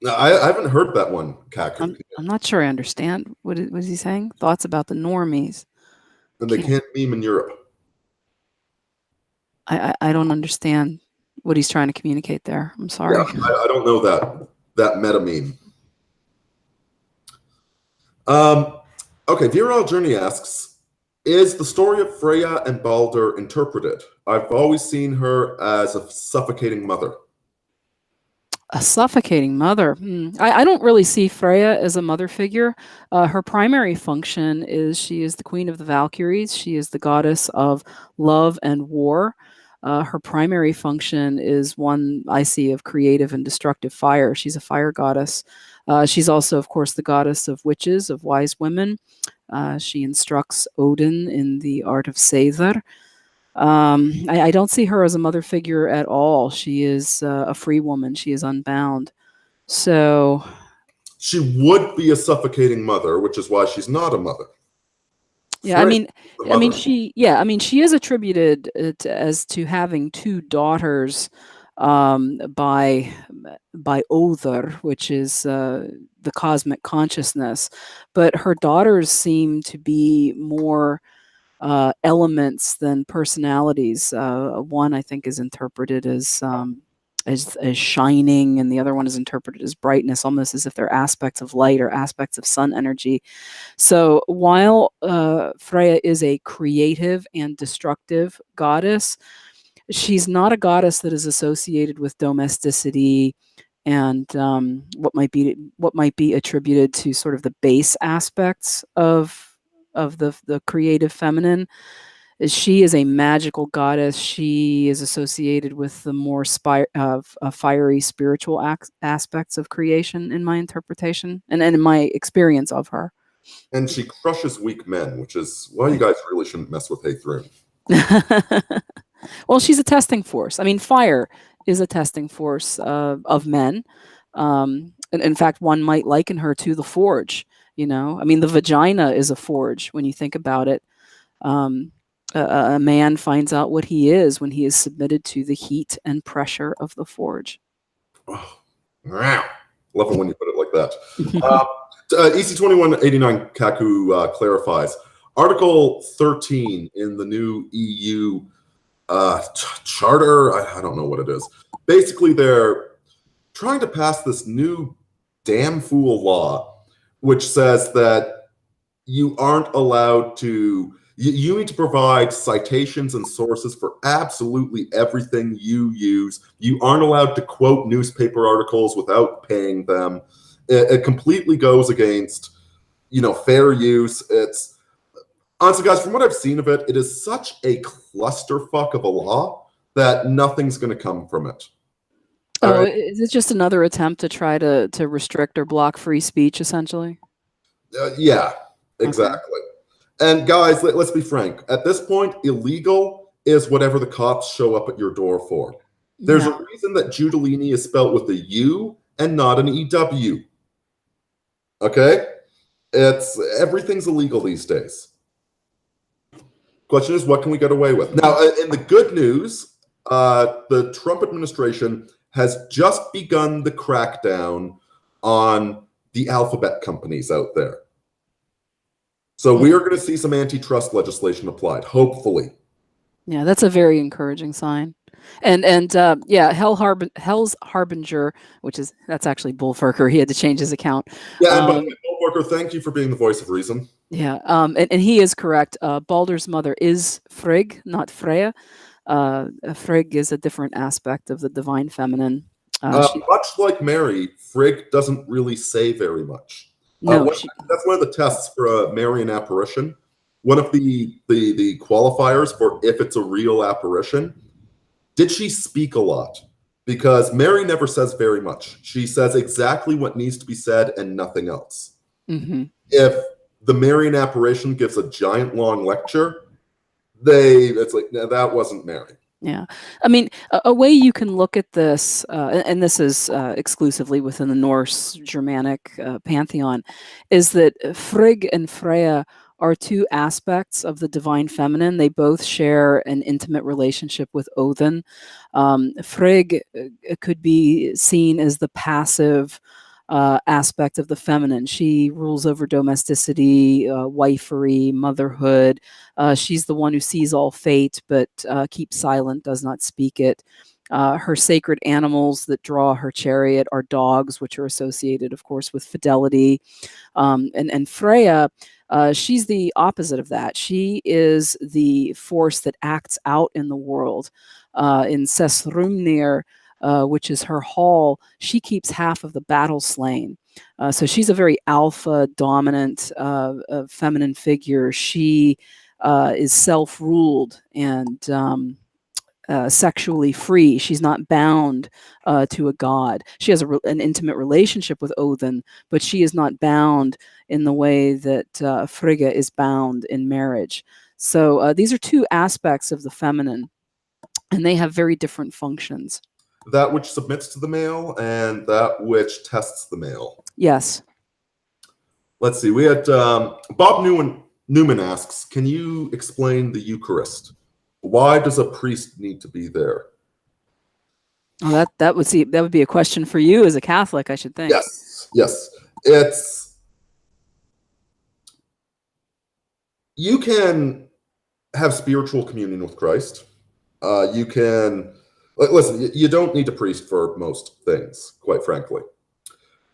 haven't heard that one, Kaku. I'm not sure I understand. What is he saying? Thoughts about the normies. And they can't meme in Europe. I don't understand what he's trying to communicate there. I'm sorry. Yeah, I don't know that meta meme. Okay, Viral Journey asks, is the story of Freya and Balder interpreted? I've always seen her as a suffocating mother. A suffocating mother. I don't really see Freya as a mother figure. Her primary function is she is the queen of the Valkyries. She is the goddess of love and war. Her primary function is one I see of creative and destructive fire. She's a fire goddess. She's also, of course, the goddess of witches, of wise women. She instructs Odin in the art of Seidr. I don't see her as a mother figure at all. She is a free woman. She is unbound. So she would be a suffocating mother, which is why she's not a mother. Yeah, she is attributed as to having two daughters by Other, which is the cosmic consciousness, but her daughters seem to be more elements than personalities. One I think is interpreted as shining, and the other one is interpreted as brightness, almost as if they're aspects of light or aspects of sun energy. So while Freya is a creative and destructive goddess, she's not a goddess that is associated with domesticity and what might be attributed to sort of the base aspects of the creative feminine. She is a magical goddess. She is associated with the more fiery spiritual aspects of creation, in my interpretation and in my experience of her. And she crushes weak men, which is why you guys really shouldn't mess with Haythrun. Well, she's a testing force. I mean, fire is a testing force of men. And in fact, one might liken her to the forge. You know, I mean, the vagina is a forge when you think about it. A man finds out what he is when he is submitted to the heat and pressure of the forge. Oh, wow. Love it when you put it like that. EC2189 Kaku clarifies. Article 13 in the new EU charter, I don't know what it is. Basically, they're trying to pass this new damn fool law, which says that you aren't allowed to, You need to provide citations and sources for absolutely everything you use. You aren't allowed to quote newspaper articles without paying them. It completely goes against, fair use. It's honestly, guys, from what I've seen of it, it is such a clusterfuck of a law that nothing's going to come from it. All Oh, right? is it just another attempt to try to restrict or block free speech, essentially? Yeah, exactly. And guys, let's be frank. At this point, illegal is whatever the cops show up at your door for. There's Yeah. a reason that Giuliani is spelled with a U and not an EW. Okay? Everything's illegal these days. Question is, what can we get away with? Now, in the good news, the Trump administration has just begun the crackdown on the alphabet companies out there. So we are going to see some antitrust legislation applied, hopefully. Yeah, that's a very encouraging sign. And yeah, Hell's Harbinger, that's actually Bullfurker. He had to change his account. Yeah, and by the way, Paul Walker, thank you for being the voice of reason. Yeah, and he is correct. Baldur's mother is Frigg, not Freya. Frigg is a different aspect of the divine feminine. Much like Mary, Frigg doesn't really say very much. That's one of the tests for a Marian apparition. One of the qualifiers for if it's a real apparition, did she speak a lot? Because Mary never says very much. She says exactly what needs to be said and nothing else. Mm-hmm. If the Marian apparition gives a giant long lecture, it's like, no, that wasn't Mary. Yeah. I mean, a way you can look at this, and this is exclusively within the Norse Germanic pantheon, is that Frigg and Freya are two aspects of the divine feminine. They both share an intimate relationship with Odin. Frigg could be seen as the passive aspect of the feminine. She rules over domesticity, wifery, motherhood. She's the one who sees all fate, but keeps silent, does not speak it. Her sacred animals that draw her chariot are dogs, which are associated, of course, with fidelity. And Freya, she's the opposite of that. She is the force that acts out in the world. In Sessrumnir, which is her hall, she keeps half of the battle slain. So she's a very alpha dominant feminine figure. She is self-ruled and sexually free. She's not bound to a god. She has an intimate relationship with Odin, but she is not bound in the way that Frigga is bound in marriage. So these are two aspects of the feminine, and they have very different functions. That which submits to the male and that which tests the male. Yes. Let's see. We had Bob Newman asks, can you explain the Eucharist? Why does a priest need to be there? Oh, that would be a question for you as a Catholic, I should think. Yes. You can have spiritual communion with Christ. You can listen. You don't need a priest for most things, quite frankly.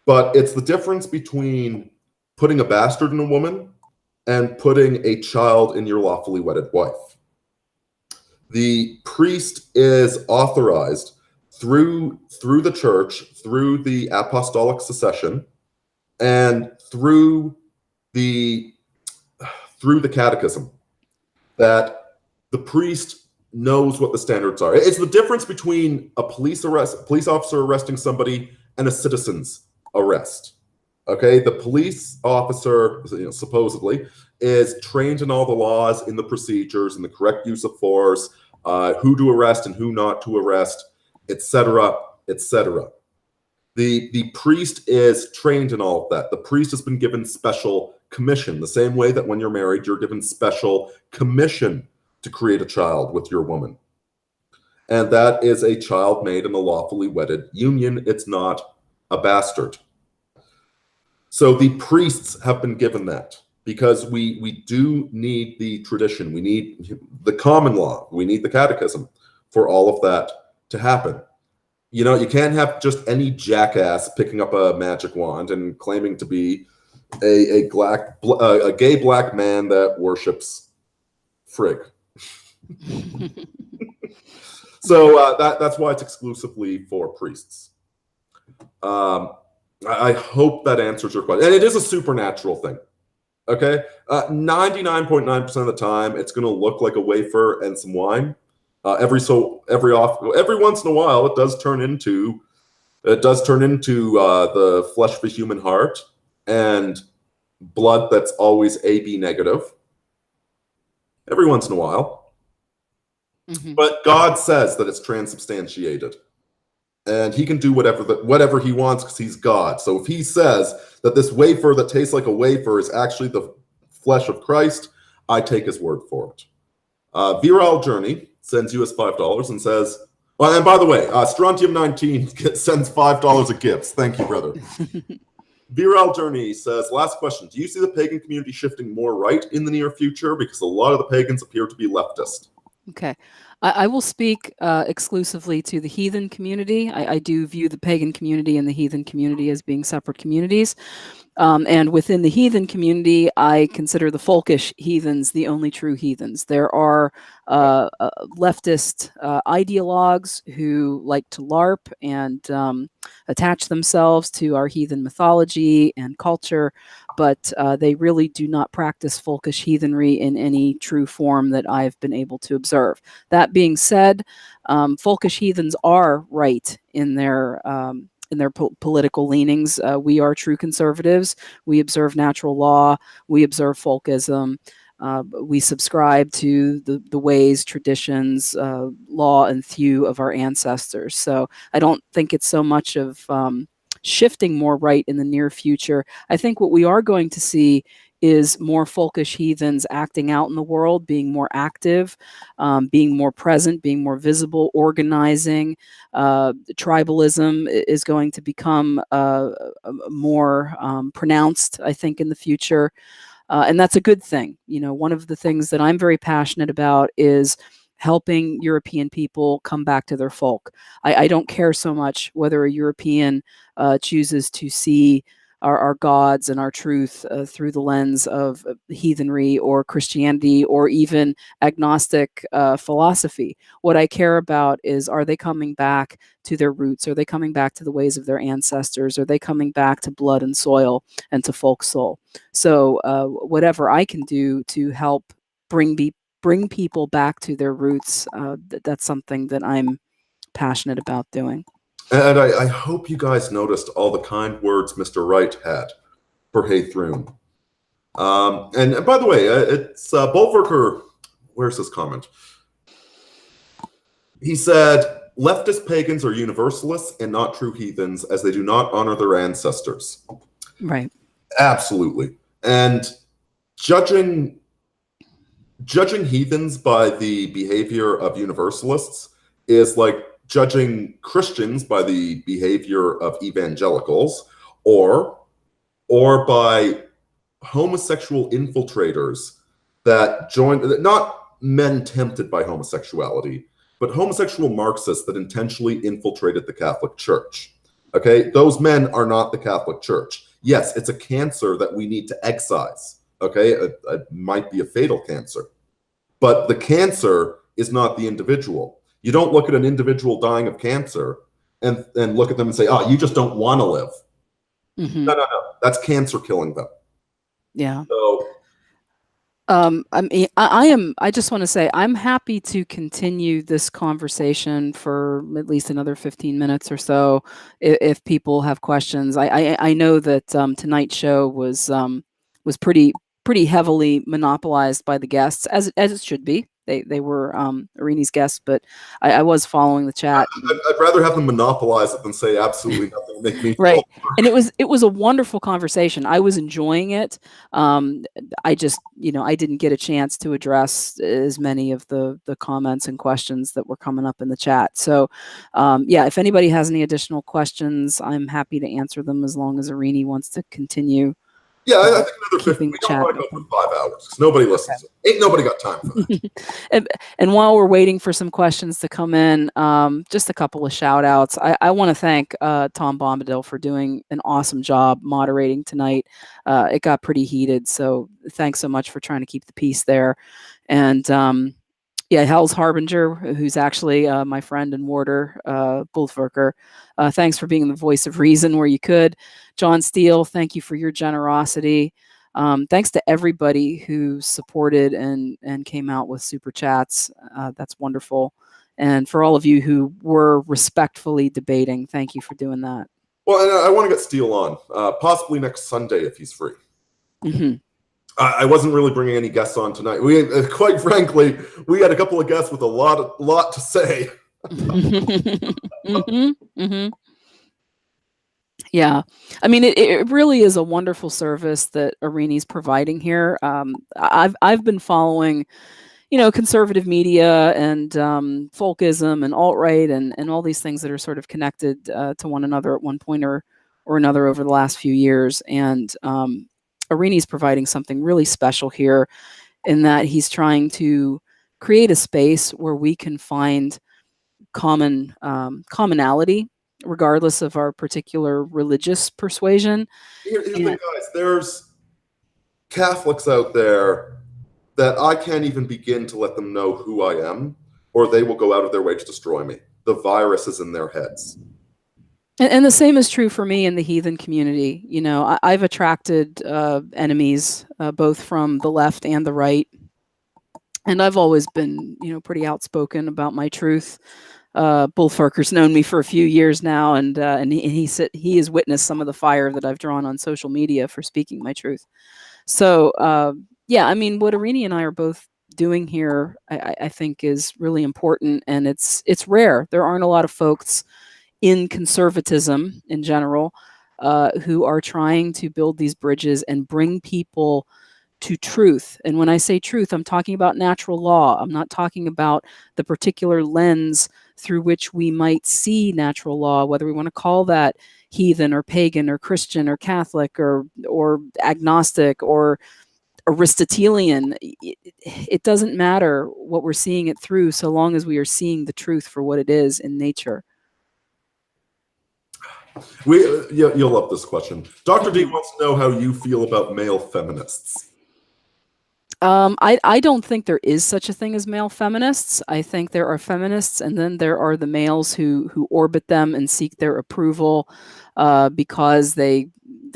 But it's the difference between putting a bastard in a woman and putting a child in your lawfully wedded wife. The priest is authorized through the church, through the apostolic succession, and through the catechism, that the priest knows what the standards are. It's the difference between a police officer arresting somebody and a citizen's arrest. Okay, the police officer, supposedly, is trained in all the laws, in the procedures, in the correct use of force, who to arrest and who not to arrest, etc., etc. The priest is trained in all of that. The priest has been given special commission, the same way that when you're married, you're given special commission to create a child with your woman. And that is a child made in a lawfully wedded union. It's not a bastard. So the priests have been given that because we do need the tradition. We need the common law. We need the catechism for all of that to happen. You can't have just any jackass picking up a magic wand and claiming to be a gay black man that worships Frig. So that's why it's exclusively for priests. I hope that answers your question. And it is a supernatural thing. Okay? 99.9% of the time, it's going to look like a wafer and some wine. Every once in a while, it does turn into the flesh of a human heart and blood that's always AB negative. Every once in a while. Mm-hmm. But God says that it's transubstantiated. And he can do whatever he wants because he's God. So if he says that this wafer that tastes like a wafer is actually the flesh of Christ, I take his word for it. Viral Journey sends you us $5 and says, well, and by the way, Strontium 19 sends $5 of gifts. Thank you, brother. Viral Journey says, last question. Do you see the pagan community shifting more right in the near future? Because a lot of the pagans appear to be leftist. Okay. I will speak exclusively to the heathen community. I do view the pagan community and the heathen community as being separate communities. And within the heathen community, I consider the folkish heathens the only true heathens. There are leftist ideologues who like to LARP and attach themselves to our heathen mythology and culture, but they really do not practice folkish heathenry in any true form that I've been able to observe. That being said, folkish heathens are right in their political leanings. We are true conservatives. We observe natural law. We observe folkism. We subscribe to the ways, traditions, law, and thew of our ancestors. So I don't think it's so much of shifting more right in the near future. I think what we are going to see is more folkish heathens acting out in the world, being more active, being more present, being more visible, organizing. Tribalism is going to become more pronounced, I think, in the future. And that's a good thing. You know, one of the things that I'm very passionate about is helping European people come back to their folk. I don't care so much whether a European chooses to see our gods and our truth through the lens of heathenry or Christianity or even agnostic philosophy. What I care about is, are they coming back to their roots? Are they coming back to the ways of their ancestors? Are they coming back to blood and soil and to folk soul? So whatever I can do to help bring people back to their roots, that's something that I'm passionate about doing. And I hope you guys noticed all the kind words Mr. Wright had for Haythroon. And by the way, it's Bulwarker. Where's his comment? He said, leftist pagans are universalists and not true heathens, as they do not honor their ancestors. Right. Absolutely. And judging heathens by the behavior of universalists is like judging Christians by the behavior of evangelicals, or by homosexual infiltrators that join, not men tempted by homosexuality, but homosexual Marxists that intentionally infiltrated the Catholic Church. Okay, those men are not the Catholic Church. Yes, it's a cancer that we need to excise. Okay, it might be a fatal cancer, but the cancer is not the individual. You don't look at an individual dying of cancer and look at them and say, oh, you just don't want to live. Mm-hmm. No. That's cancer killing them. Yeah. So, I mean, I just want to say I'm happy to continue this conversation for at least another 15 minutes or so if people have questions. I know that tonight's show was pretty heavily monopolized by the guests, as it should be. They were Aurini's guests, but I was following the chat. I'd rather have them monopolize it than say absolutely nothing. Make me right. And it was a wonderful conversation. I was enjoying it. I just, I didn't get a chance to address as many of the comments and questions that were coming up in the chat. So, yeah, if anybody has any additional questions, I'm happy to answer them as long as Aurini wants to continue. Yeah, I think another 50. We don't want to go for 5 hours because nobody listens. Okay. Ain't nobody got time for that. and while we're waiting for some questions to come in, just a couple of shout outs. I want to thank Tom Bombadil for doing an awesome job moderating tonight. It got pretty heated, so thanks so much for trying to keep the peace there. And yeah, Hell's Harbinger, who's actually my friend and warder, Bullforker. Thanks for being the voice of reason where you could. John Steele, thank you for your generosity. Thanks to everybody who supported and came out with super chats. That's wonderful. And for all of you who were respectfully debating, thank you for doing that. Well, and I want to get Steele on, possibly next Sunday if he's free. Mm-hmm. I wasn't really bringing any guests on tonight. We, quite frankly, we had a couple of guests with a lot to say. Mm-hmm. Mm-hmm. Yeah, I mean, it really is a wonderful service that Aurini's providing here. I've been following, conservative media and folkism and alt-right and all these things that are sort of connected to one another at one point or another over the last few years. And Aurini's providing something really special here in that he's trying to create a space where we can find commonality regardless of our particular religious persuasion. Here's the thing, guys. There's Catholics out there that I can't even begin to let them know who I am, or they will go out of their way to destroy me. The virus is in their heads. And the same is true for me in the heathen community. I've attracted enemies both from the left and the right. And I've always been, pretty outspoken about my truth. Bullforker's known me for a few years now, and he has witnessed some of the fire that I've drawn on social media for speaking my truth. So, yeah, I mean, what Aurini and I are both doing here, I think, is really important, and it's rare. There aren't a lot of folks in conservatism in general who are trying to build these bridges and bring people to truth. And when I say truth, I'm talking about natural law. I'm not talking about the particular lens through which we might see natural law, whether we want to call that heathen or pagan or Christian or Catholic or agnostic or Aristotelian. It doesn't matter what we're seeing it through, so long as we are seeing the truth for what it is in nature. You'll love this question. Dr. D wants to know how you feel about male feminists. I don't think there is such a thing as male feminists. I think there are feminists, and then there are the males who orbit them and seek their approval because they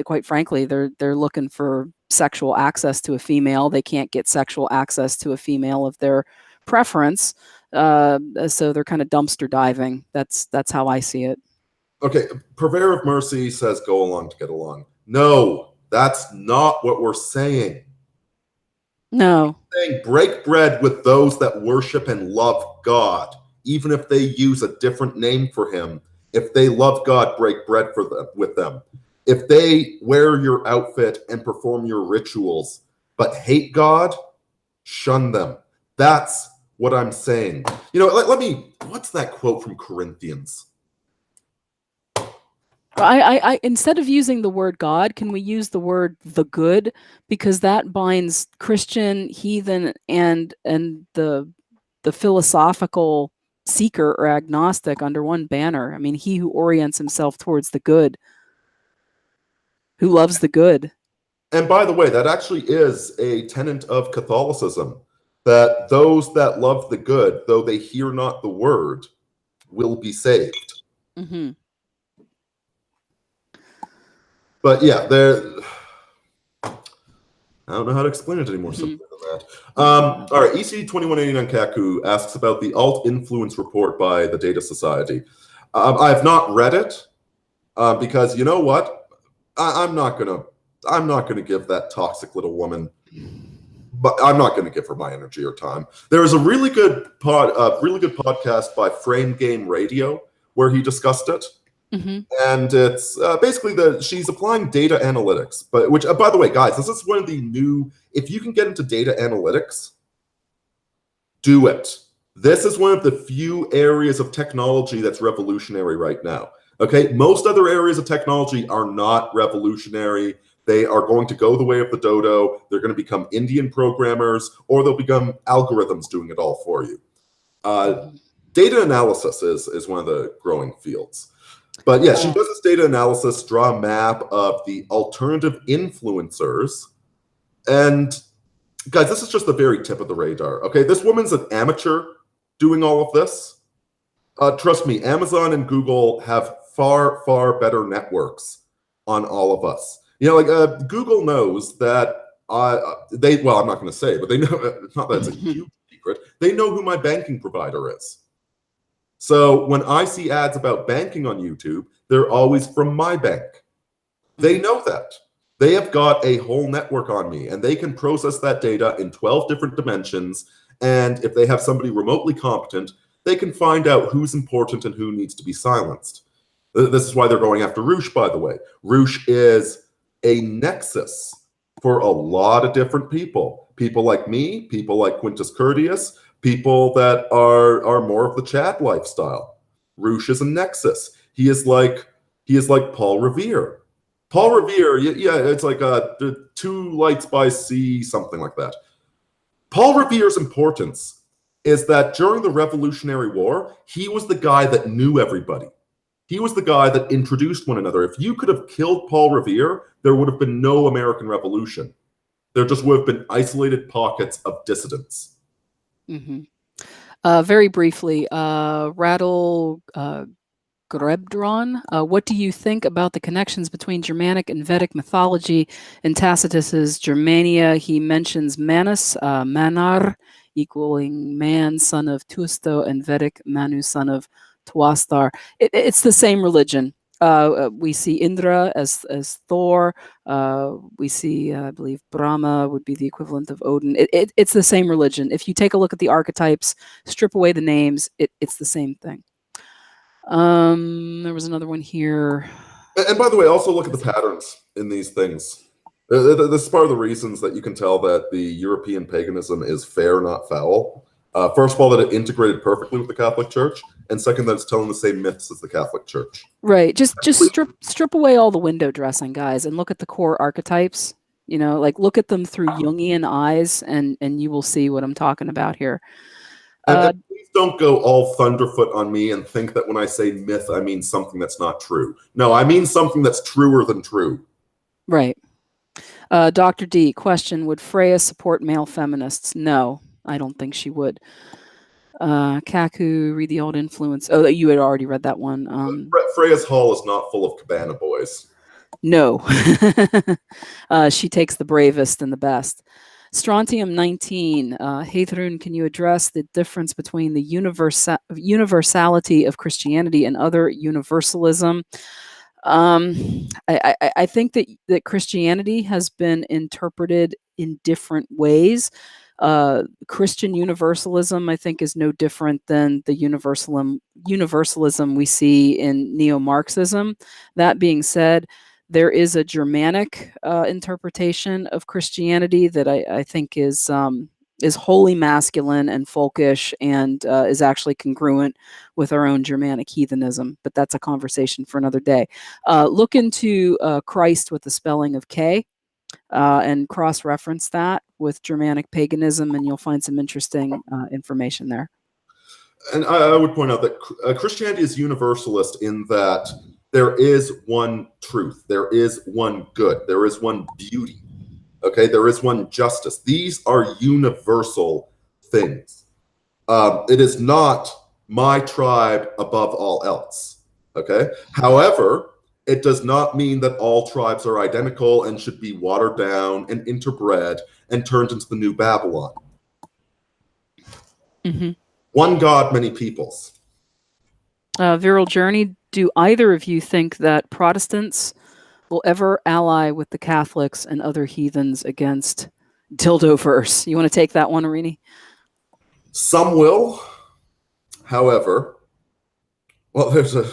quite frankly, they're looking for sexual access to a female. They can't get sexual access to a female of their preference, so they're kind of dumpster diving. That's how I see it. Okay, Purveyor of Mercy says go along to get along. No, that's not what we're saying. No. We're saying break bread with those that worship and love God, even if they use a different name for him. If they love God, break bread with them. If they wear your outfit and perform your rituals, but hate God, shun them. That's what I'm saying. What's that quote from Corinthians? I instead of using the word God, can we use the word the good? Because that binds Christian, heathen, and the philosophical seeker or agnostic under one banner. I mean, he who orients himself towards the good, who loves the good. And by the way, that actually is a tenet of Catholicism, that those that love the good, though they hear not the word, will be saved. Mm-hmm. But yeah, I don't know how to explain it any more simply than that. All right, EC2189 Kaku asks about the alt influence report by the Data Society. I have not read it because you know what? I'm not gonna give that toxic little woman. But I'm not going to give her my energy or time. There is a really good podcast by Frame Game Radio where he discussed it. Mm-hmm. And it's basically she's applying data analytics, which by the way, guys, this is one of the new. If you can get into data analytics, do it. This is one of the few areas of technology that's revolutionary right now. Okay, most other areas of technology are not revolutionary. They are going to go the way of the dodo. They're going to become Indian programmers, or they'll become algorithms doing it all for you. Data analysis is one of the growing fields. But yeah, she does this data analysis, draw a map of the alternative influencers, and guys, this is just the very tip of the radar. Okay, this woman's an amateur doing all of this. Trust me, Amazon and Google have far, far better networks on all of us. You know, like Google knows that well, I'm not going to say, but they know, not that it's a huge secret, they know who my banking provider is. So when I see ads about banking on YouTube, they're always from my bank. They know that. They have got a whole network on me, and they can process that data in 12 different dimensions. And if they have somebody remotely competent, they can find out who's important and who needs to be silenced. This is why they're going after Roosh, by the way. Roosh is a nexus for a lot of different people. People like me, people like Quintus Curtius, people that are more of the Chad lifestyle. Roosh is a nexus. He is like Paul Revere. Paul Revere, yeah, it's like two lights by sea, something like that. Paul Revere's importance is that during the Revolutionary War, he was the guy that knew everybody. He was the guy that introduced one another. If you could have killed Paul Revere, there would have been no American Revolution. There just would have been isolated pockets of dissidents. Mm-hmm. Very briefly, Rattle Grebdron, what do you think about the connections between Germanic and Vedic mythology? In Tacitus's Germania, he mentions Manus, Manar, equaling man, son of Tusto, and Vedic Manu, son of Tuastar. It's the same religion. We see Indra as Thor. We see, I believe, Brahma would be the equivalent of Odin. It's the same religion. If you take a look at the archetypes, strip away the names, it's the same thing. There was another one here. And by the way, also look at the patterns in these things. This is part of the reasons that you can tell that the European paganism is fair, not foul. First of all, that it integrated perfectly with the Catholic Church, and second, that it's telling the same myths as the Catholic Church. Right. Just strip away all the window dressing, guys, and look at the core archetypes. You know, like look at them through Jungian eyes, and you will see what I'm talking about here. And please don't go all Thunderfoot on me and think that when I say myth, I mean something that's not true. No, I mean something that's truer than true. Right. Dr. D, question, would Freya support male feminists? No, I don't think she would. Kaku, read the old influence. Oh, you had already read that one. Freya's hall is not full of cabana boys. No. She takes the bravest and the best. Strontium 19. Heathrun, can you address the difference between the universality of Christianity and other universalism? I think that Christianity has been interpreted in different ways. Christian universalism, I think, is no different than the universalism we see in neo-Marxism. That being said, there is a Germanic interpretation of Christianity that I think is wholly masculine and folkish, and is actually congruent with our own Germanic heathenism. But that's a conversation for another day. Look into Christ with the spelling of K, and cross-reference that with Germanic paganism, and you'll find some interesting information there. And I would point out that Christianity is universalist in that there is one truth, there is one good, there is one beauty, okay? There is one justice. These are universal things. It is not my tribe above all else, okay? However, it does not mean that all tribes are identical and should be watered down and interbred and turned into the new Babylon. Mm-hmm. One God, many peoples. Viral Journey, do either of you think that Protestants will ever ally with the Catholics and other heathens against Dildoverse? You want to take that one, Aurini? Some will. However, well, there's a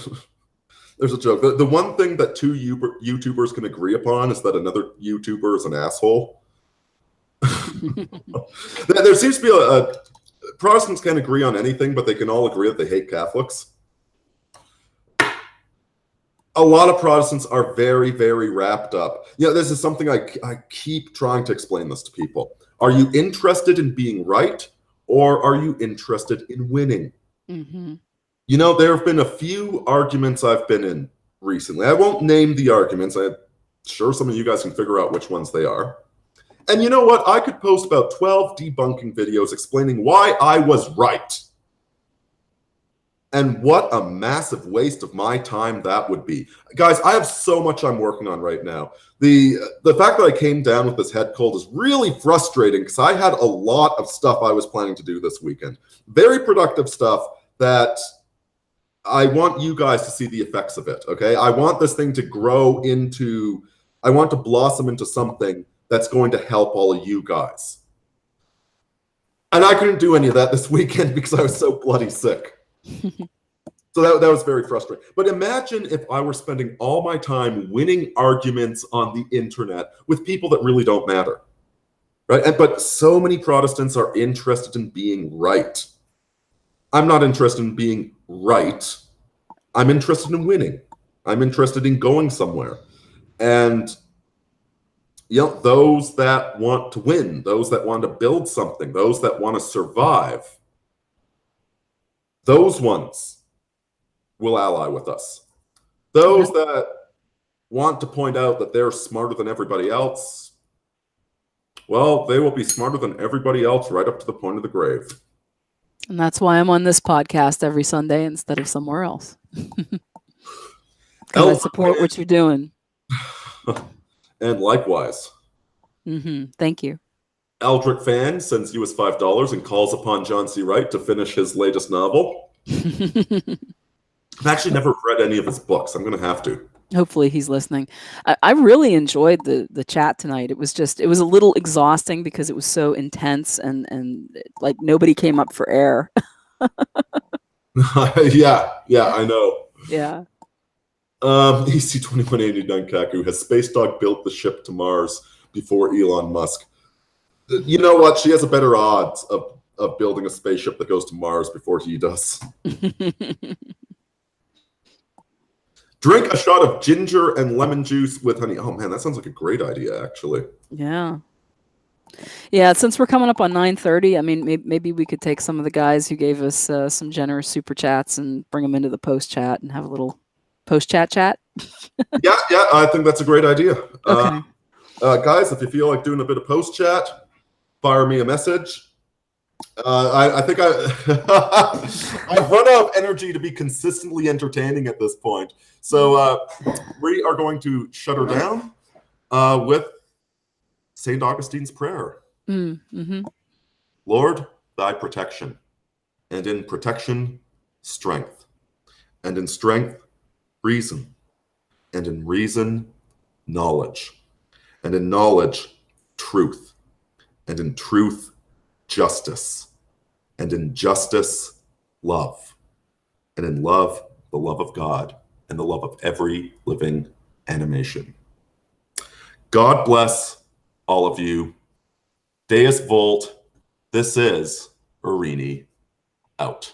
joke. The one thing that two YouTubers can agree upon is that another YouTuber is an asshole. There seems to be Protestants can't agree on anything, but they can all agree that they hate Catholics. A lot of Protestants are very, very wrapped up. You know, this is something I keep trying to explain this to people. Are you interested in being right, or are you interested in winning? Mm-hmm. You know, there have been a few arguments I've been in recently. I won't name the arguments. I'm sure some of you guys can figure out which ones they are. And you know what? I could post about 12 debunking videos explaining why I was right. And what a massive waste of my time that would be. Guys, I have so much I'm working on right now. The fact that I came down with this head cold is really frustrating because I had a lot of stuff I was planning to do this weekend. Very productive stuff that I want you guys to see the effects of it, okay? I want this thing to grow into, I want to blossom into something that's going to help all of you guys. And I couldn't do any of that this weekend because I was so bloody sick. So that was very frustrating. But imagine if I were spending all my time winning arguments on the internet with people that really don't matter, right? But so many Protestants are interested in being right. I'm not interested in being right. I'm interested in winning. I'm interested in going somewhere. And you know, those that want to win, those that want to build something, those that want to survive, those ones will ally with us. Those that want to point out that they're smarter than everybody else, well, they will be smarter than everybody else right up to the point of the grave. And that's why I'm on this podcast every Sunday instead of somewhere else. Because I support what you're doing. And likewise. Thank you. Eldrick Fan sends you his $5 and calls upon John C. Wright to finish his latest novel. I've actually never read any of his books. I'm going to have to. Hopefully he's listening. I really enjoyed the chat tonight. It was a little exhausting because it was so intense and like nobody came up for air. Yeah, I know. Yeah. EC2189 Kaku, has Space Dog built the ship to Mars before Elon Musk? You know what? She has a better odds of building a spaceship that goes to Mars before he does. Drink a shot of ginger and lemon juice with honey. Oh man, that sounds like a great idea, actually. Yeah. Yeah, since we're coming up on 9:30, I mean, maybe we could take some of the guys who gave us some generous super chats and bring them into the post chat and have a little post chat. Yeah, I think that's a great idea. Okay. Guys, if you feel like doing a bit of post chat, fire me a message. I think I've run out of energy to be consistently entertaining at this point. So we are going to shut her down with St. Augustine's prayer. Lord, thy protection, and in protection, strength, and in strength, reason, and in reason, knowledge, and in knowledge, truth, and in truth, justice, and in justice, love, and in love, the love of God, and the love of every living animation. God bless all of you. Deus Volt, this is Aurini, out.